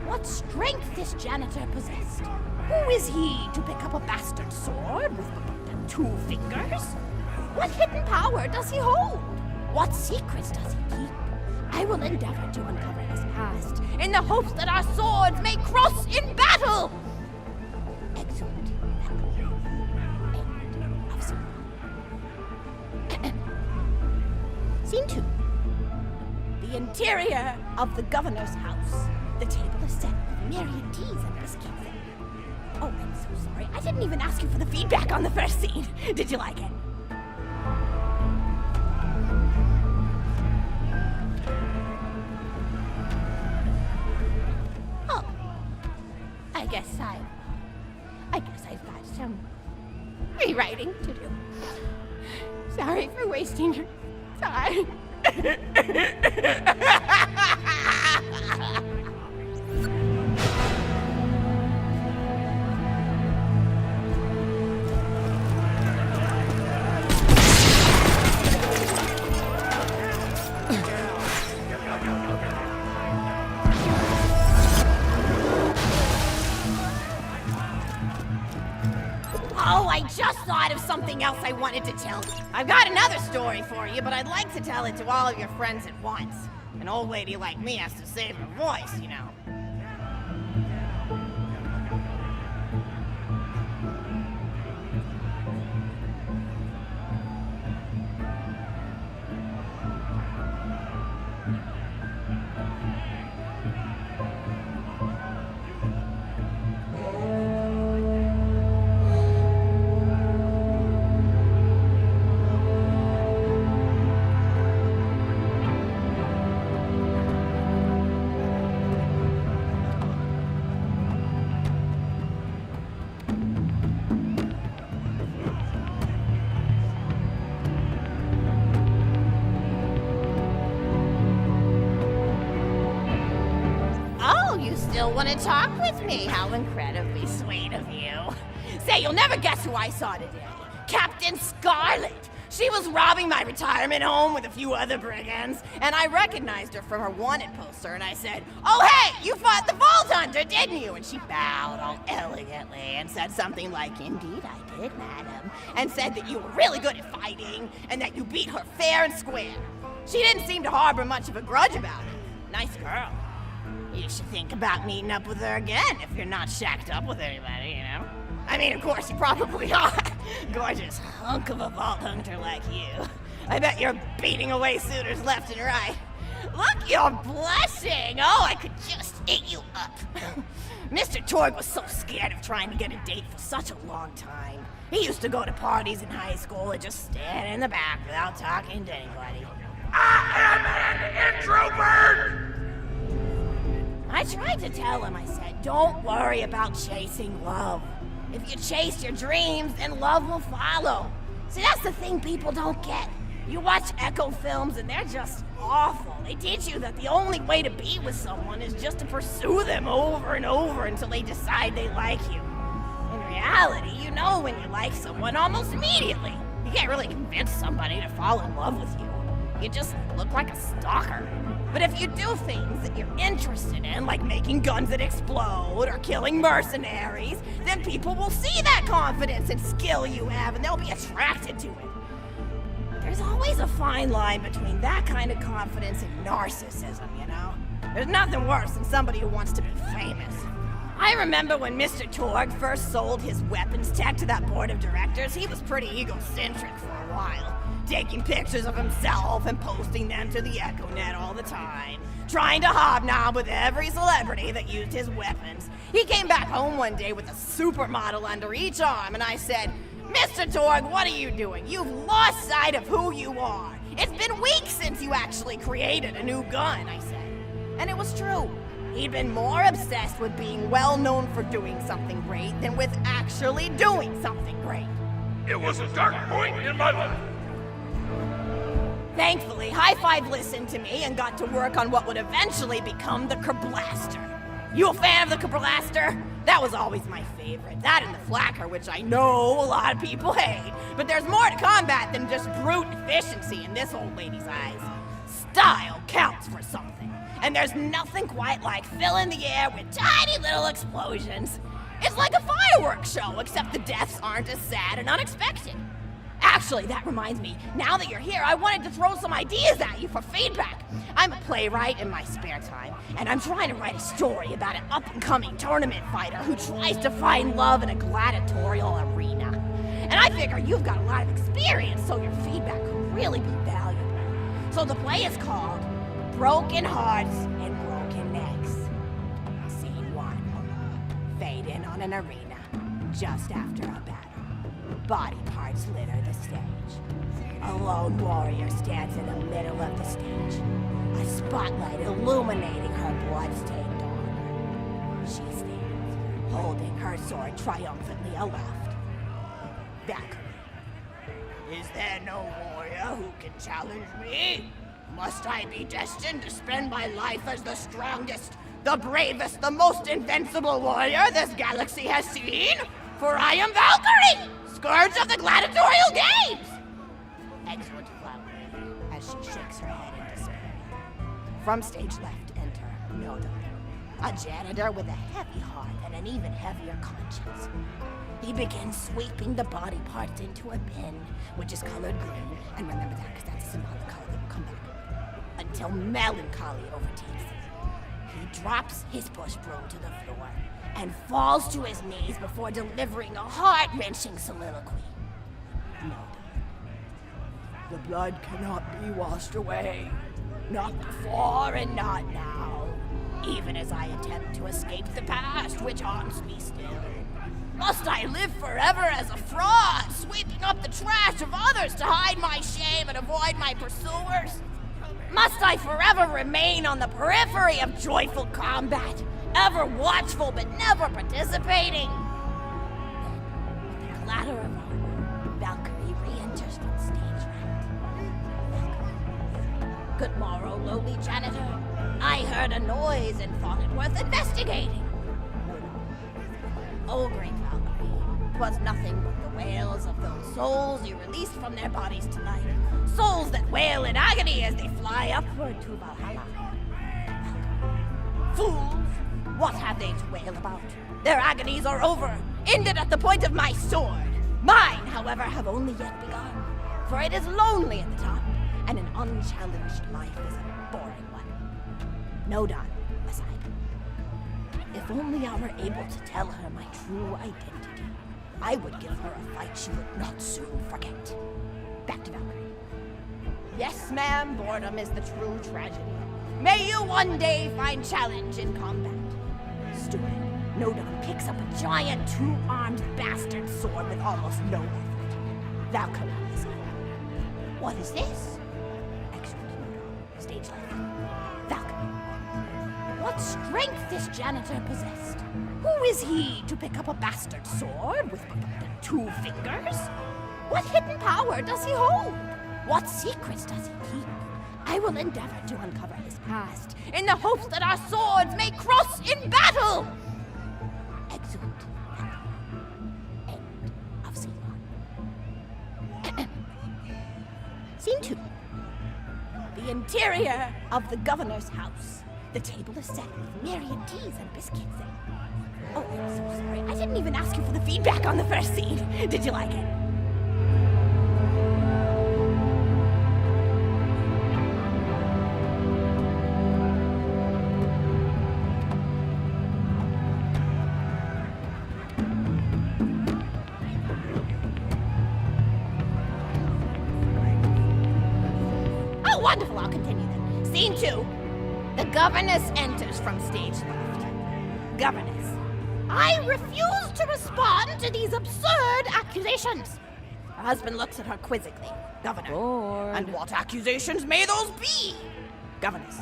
What strength this janitor possessed? Who is he to pick up a bastard sword with but 2 fingers? What hidden power does he hold? What secrets does he keep? I will endeavor to uncover his past in the hopes that our swords may cross in battle! Excellent. End of scene. Scene 2. The interior of the governor's house. The table is set with myriad teas and biscuits. Oh, I'm so sorry. I didn't even ask you for the feedback on the first scene. Did you like it? Oh. I guess I've got some rewriting to do. Sorry for wasting your time. Oh, I just thought of something else I wanted to tell you. I've got another story for you, but I'd like to tell it to all of your friends at once. An old lady like me has to save her voice, you know. Still want to talk with me? How incredibly sweet of you. Say, you'll never guess who I saw today. Captain Scarlet. She was robbing my retirement home with a few other brigands, and I recognized her from her wanted poster, and I said, "Oh, hey, you fought the Vault Hunter, didn't you?" And she bowed all elegantly and said something like, "Indeed I did, madam," and said that you were really good at fighting, and that you beat her fair and square. She didn't seem to harbor much of a grudge about it. Nice girl. You should think about meeting up with her again if you're not shacked up with anybody, you know? I mean, of course, you probably are. Gorgeous hunk of a Vault Hunter like you. I bet you're beating away suitors left and right. Look, you're blushing. Oh, I could just eat you up. Mr. Torg was so scared of trying to get a date for such a long time. He used to go to parties in high school and just stand in the back without talking to anybody. I am an introvert! I tried to tell him, I said, don't worry about chasing love. If you chase your dreams, then love will follow. See, that's the thing people don't get. You watch Echo films and they're just awful. They teach you that the only way to be with someone is just to pursue them over and over until they decide they like you. In reality, you know when you like someone almost immediately. You can't really convince somebody to fall in love with you. You just look like a stalker. But if you do things that you're interested in, like making guns that explode or killing mercenaries, then people will see that confidence and skill you have and they'll be attracted to it. There's always a fine line between that kind of confidence and narcissism, you know? There's nothing worse than somebody who wants to be famous. I remember when Mr. Torg first sold his weapons tech to that board of directors, he was pretty egocentric for a while. Taking pictures of himself and posting them to the EchoNet all the time. Trying to hobnob with every celebrity that used his weapons. He came back home one day with a supermodel under each arm, and I said, "Mr. Torg, what are you doing? You've lost sight of who you are. It's been weeks since you actually created a new gun," I said. And it was true. He'd been more obsessed with being well known for doing something great than with actually doing something great. It was a dark point in my life. Thankfully, High Five listened to me and got to work on what would eventually become the Kerblaster. You a fan of the Kerblaster? That was always my favorite. That and the Flacker, which I know a lot of people hate. But there's more to combat than just brute efficiency in this old lady's eyes. Style counts for something. And there's nothing quite like filling the air with tiny little explosions. It's like a fireworks show, except the deaths aren't as sad and unexpected. Actually, that reminds me, now that you're here, I wanted to throw some ideas at you for feedback. I'm a playwright in my spare time, and I'm trying to write a story about an up-and-coming tournament fighter who tries to find love in a gladiatorial arena. And I figure you've got a lot of experience, so your feedback could really be valuable. So the play is called Broken Hearts and Broken Necks. Scene 1. Fade in on an arena, just after a battle. Body parts litter the stage. A lone warrior stands in the middle of the stage, a spotlight illuminating her blood-stained armor. She stands, holding her sword triumphantly aloft. Valkyrie. Is there no warrior who can challenge me? Must I be destined to spend my life as the strongest, the bravest, the most invincible warrior this galaxy has seen? For I am Valkyrie, scourge of the gladiatorial games! Excellent Valkyrie, as she shakes her head in despair. From stage left enter Nodon, a janitor with a heavy heart and an even heavier conscience. He begins sweeping the body parts into a bin, which is colored green, and remember that because that's a symbolic color that will come back, until melancholy overtakes him. He drops his push broom to the floor and falls to his knees before delivering a heart-wrenching soliloquy. Nodon. The blood cannot be washed away. Not before and not now. Even as I attempt to escape the past, which haunts me still. Must I live forever as a fraud, sweeping up the trash of others to hide my shame and avoid my pursuers? Must I forever remain on the periphery of joyful combat, ever watchful but never participating? Then, with a clatter of armor, Valkyrie re-enters from stage right. Valkyrie. Good morrow, lowly janitor. I heard a noise and thought it worth investigating. Oh, great Valkyrie, 'twas nothing but the wails of those souls you released from their bodies tonight. Souls that wail in agony as they fly upward to Valhalla. Fools! What have they to wail about? Their agonies are over, ended at the point of my sword. Mine, however, have only yet begun. For it is lonely at the top, and an unchallenged life is a boring one. Nodon, aside. If only I were able to tell her my true identity, I would give her a fight she would not soon forget. Back to Valkyrie. Yes, ma'am, boredom is the true tragedy. May you one day find challenge in combat. Stupid. Nodon picks up a giant two-armed bastard sword with almost no effort. Valkyrie is on. What is this? Excellent, Nodon. Stage left. Valkyrie. What strength this janitor possessed? Who is he to pick up a bastard sword with but 2 fingers? What hidden power does he hold? What secrets does he keep? I will endeavor to uncover his past in the hopes that our swords may cross in battle! Excellent. End of scene 1. Scene 2. The interior of the governor's house. The table is set with myriad teas and biscuits. Oh, I'm so sorry. I didn't even ask you for the feedback on the first scene. Did you like it? Oh, wonderful. I'll continue then. Scene 2. The governess enters from stage left. Governess, I refuse to respond to these absurd accusations. Her husband looks at her quizzically. Governor, Bored. and what accusations may those be? Governess,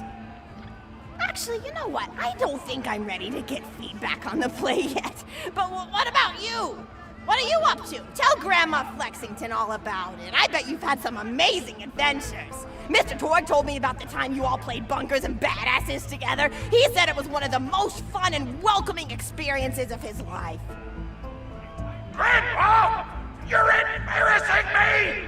Actually, you know what? I don't think I'm ready to get feedback on the play yet. But what about you? What are you up to? Tell Grandma Flexington all about it. I bet you've had some amazing adventures. Mr. Torg told me about the time you all played bunkers and badasses together. He said it was one of the most fun and welcoming experiences of his life. Grandpa! You're embarrassing me!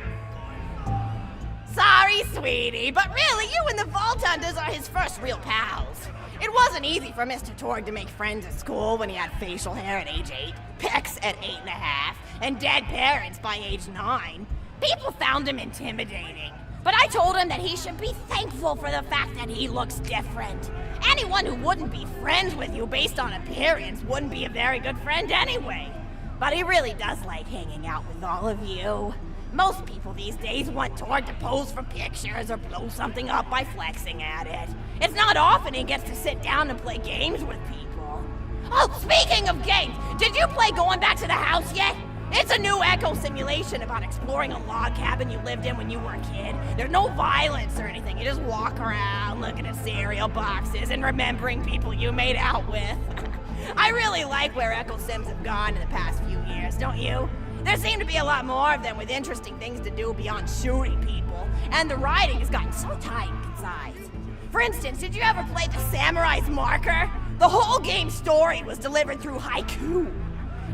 Sorry, sweetie, but really, you and the Vault Hunters are his first real pals. It wasn't easy for Mr. Torg to make friends at school when he had facial hair at age 8, pecs at 8.5, and dead parents by age 9. People found him intimidating. But I told him that he should be thankful for the fact that he looks different. Anyone who wouldn't be friends with you based on appearance wouldn't be a very good friend anyway. But he really does like hanging out with all of you. Most people these days want Torg to pose for pictures or blow something up by flexing at it. It's not often he gets to sit down and play games with people. Oh, speaking of games, did you play Going Back to the House yet? It's a new echo simulation about exploring a log cabin you lived in when you were a kid. There's no violence or anything. You just walk around looking at cereal boxes and remembering people you made out with. I really like where echo sims have gone in the past few years, don't you? There seem to be a lot more of them with interesting things to do beyond shooting people, and the writing has gotten so tight and concise. For instance, did you ever play The Samurai's Marker? The whole game's story was delivered through haiku.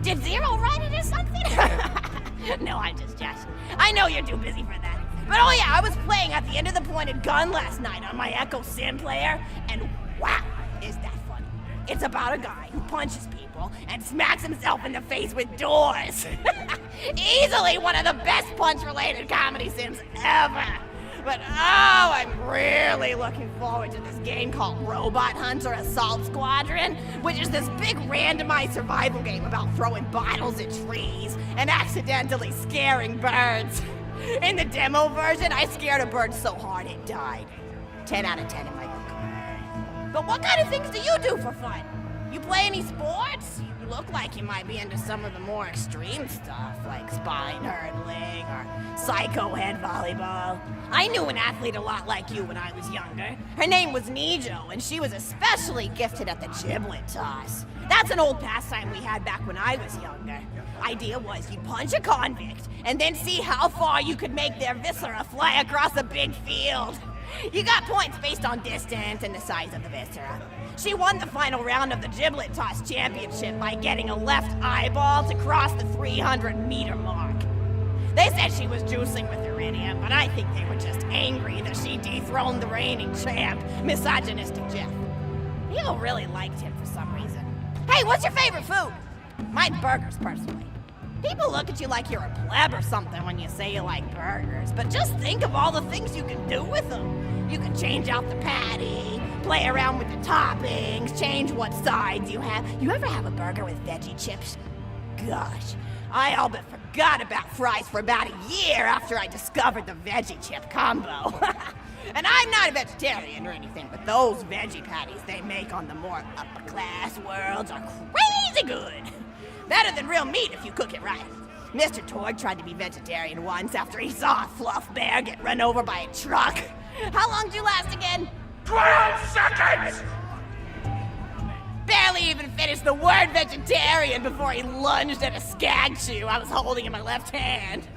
Did Zero write it or something? No, I'm just joshing. I know you're too busy for that. But oh yeah, I was playing At the End of the Pointed Gun last night on my Echo Sim player, and wow, is that funny. It's about a guy who punches people and smacks himself in the face with doors. Easily one of the best punch-related comedy sims ever. But oh, I'm really looking forward to this game called Robot Hunter Assault Squadron, which is this big randomized survival game about throwing bottles at trees and accidentally scaring birds. In the demo version, I scared a bird so hard it died. 10 out of 10 in my book. But what kind of things do you do for fun? You play any sports? You look like you might be into some of the more extreme stuff, like spine hurdling or psycho head volleyball. I knew an athlete a lot like you when I was younger. Her name was Nijo, and she was especially gifted at the giblet toss. That's an old pastime we had back when I was younger. Idea was you punch a convict, and then see how far you could make their viscera fly across a big field. You got points based on distance and the size of the viscera. She won the final round of the giblet toss championship by getting a left eyeball to cross the 300-meter mark. They said she was juicing with iridium, but I think they were just angry that she dethroned the reigning champ, misogynistic Jeff. People really liked him for some reason. Hey, what's your favorite food? Mine's burgers, personally. People look at you like you're a pleb or something when you say you like burgers, but just think of all the things you can do with them. You can change out the patty, play around with the toppings, change what sides you have. You ever have a burger with veggie chips? Gosh, I all but forgot about fries for about a year after I discovered the veggie chip combo. And I'm not a vegetarian or anything, but those veggie patties they make on the more upper class worlds are crazy good. Better than real meat if you cook it right. Mr. Torg tried to be vegetarian once after he saw a fluff bear get run over by a truck. How long did you last again? 12 seconds! Barely even finished the word vegetarian before he lunged at a skag chew I was holding in my left hand.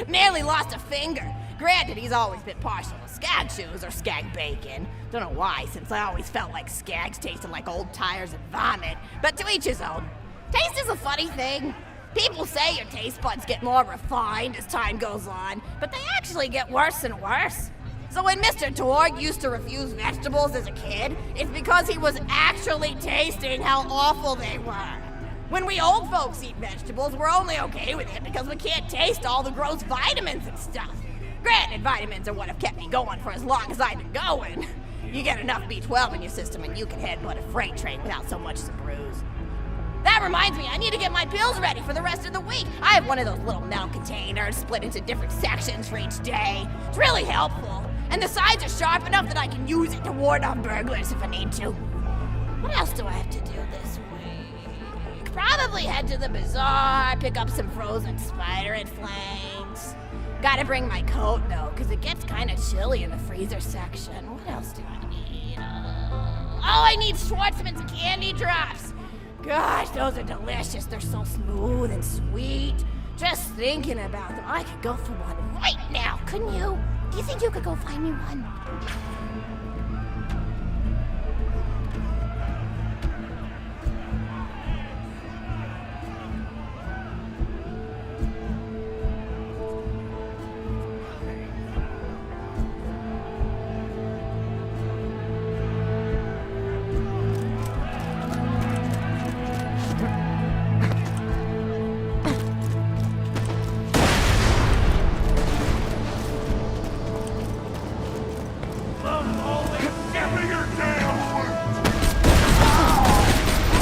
Nearly lost a finger. Granted, he's always been partial to skag chews or skag bacon. Don't know why, since I always felt like skags tasted like old tires and vomit. But to each his own. Taste is a funny thing. People say your taste buds get more refined as time goes on, but they actually get worse and worse. So when Mr. Torg used to refuse vegetables as a kid, it's because he was actually tasting how awful they were. When we old folks eat vegetables, we're only okay with it because we can't taste all the gross vitamins and stuff. Granted, vitamins are what have kept me going for as long as I've been going. You get enough B12 in your system and you can headbutt a freight train without so much as a bruise. That reminds me, I need to get my pills ready for the rest of the week. I have one of those little metal containers split into different sections for each day. It's really helpful. And the sides are sharp enough that I can use it to ward off burglars if I need to. What else do I have to do this week? Probably head to the bazaar, pick up some frozen spider and flanks. Gotta bring my coat though, because it gets kind of chilly in the freezer section. What else do I need? Oh, I need Schwartzman's candy drops. Gosh, those are delicious. They're so smooth and sweet. Just thinking about them, I could go for one right now, couldn't you? Do you think you could go find me one?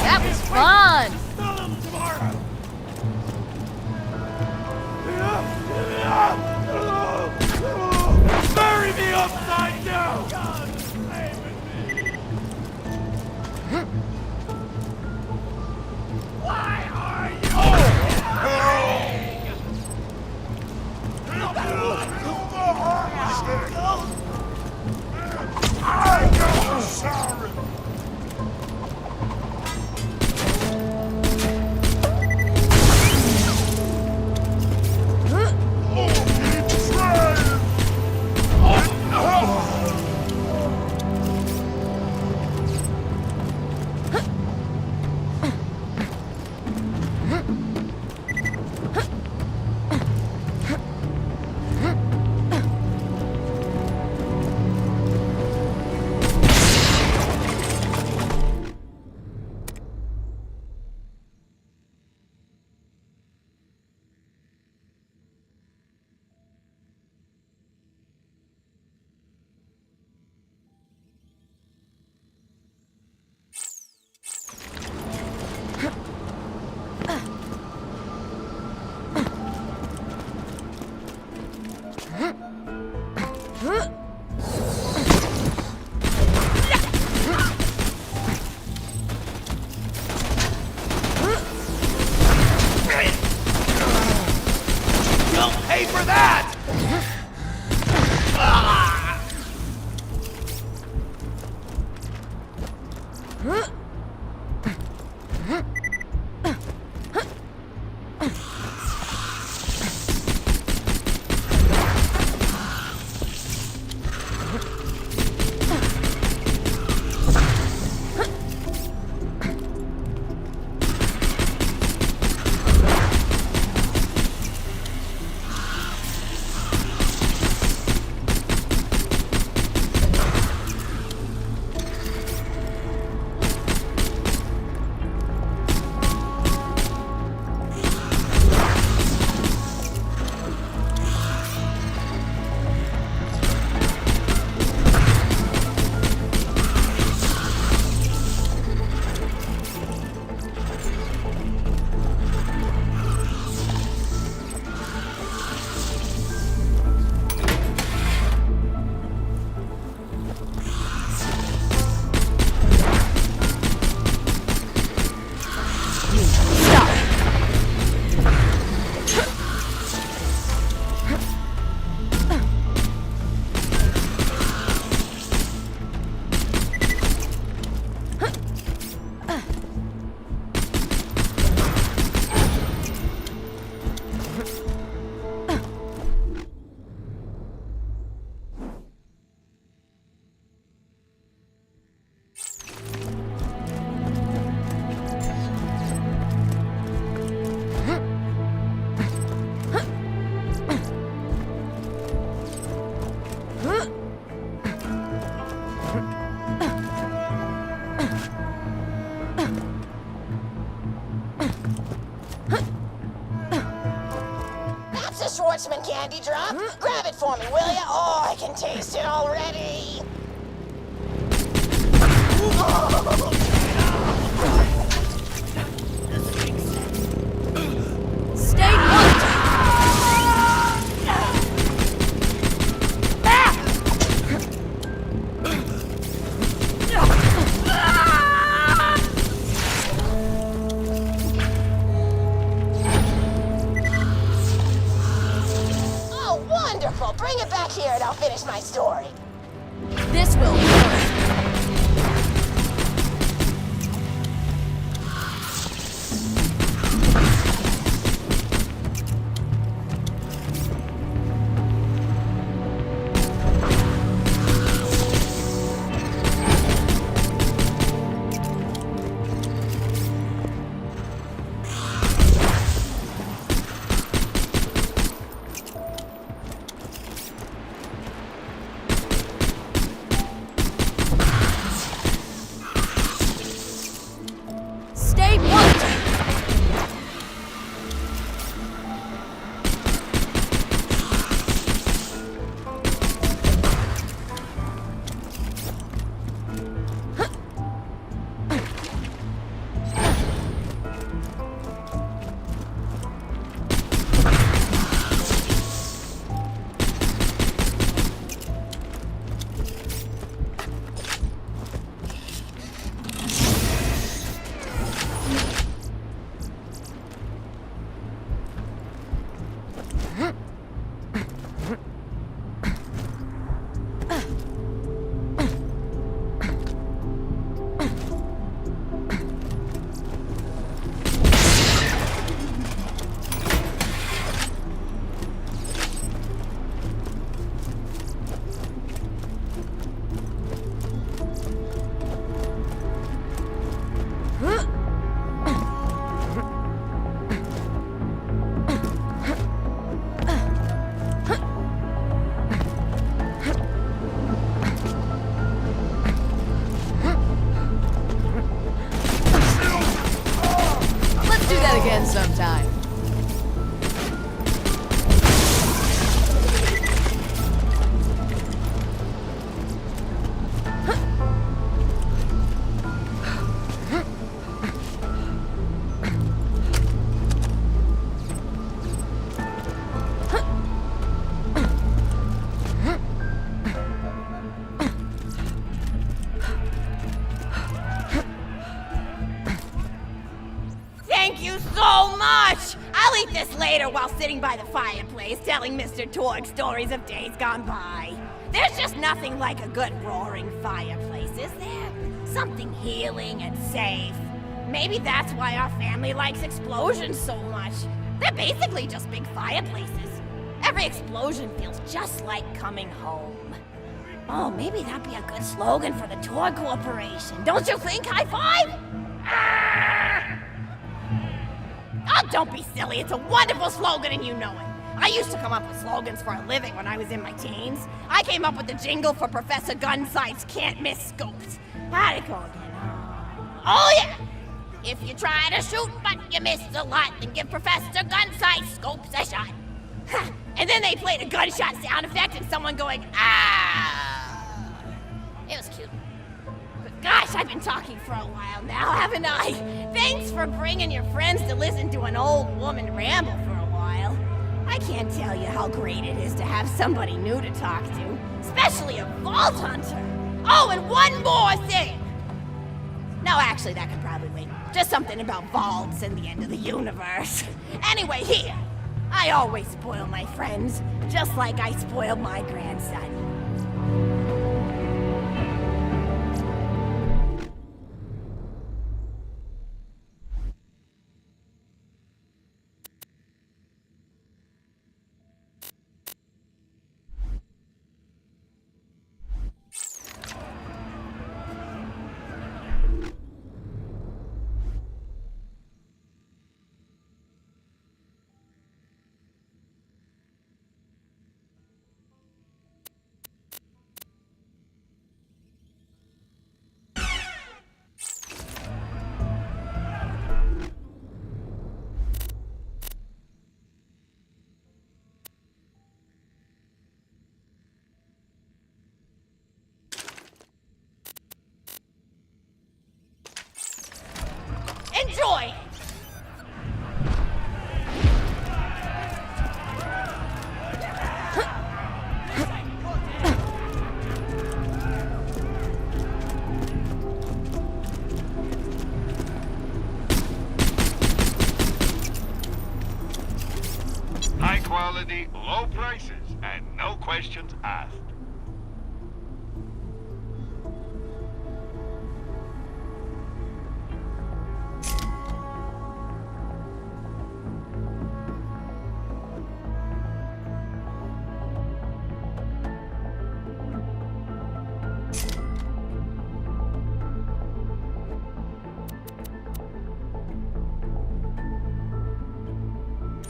That was fun! Bury me upside down! Why are I'm sorry! You'll pay for that! Schwartzman candy drop? Grab it for me, will ya? Oh, I can taste it already. Stay put! Oh, wonderful. Bring it back here and I'll finish my story. This will work. this later while sitting by the fireplace telling Mr. Torg stories of days gone by. There's just nothing like a good roaring fireplace, is there? Something healing and safe. Maybe that's why our family likes explosions so much. They're basically just big fireplaces. Every explosion feels just like coming home. Oh, maybe that'd be a good slogan for the Torg Corporation. Don't you think, High Five? Ah! Oh, don't be silly. It's a wonderful slogan and you know it. I used to come up with slogans for a living when I was in my teens. I came up with the jingle for Professor Gunsight's Can't Miss Scopes. How'd it go again? Oh, yeah! If you try to shoot but you miss a lot, then give Professor Gunsight Scopes a shot. And then they played a gunshot sound effect and someone going, ah! It was cute. But gosh, I've been talking for a while now, haven't I? Thanks for bringing your friends to listen to an old woman ramble for a while. I can't tell you how great it is to have somebody new to talk to, especially a Vault Hunter. Oh, and one more thing! No, actually, that could probably wait. Just something about vaults and the end of the universe. Anyway, here. I always spoil my friends, just like I spoiled my grandson. Enjoy! High quality, low prices, and no questions asked.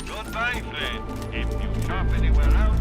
Goodbye, friend. If you shop anywhere else...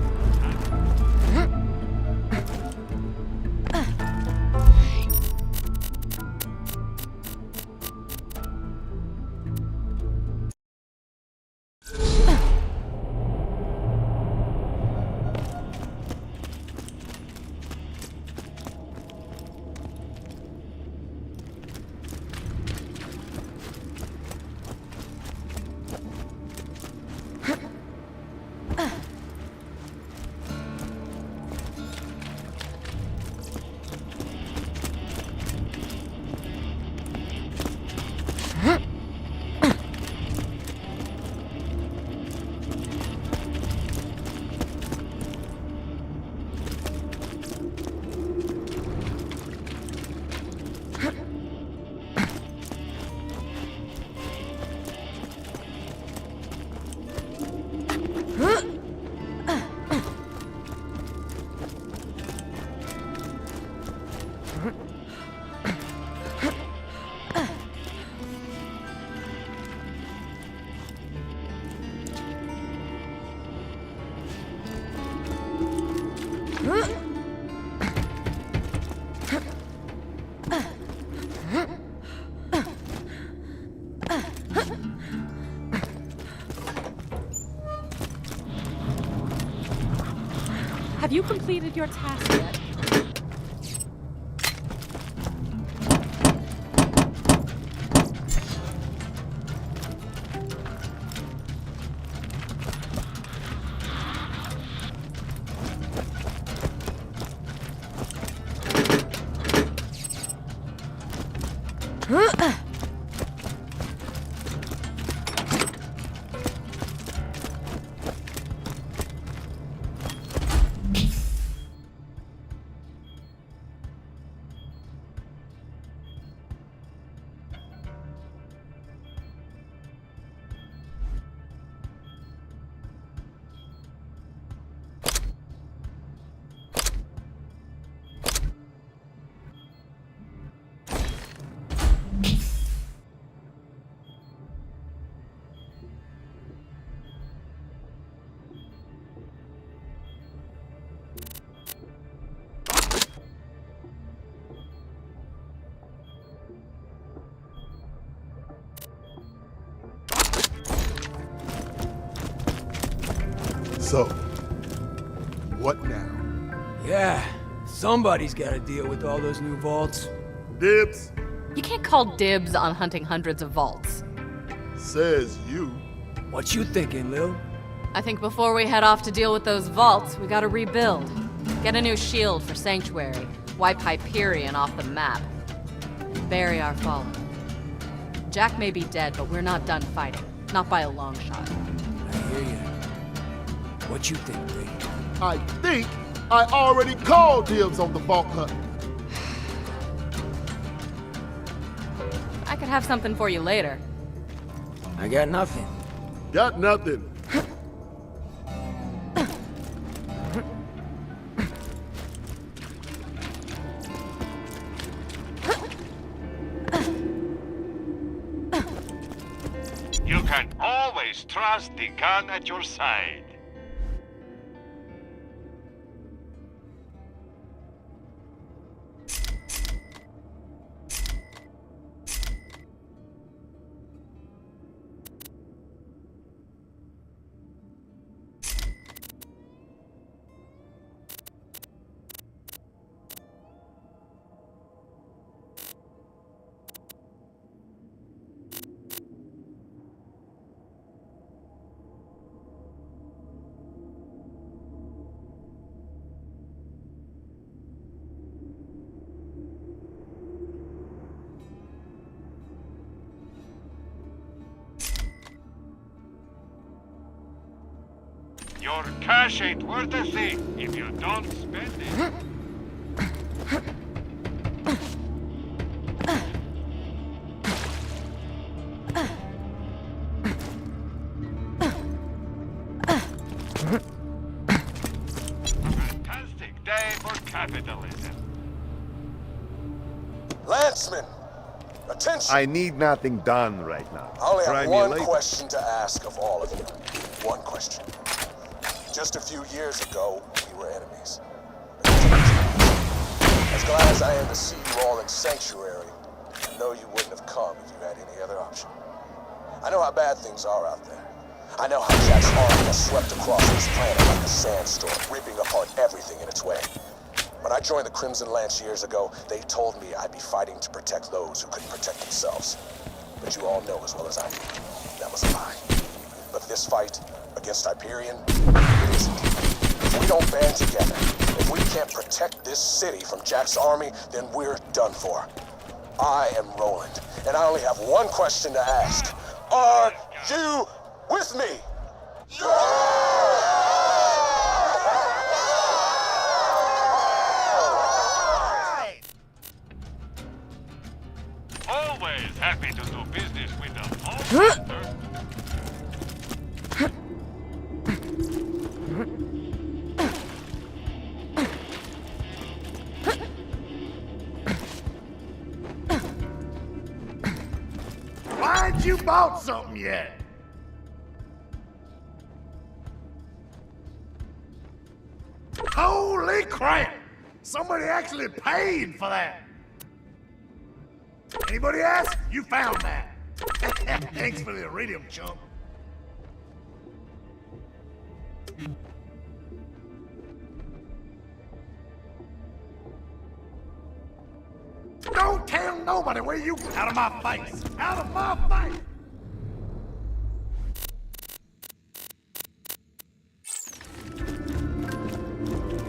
Have you completed your task yet? So, what now? Yeah, somebody's gotta deal with all those new vaults. Dibs, You can't call dibs on hunting hundreds of vaults. says you. What you thinking, Lil? I think before we head off to deal with those vaults, we gotta rebuild. Get a new shield for Sanctuary, wipe Hyperion off the map, and bury our fallen. Jack may be dead, but we're not done fighting. Not by a long shot. I hear you. What you think, Lee? I think I already called dibs on the vault hunt. I could have something for you later. I got nothing. Got nothing. You can always trust the gun at your side. Your cash ain't worth a thing if you don't spend it. Fantastic day for capitalism. Lanceman, attention. I need nothing done right now. I only Try have me one later. question to ask of all of you. One question. Just a few years ago, we were enemies. As glad as I am to see you all in Sanctuary, I know you wouldn't have come if you had any other option. I know how bad things are out there. I know how Jack's army has swept across this planet like a sandstorm, ripping apart everything in its way. When I joined the Crimson Lance years ago, they told me I'd be fighting to protect those who couldn't protect themselves. But you all know as well as I do, that was a lie. But this fight against Hyperion, it isn't. If we don't band together, if we can't protect this city from Jack's army, then we're done for. I am Roland, and I only have one question to ask. Are you with me? Always happy to do business with the Vault. Why ain't you bought something yet? Holy crap! Somebody actually paid for that! Anybody ask? You found that. Thanks for the iridium, chump. Don't tell nobody where you... Out of my face! Out of my face!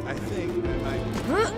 I think I might...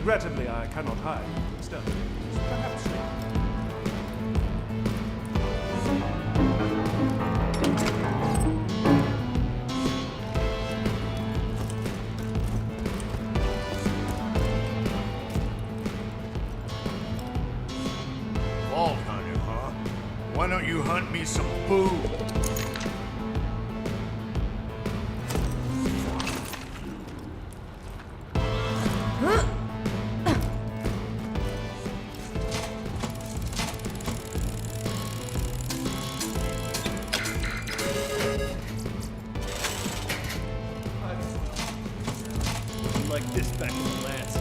Regrettably, I cannot hide externally. Perhaps later. Vault hunter, huh? Why don't you hunt me some food? Like this back in the last.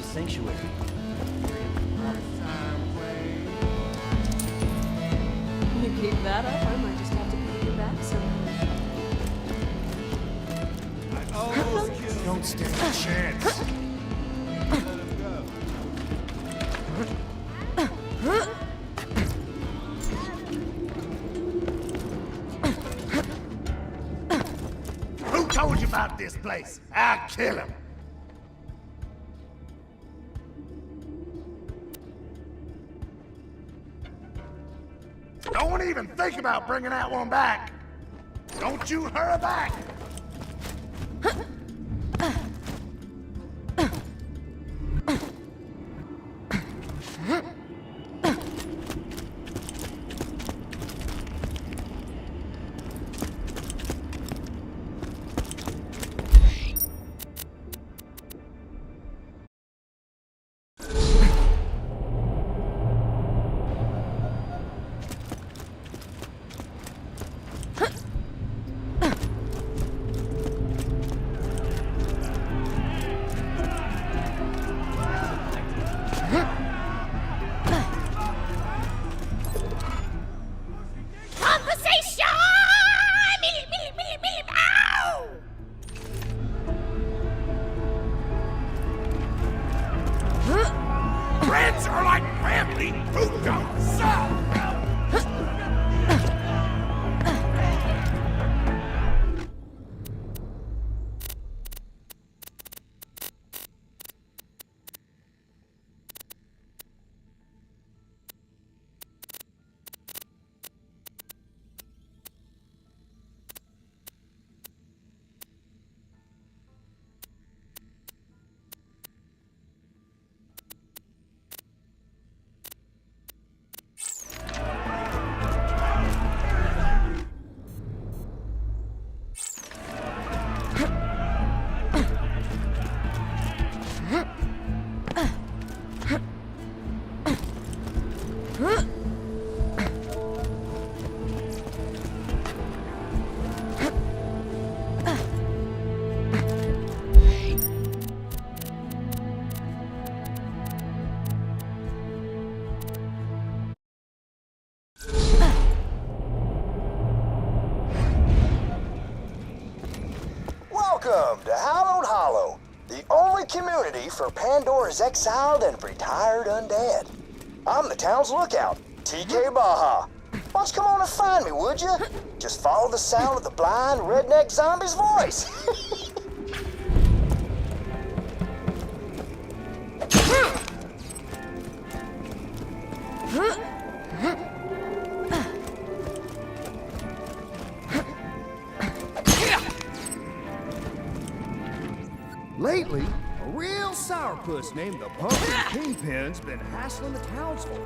Sanctuary. You keep that up, I might just have to pay you back somehow. Don't stand a chance. Who told you about this place? I'll kill him. Don't even think about bringing that one back. Don't you hurry back. Welcome to Hallowed Hollow, the only community for Pandora's exiled and retired undead. I'm the town's lookout, TK Baja. Why don't you come on and find me, would you? Just follow the sound of the blind redneck zombie's voice. Lately, a real sourpuss named the Pumpkin Kingpin's been hassling the townsfolk.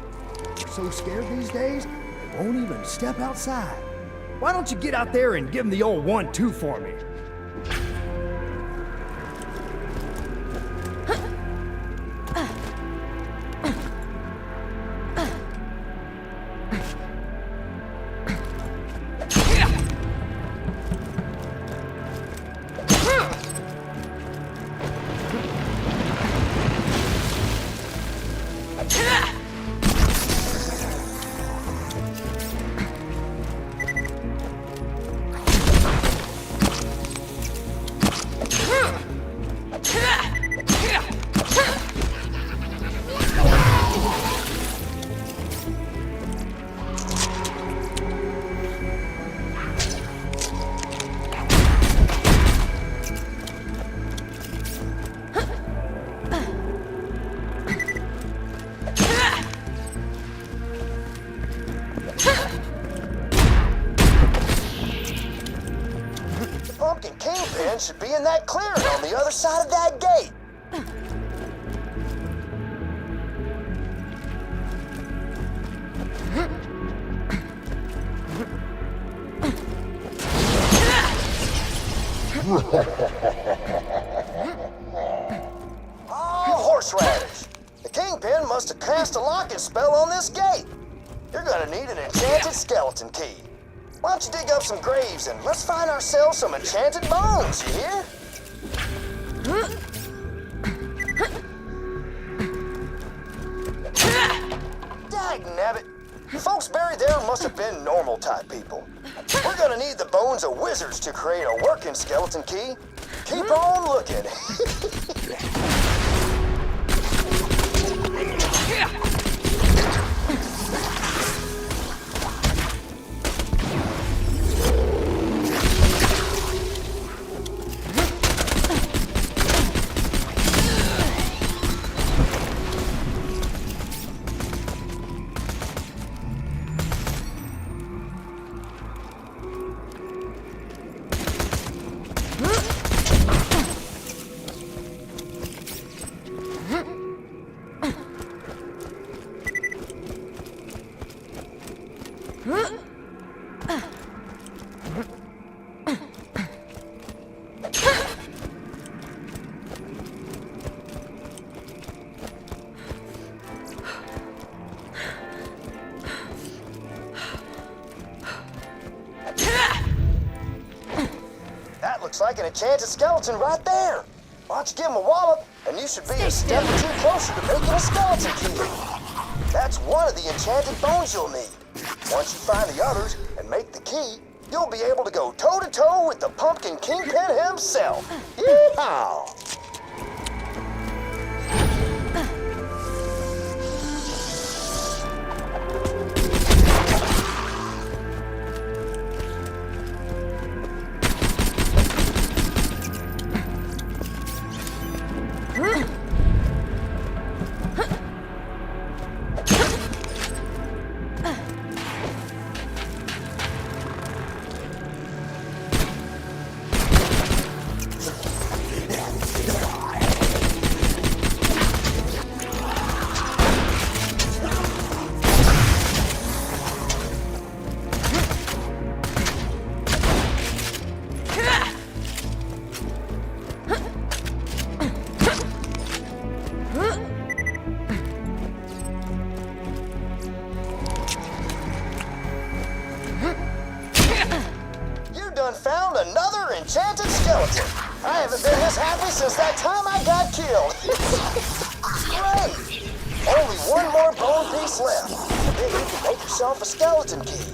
They're so scared these days, they won't even step outside. Why don't you get out there and give them the old 1-2 for me? Kingpin should be in that clearing on the other side of that gate. Oh, horseradish. The Kingpin must have cast a locking spell on this gate. You're gonna need an enchanted skeleton key. Why don't you dig up some graves and let's find ourselves some enchanted bones, you hear? Dagnabbit. Folks buried there must have been normal type people. We're gonna need the bones of wizards to create a working skeleton key. Keep on looking. Looks like an enchanted skeleton right there. Why don't you give him a wallop, and you should be a step or two closer to making a skeleton key. That's one of the enchanted bones you'll need. Once you find the others and make the key, you'll be able to go toe-to-toe with the Pumpkin Kingpin himself. Yeehaw! Found another enchanted skeleton. I haven't been this happy since that time I got killed. Great! Only one more bone piece left. Then you can make yourself a skeleton key.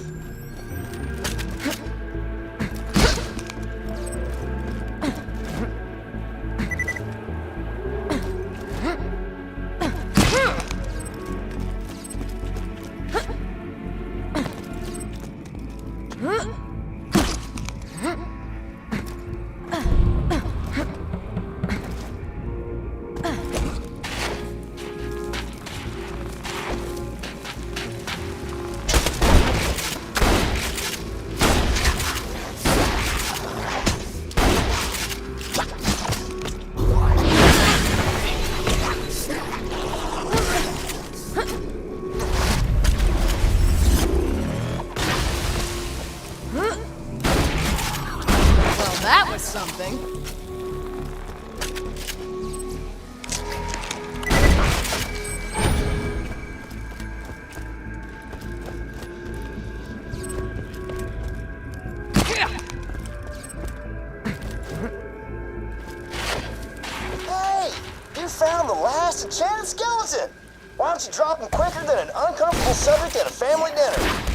Well, that was something. Hey! You found the last enchanted skeleton! Why don't you drop him quicker than an uncomfortable subject at a family dinner?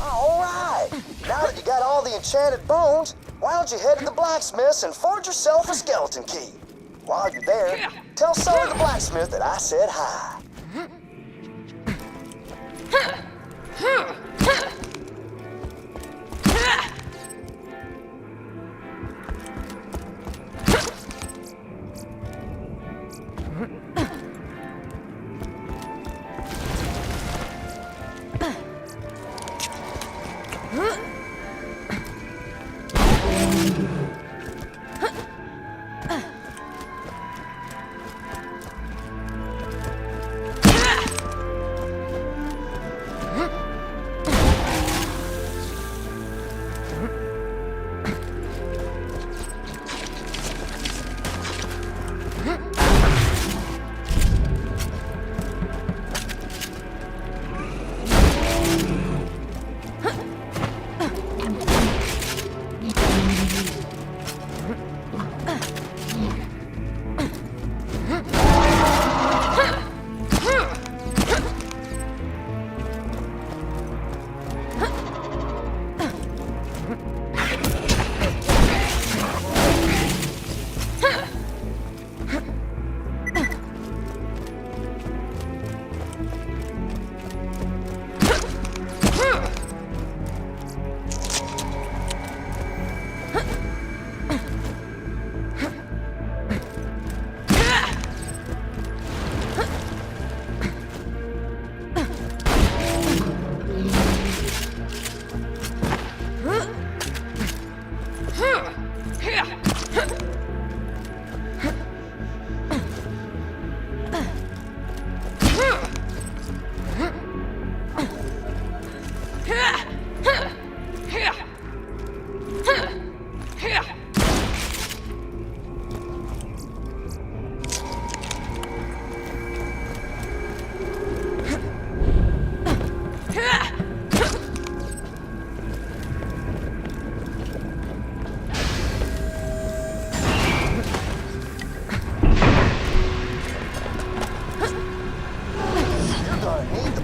Alright! Now that you got all the enchanted bones, why don't you head to the blacksmith's and forge yourself a skeleton key? While you're there, tell Sully the blacksmith that I said hi.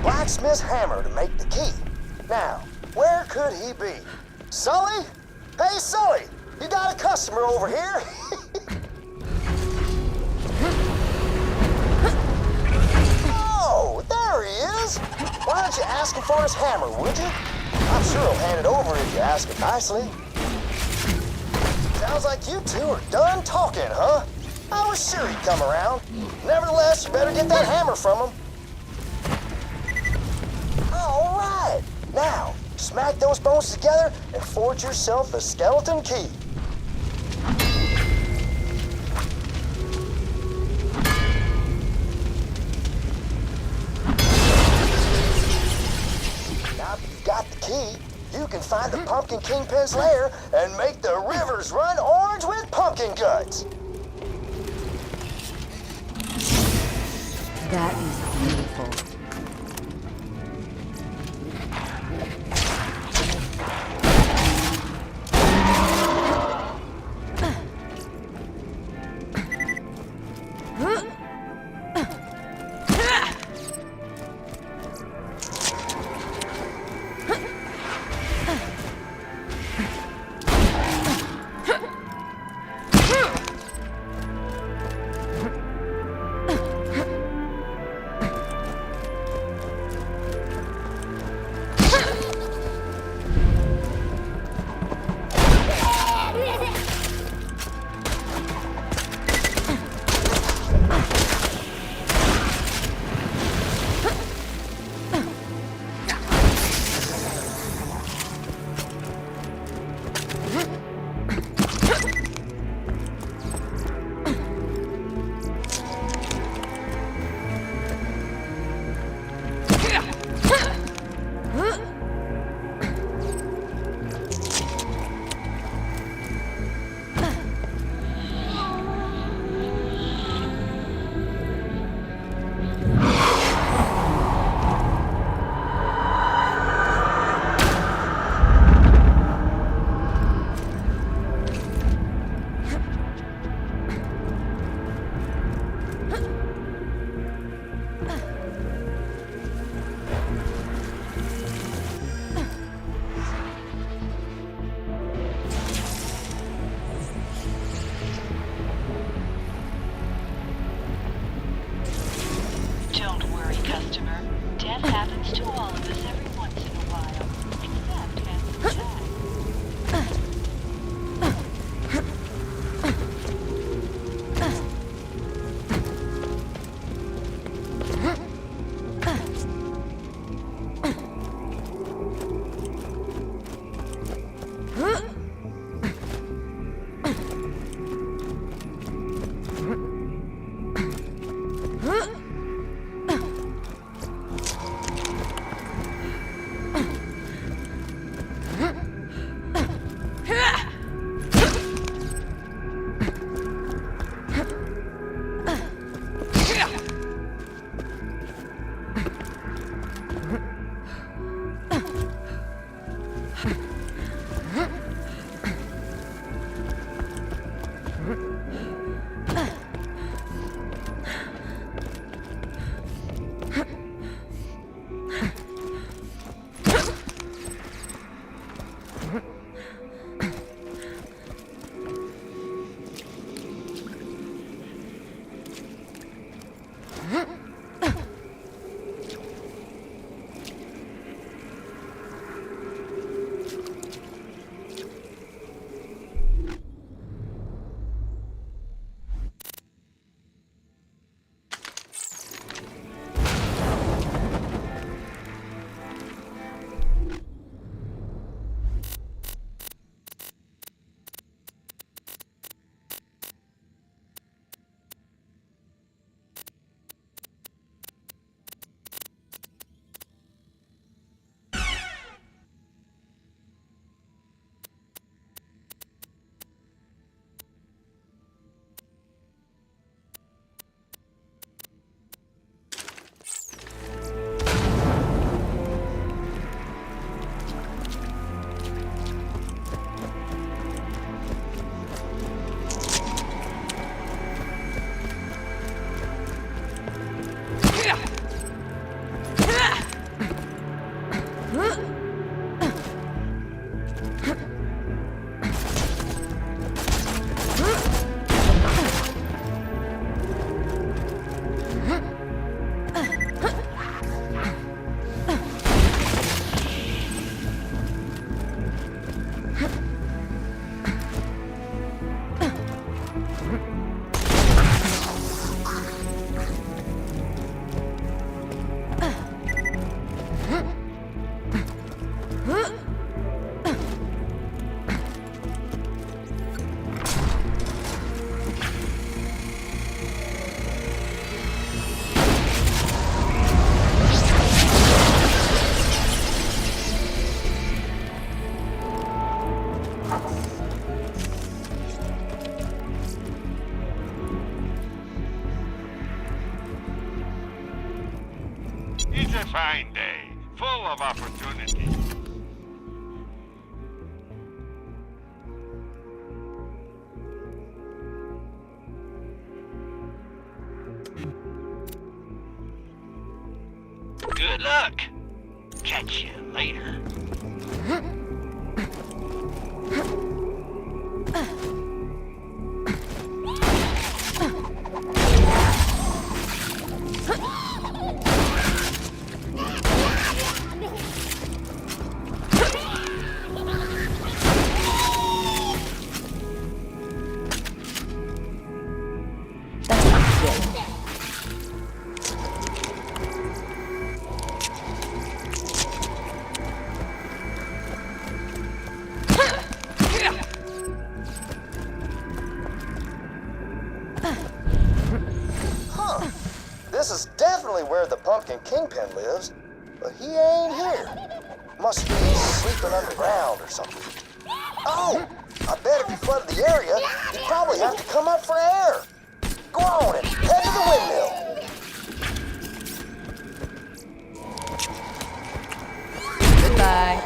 Blacksmith's hammer to make the key. Now, where could he be? Sully? Hey, Sully! You got a customer over here? Oh, there he is! Why don't you ask him for his hammer, would you? I'm sure he'll hand it over if you ask him nicely. Sounds like you two are done talking, huh? I was sure he'd come around. Nevertheless, you better get that hammer from him. All right. Now, smack those bones together and forge yourself a skeleton key. Now that you've got the key, you can find the Pumpkin Kingpin's lair and make the rivers run orange with pumpkin guts. That is beautiful. It's a fine day, full of opportunities. Good luck. Catch you later. This is definitely where the Pumpkin Kingpin lives, but he ain't here. Must be sleeping underground or something. Oh, I bet if you flooded the area, you'd probably have to come up for air. Go on and head to the windmill. Goodbye.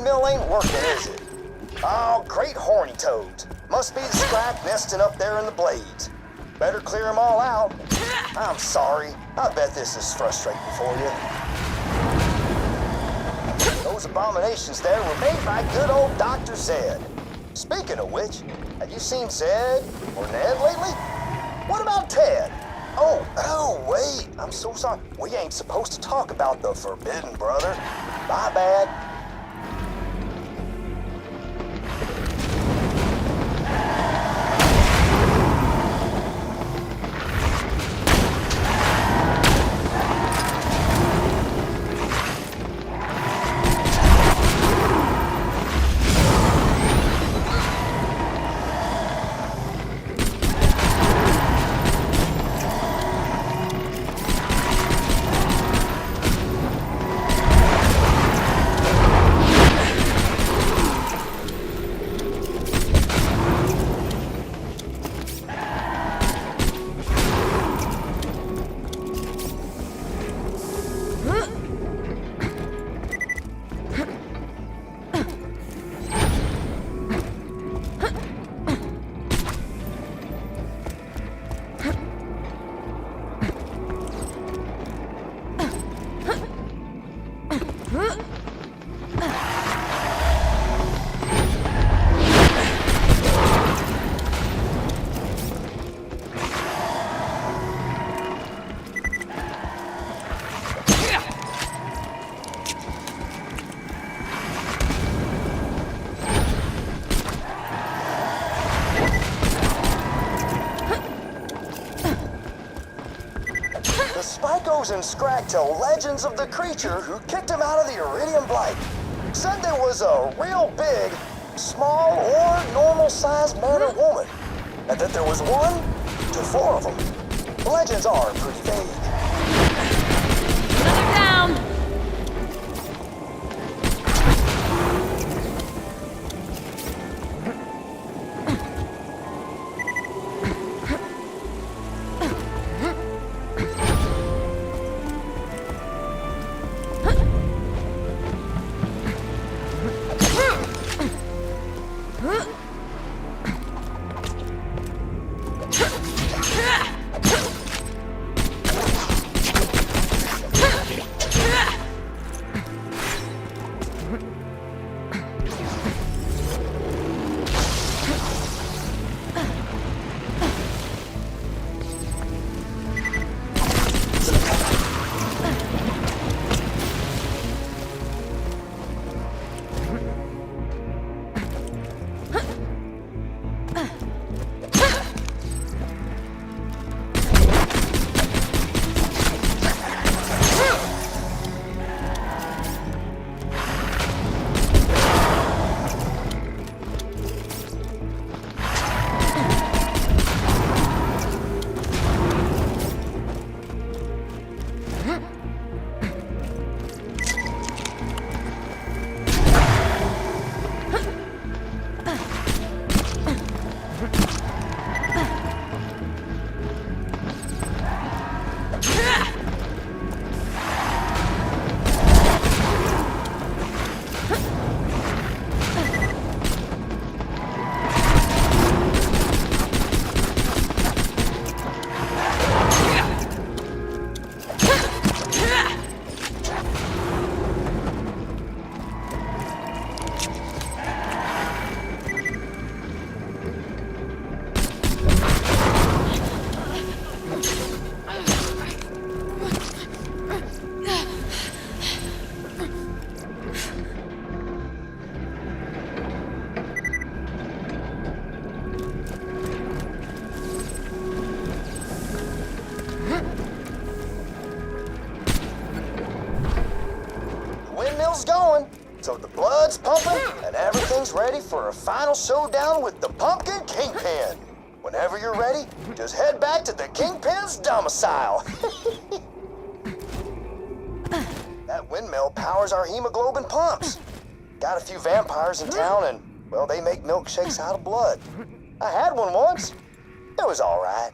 windmill ain't working, is it? Oh, great horny toads. Must be the scrap nesting up there in the blades. Better clear them all out. I'm sorry. I bet this is frustrating for you. Those abominations there were made by good old Dr. Zed. Speaking of which, have you seen Zed or Ned lately? What about Ted? Oh, wait. I'm so sorry. We ain't supposed to talk about the Forbidden Brother. My bad. And Scrag tell legends of the creature who kicked him out of the Iridium Blight. Said there was a real big, small, or normal-sized man or woman, and that there was 1 to 4 of them. The legends are pretty vague. Another down! Going, so the blood's pumping and everything's ready for a final showdown with the Pumpkin Kingpin. Whenever you're ready, just head back to the Kingpin's domicile. That windmill powers our hemoglobin pumps. Got a few vampires in town and, well, they make milkshakes out of blood. I had one once. It was all right.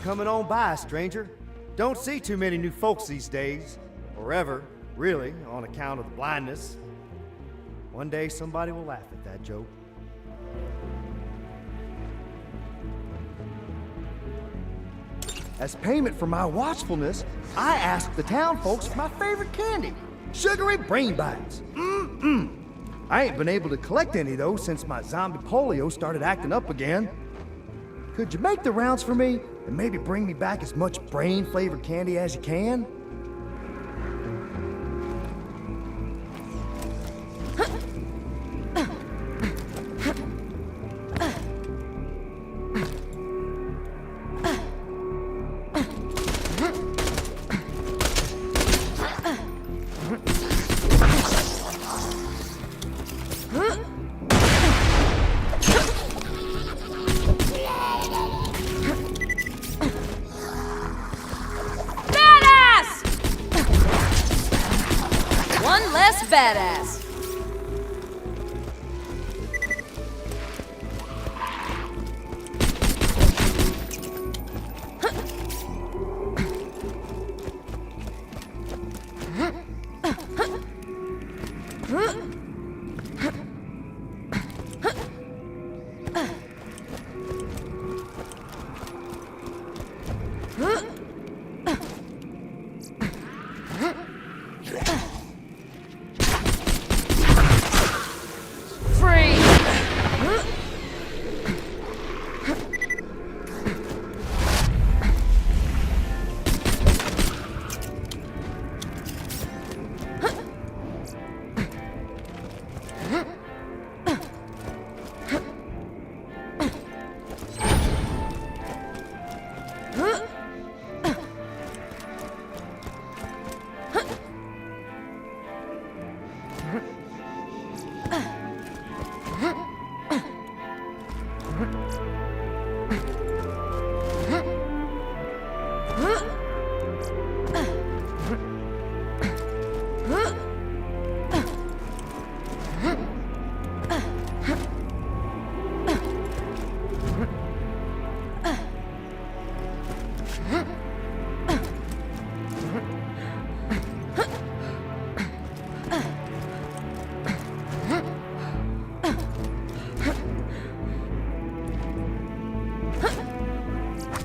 coming on by, stranger. Don't see too many new folks these days. Or ever, really, on account of the blindness. One day somebody will laugh at that joke. As payment for my watchfulness, I asked the town folks for my favorite candy, sugary brain bites. I ain't been able to collect any though since my zombie polio started acting up again. Could you make the rounds for me and maybe bring me back as much brain-flavored candy as you can? Badass.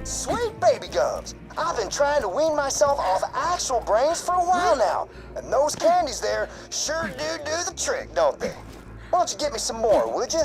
Sweet baby gums. I've been trying to wean myself off actual brains for a while now, and those candies there sure do the trick, don't they? Why don't you get me some more, would you?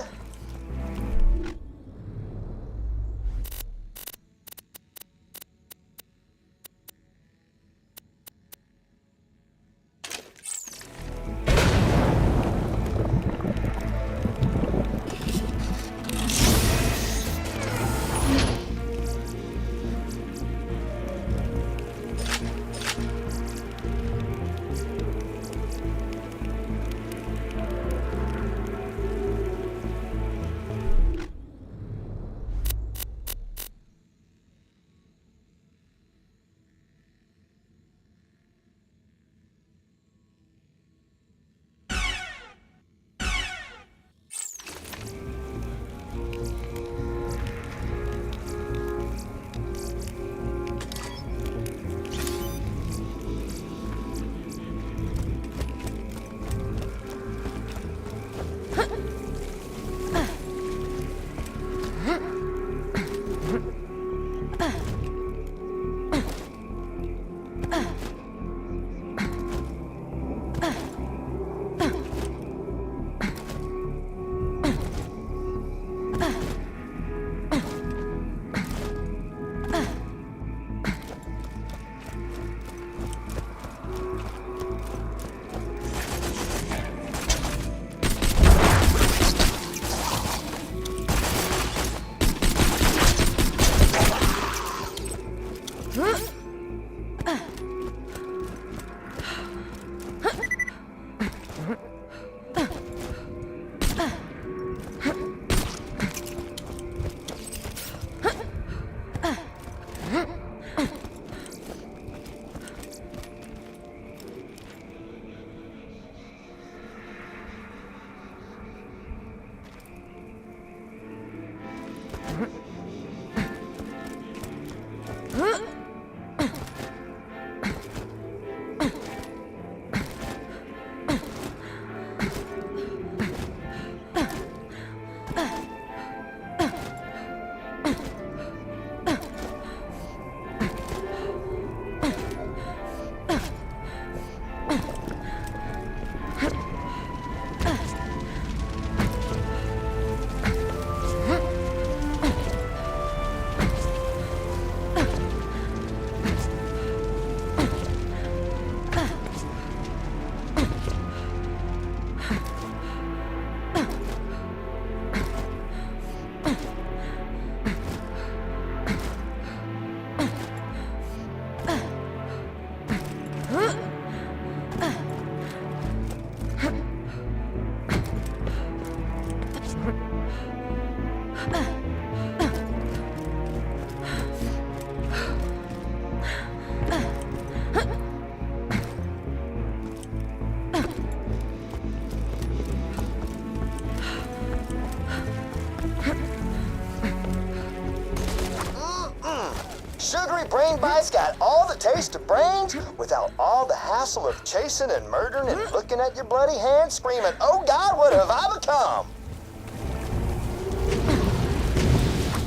brain bites got all the taste of brains without all the hassle of chasing and murdering and looking at your bloody hands screaming, "Oh God, what have I become?"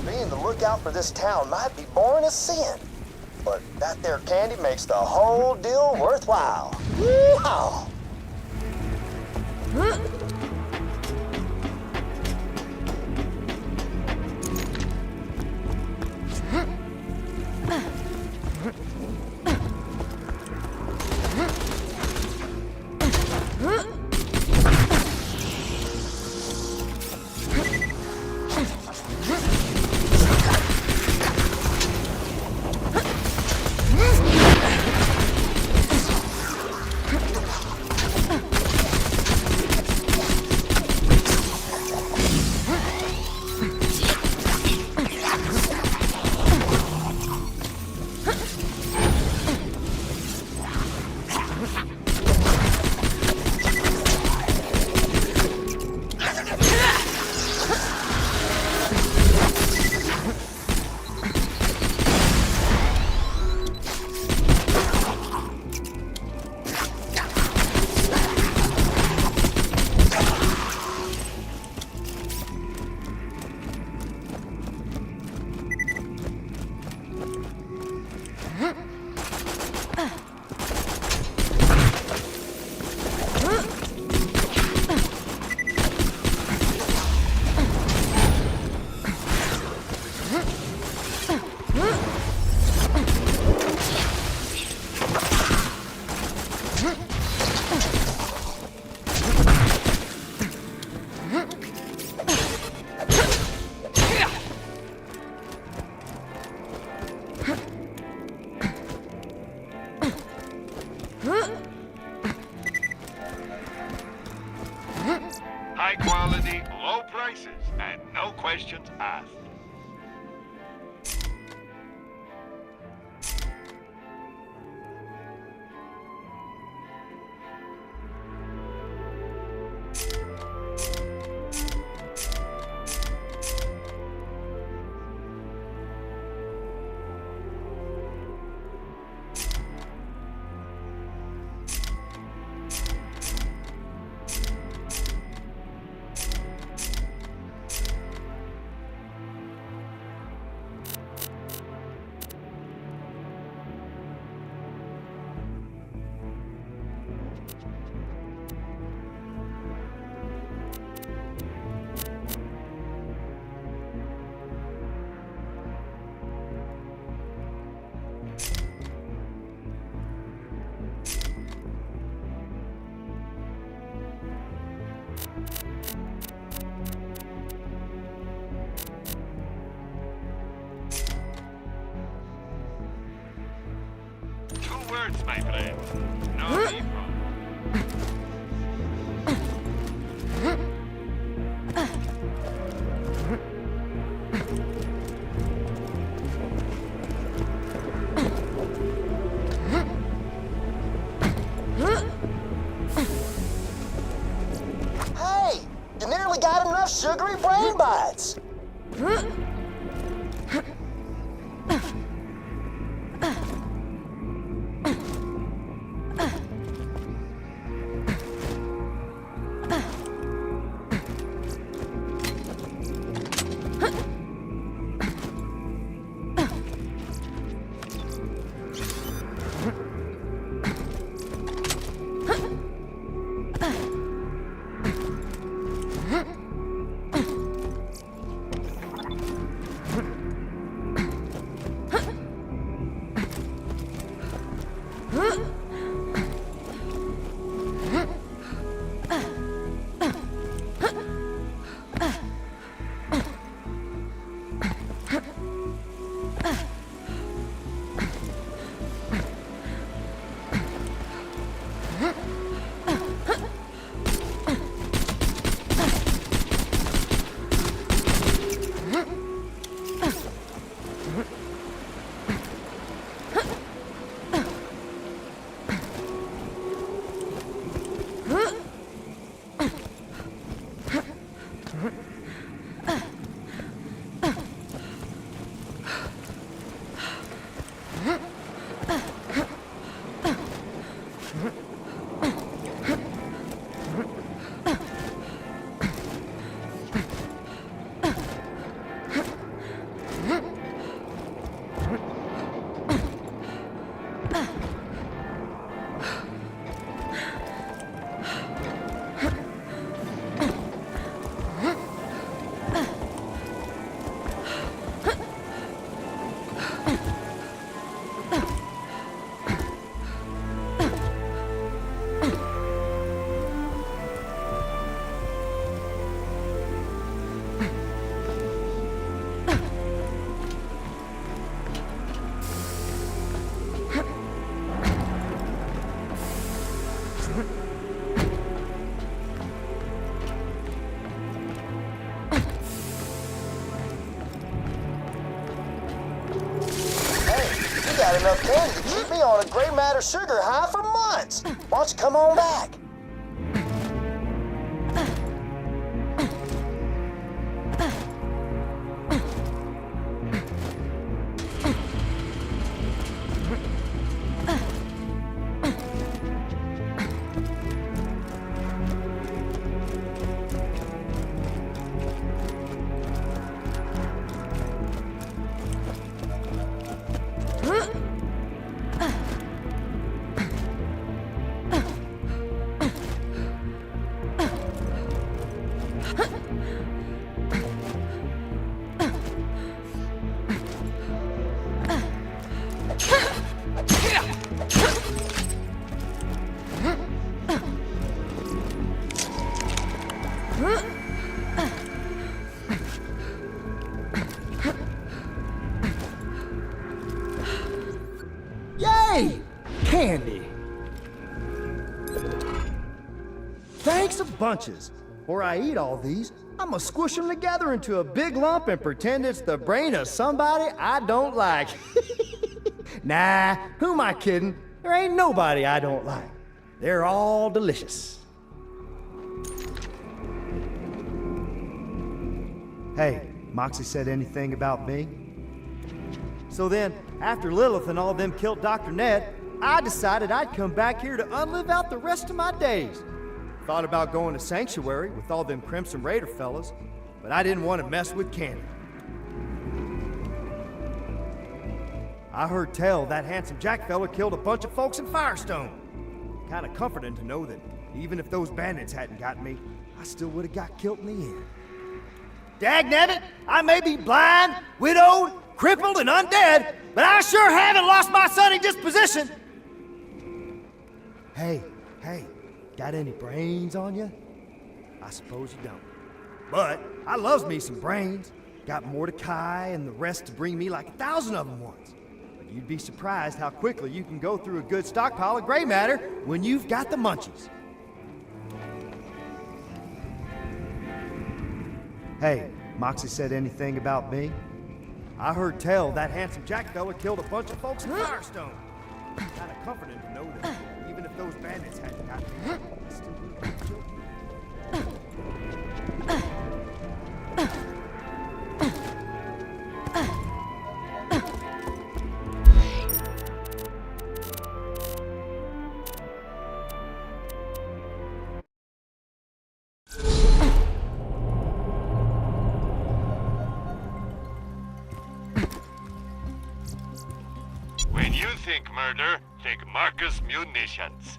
Being the lookout for this town might be boring as sin, but that there candy makes the whole deal worthwhile. Yeehaw! High quality, low prices, and no questions asked. Words, my friend. No evil. Hey, you nearly got enough sugary brain bites. Got enough candy to keep me on a gray matter sugar high for months. Why don't you come on back? Yay! Candy! Thanks a bunches. Before I eat all these, I'm gonna squish them together into a big lump and pretend it's the brain of somebody I don't like. Nah, who am I kidding? There ain't nobody I don't like. They're all delicious. Hey, Moxie said anything about me? So then, after Lilith and all them killed Dr. Ned, I decided I'd come back here to unlive out the rest of my days. Thought about going to Sanctuary with all them Crimson Raider fellas, but I didn't want to mess with Candy. I heard tell that handsome Jack fella killed a bunch of folks in Firestone. Kinda comforting to know that even if those bandits hadn't got me, I still would have got killed in the end. Dagnabbit, I may be blind, widowed, crippled, and undead, but I sure haven't lost my sunny disposition. Hey, got any brains on you? I suppose you don't. But I loves me some brains. Got Mordecai and the rest to bring me like 1,000 of them once. But you'd be surprised how quickly you can go through a good stockpile of gray matter when you've got the munchies. Hey, Moxie said anything about me? I heard tell that handsome Jack fella killed a bunch of folks in Firestone. Kinda comforting to know that even if those bandits hadn't got me, I still would have got killed. When you think murder, think Marcus Munitions.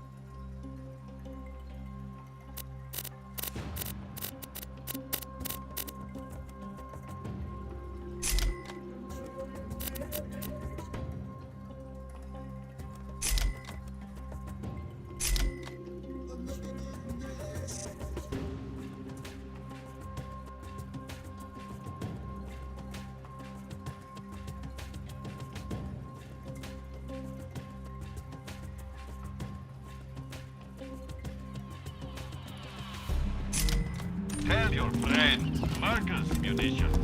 Tell your friend, Marcus Munitions.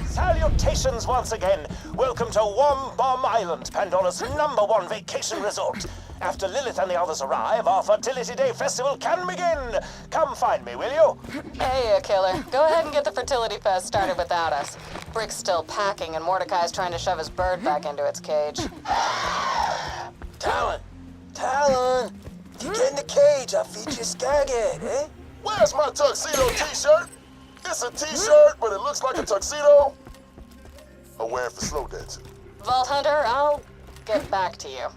Salutations once again. Welcome to Wom Bomb Island, Pandora's #1 vacation resort. After Lilith and the others arrive, our Fertility Day festival can begin. Come find me, will you? Hey, killer. Go ahead and get the Fertility Fest started without us. Brick's still packing, and Mordecai's trying to shove his bird back into its cage. Talon, Talon, if you get in the cage, I'll feed you a skaghead, eh? Where's my tuxedo t-shirt? It's a t-shirt, but it looks like a tuxedo. I'm wearing for slow dancing. Vault Hunter, I'll get back to you.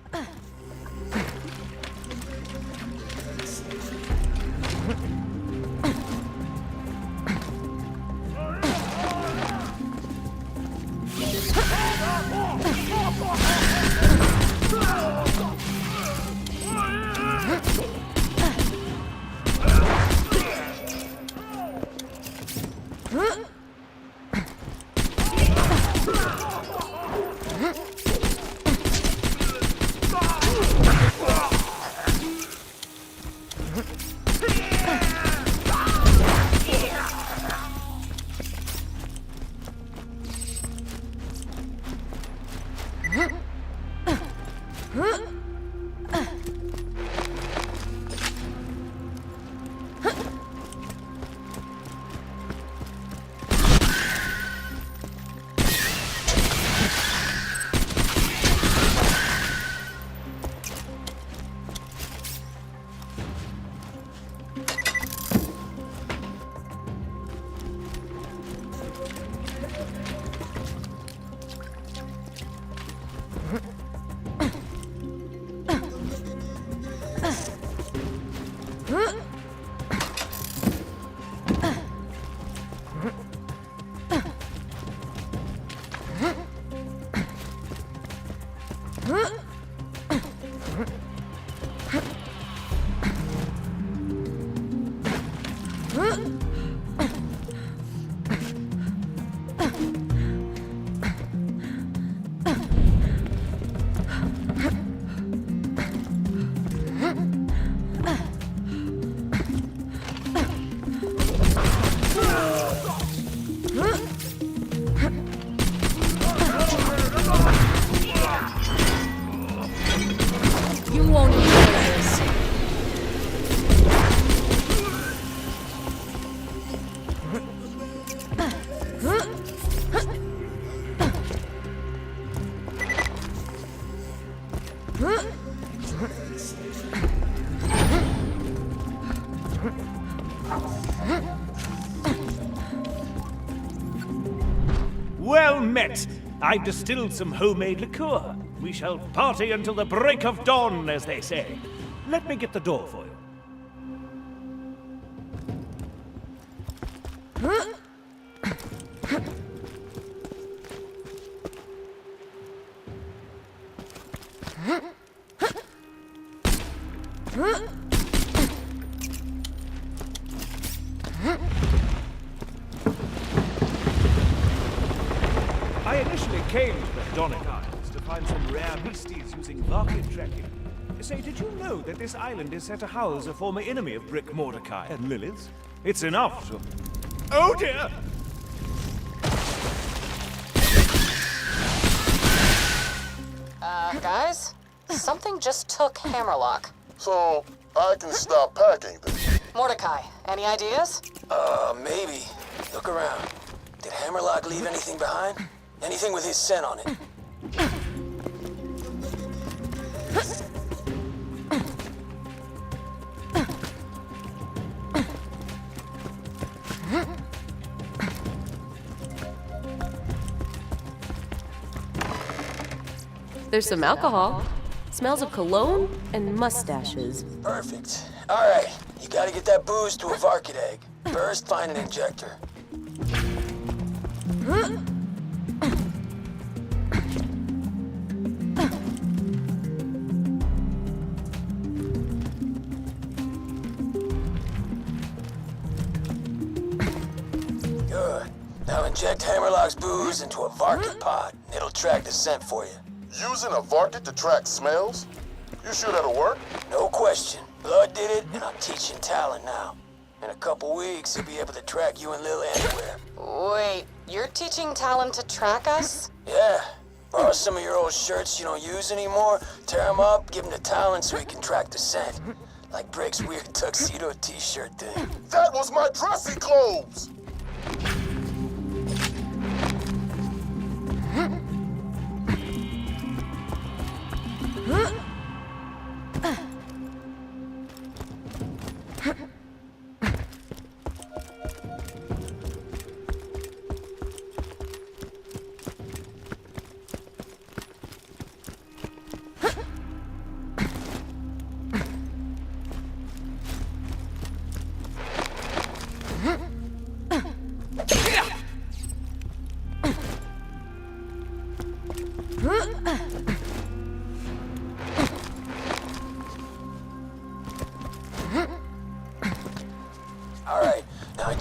Well met! I've distilled some homemade liqueur. We shall party until the break of dawn, as they say. Let me get the door for you. I initially came to the Donic Isles to find some rare beasties using Varkid tracking. Say, did you know that this island is said to house a former enemy of Brick Mordecai and Lilith? It's enough to... Oh dear! Guys? Something just took Hammerlock. So, I can stop packing then. Mordecai, any ideas? Maybe. Look around. Did Hammerlock leave anything behind? Anything with his scent on it? There's some alcohol. Smells of cologne and mustaches. Perfect. All right, you gotta get that booze to a Varkid egg. First, find an injector. Good. Now inject Hammerlock's booze into a Varkid pod. It'll track the scent for you. Using a Varkid to track smells? You sure that'll work? No question. Blood did it, and I'm teaching Talon now. In a couple weeks, he'll be able to track you and Lil anywhere. Wait, you're teaching Talon to track us? Yeah. Borrow some of your old shirts you don't use anymore, tear them up, give them to Talon so he can track the scent. Like Brick's weird tuxedo t-shirt thing. That was my dressy clothes!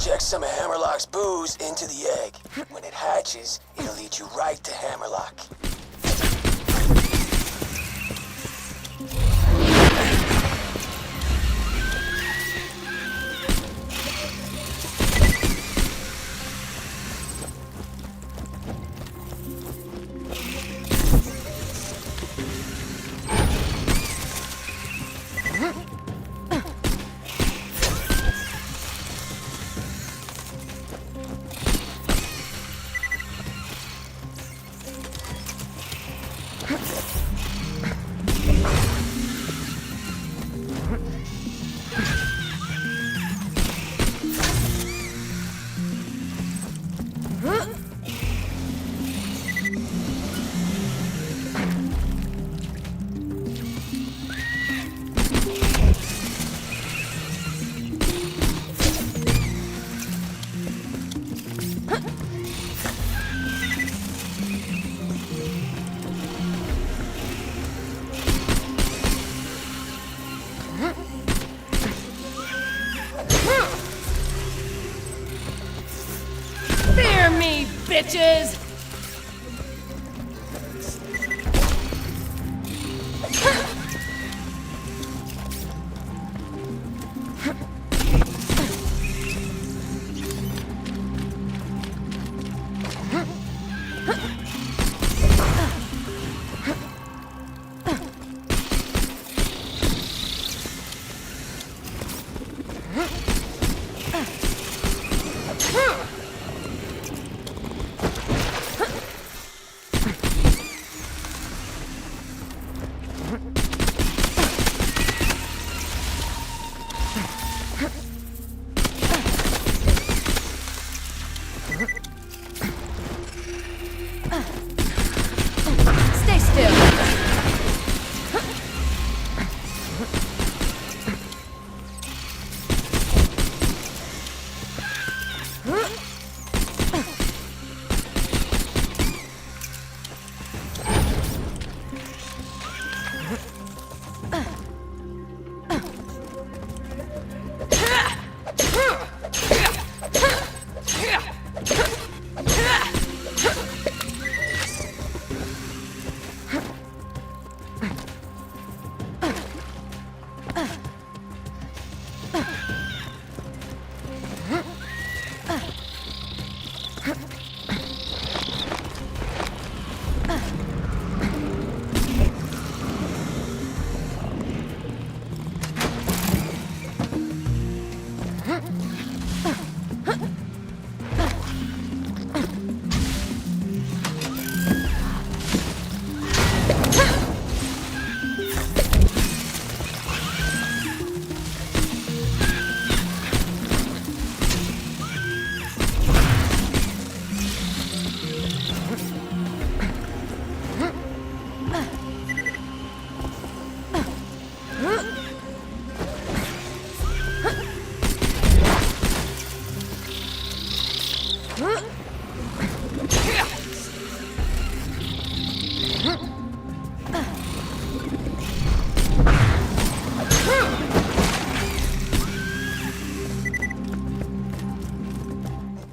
Inject some of Hammerlock's booze into the egg. When it hatches, it'll lead you right to Hammerlock. Fear me, bitches! Stay still.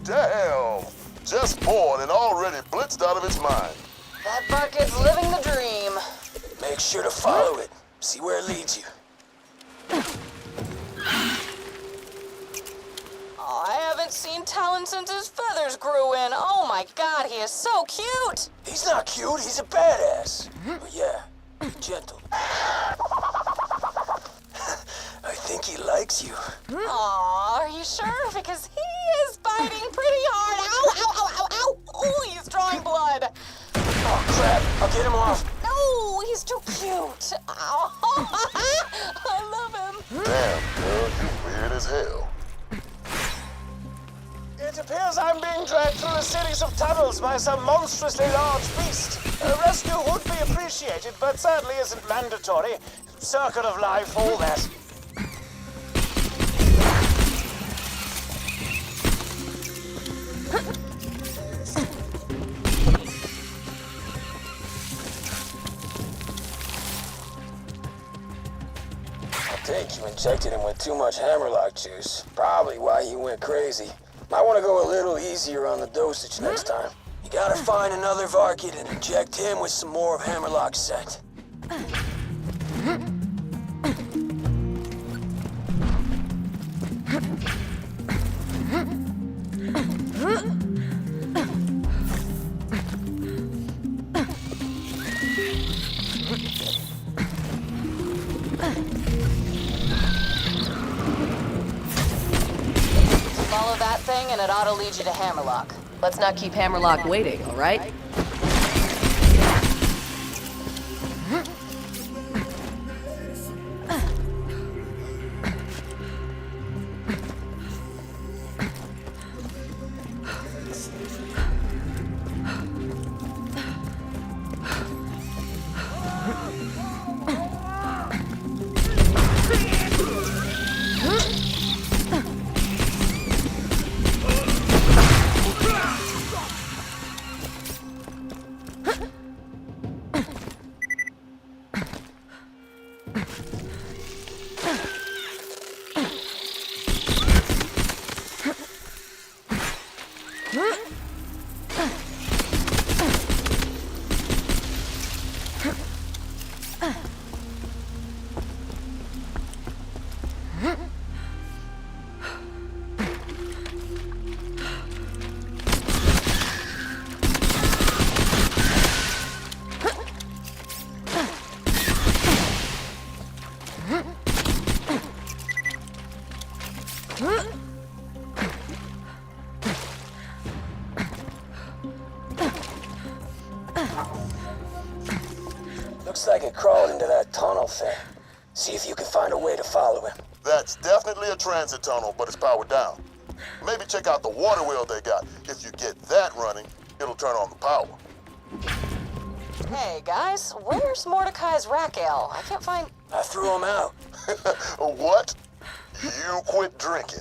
Damn! Just born and already blitzed out of its mind. That bucket's living the dream. Make sure to follow it. See where it leads you. Oh, I haven't seen Talon since his feathers grew in. Oh my god, he is so cute! He's not cute, he's a badass. But yeah, gentle. I think he likes you. Aw, are you sure? Because he is biting pretty hard. Ow, ow, ow, ow, ow! Ooh, he's drawing blood. Oh crap, I'll get him off. No, he's too cute. Ow. I love him. Damn, girl, you weird as hell. It appears I'm being dragged through a series of tunnels by some monstrously large beast. A rescue would be appreciated, but certainly isn't mandatory. Circle of life, all that. Okay, think you injected him with too much hammerlock juice. Probably why he went crazy. Might want to go a little easier on the dosage next time. You gotta find another Varkid and inject him with some more of Hammerlock's scent. Follow that thing and it ought to lead you to Hammerlock. Let's not keep Hammerlock waiting, all right? Looks like it crawled into that tunnel thing. See if you can find a way to follow him. That's definitely a transit tunnel, but it's powered down. Maybe check out the water wheel they got. If you get that running, it'll turn on the power. Hey, guys, where's Mordecai's rack ale? I can't find... I threw him out. What? You quit drinking.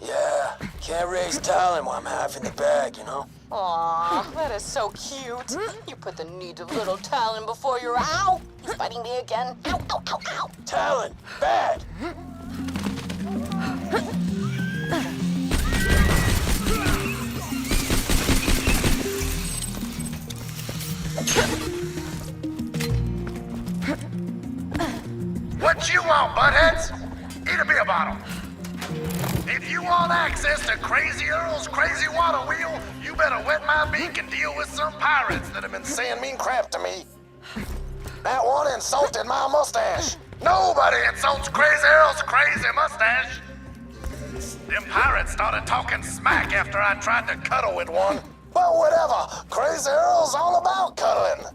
Yeah, can't raise Talon while I'm half in the bag, you know? Aw, that is so cute. You put the need of little Talon before your... Ow! He's biting me again. Ow, ow, ow, ow. Talon, bad! What you want, buttheads? Eat a beer bottle. If you want access to Crazy Earl's crazy water wheel, you better wet my beak and deal with some pirates that have been saying mean crap to me. That one insulted my mustache. Nobody insults Crazy Earl's crazy mustache. Them pirates started talking smack after I tried to cuddle with one. But whatever, Crazy Earl's all about cuddling.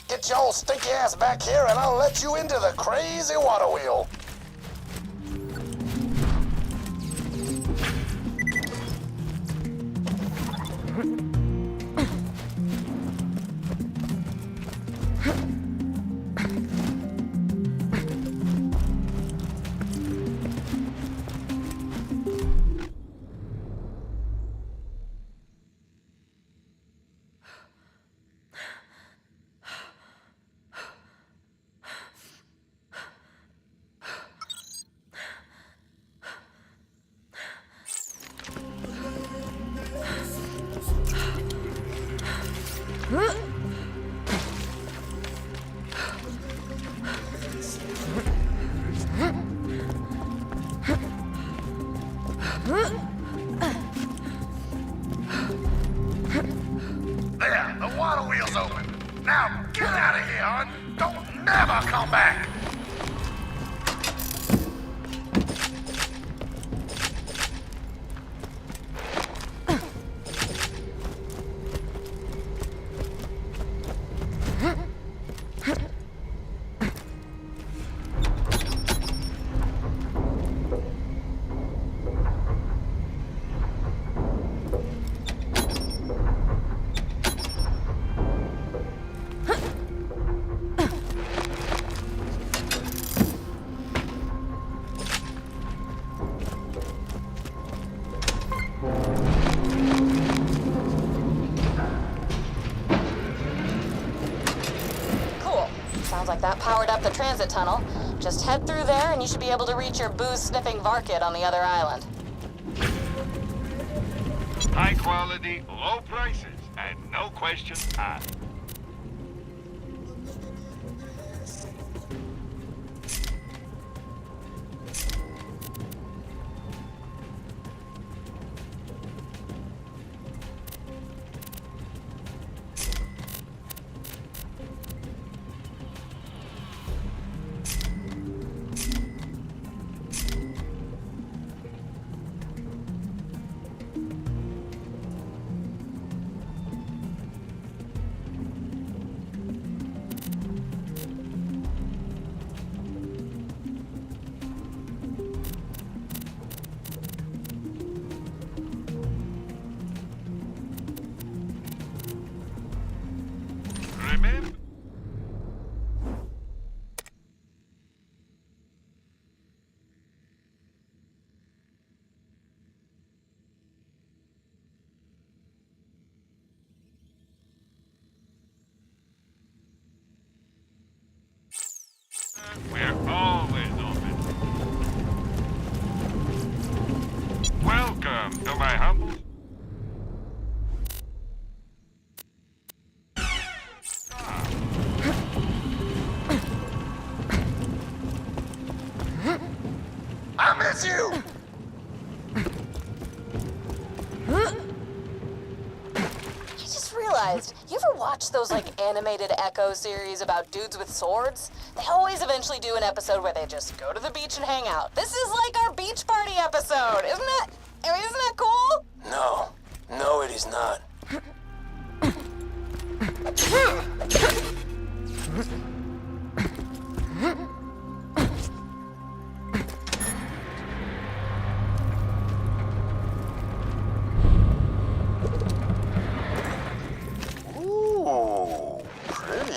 Get your old stinky ass back here and I'll let you into the crazy water wheel. Leon. Don't never come back. Sounds like that powered up the transit tunnel. Just head through there and you should be able to reach your booze-sniffing Varkid on the other island. High quality, low prices, and no questions asked. Remember? We're always open. Welcome to my humble... I miss you! I just realized, you ever watch those animated Echo series about dudes with swords? They always eventually do an episode where they just go to the beach and hang out. This is like our beach party episode, isn't that cool? No. No, it is not. Ooh, pretty.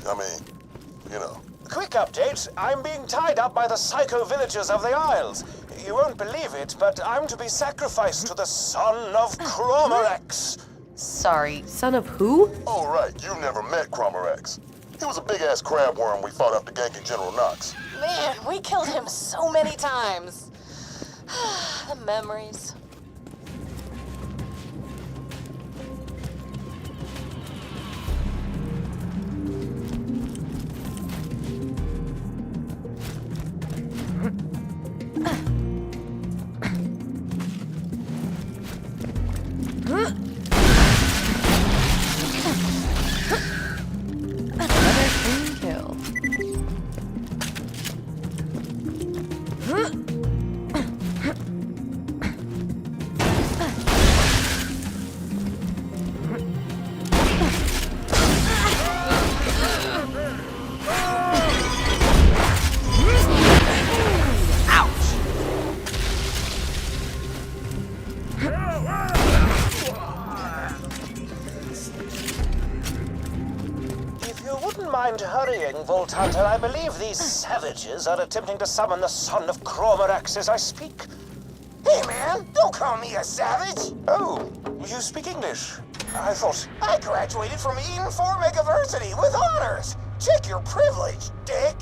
I mean, you know. Quick update. I'm being tied up by the psycho villagers of the Isles. You won't believe it, but I'm to be sacrificed to the son of Cromarex. Sorry, son of who? Oh, right. You've never met Cromarex. He was a big-ass crab worm we fought after ganking General Knox. Man, we killed him so many times. The memories. Another clean kill. If you wouldn't mind hurrying, Vault Hunter, I believe these savages are attempting to summon the son of Cromarex as I speak. Hey, man, don't call me a savage. Oh, you speak English. I thought... I graduated from Eden 4 Megaversity with honors. Check your privilege, dick.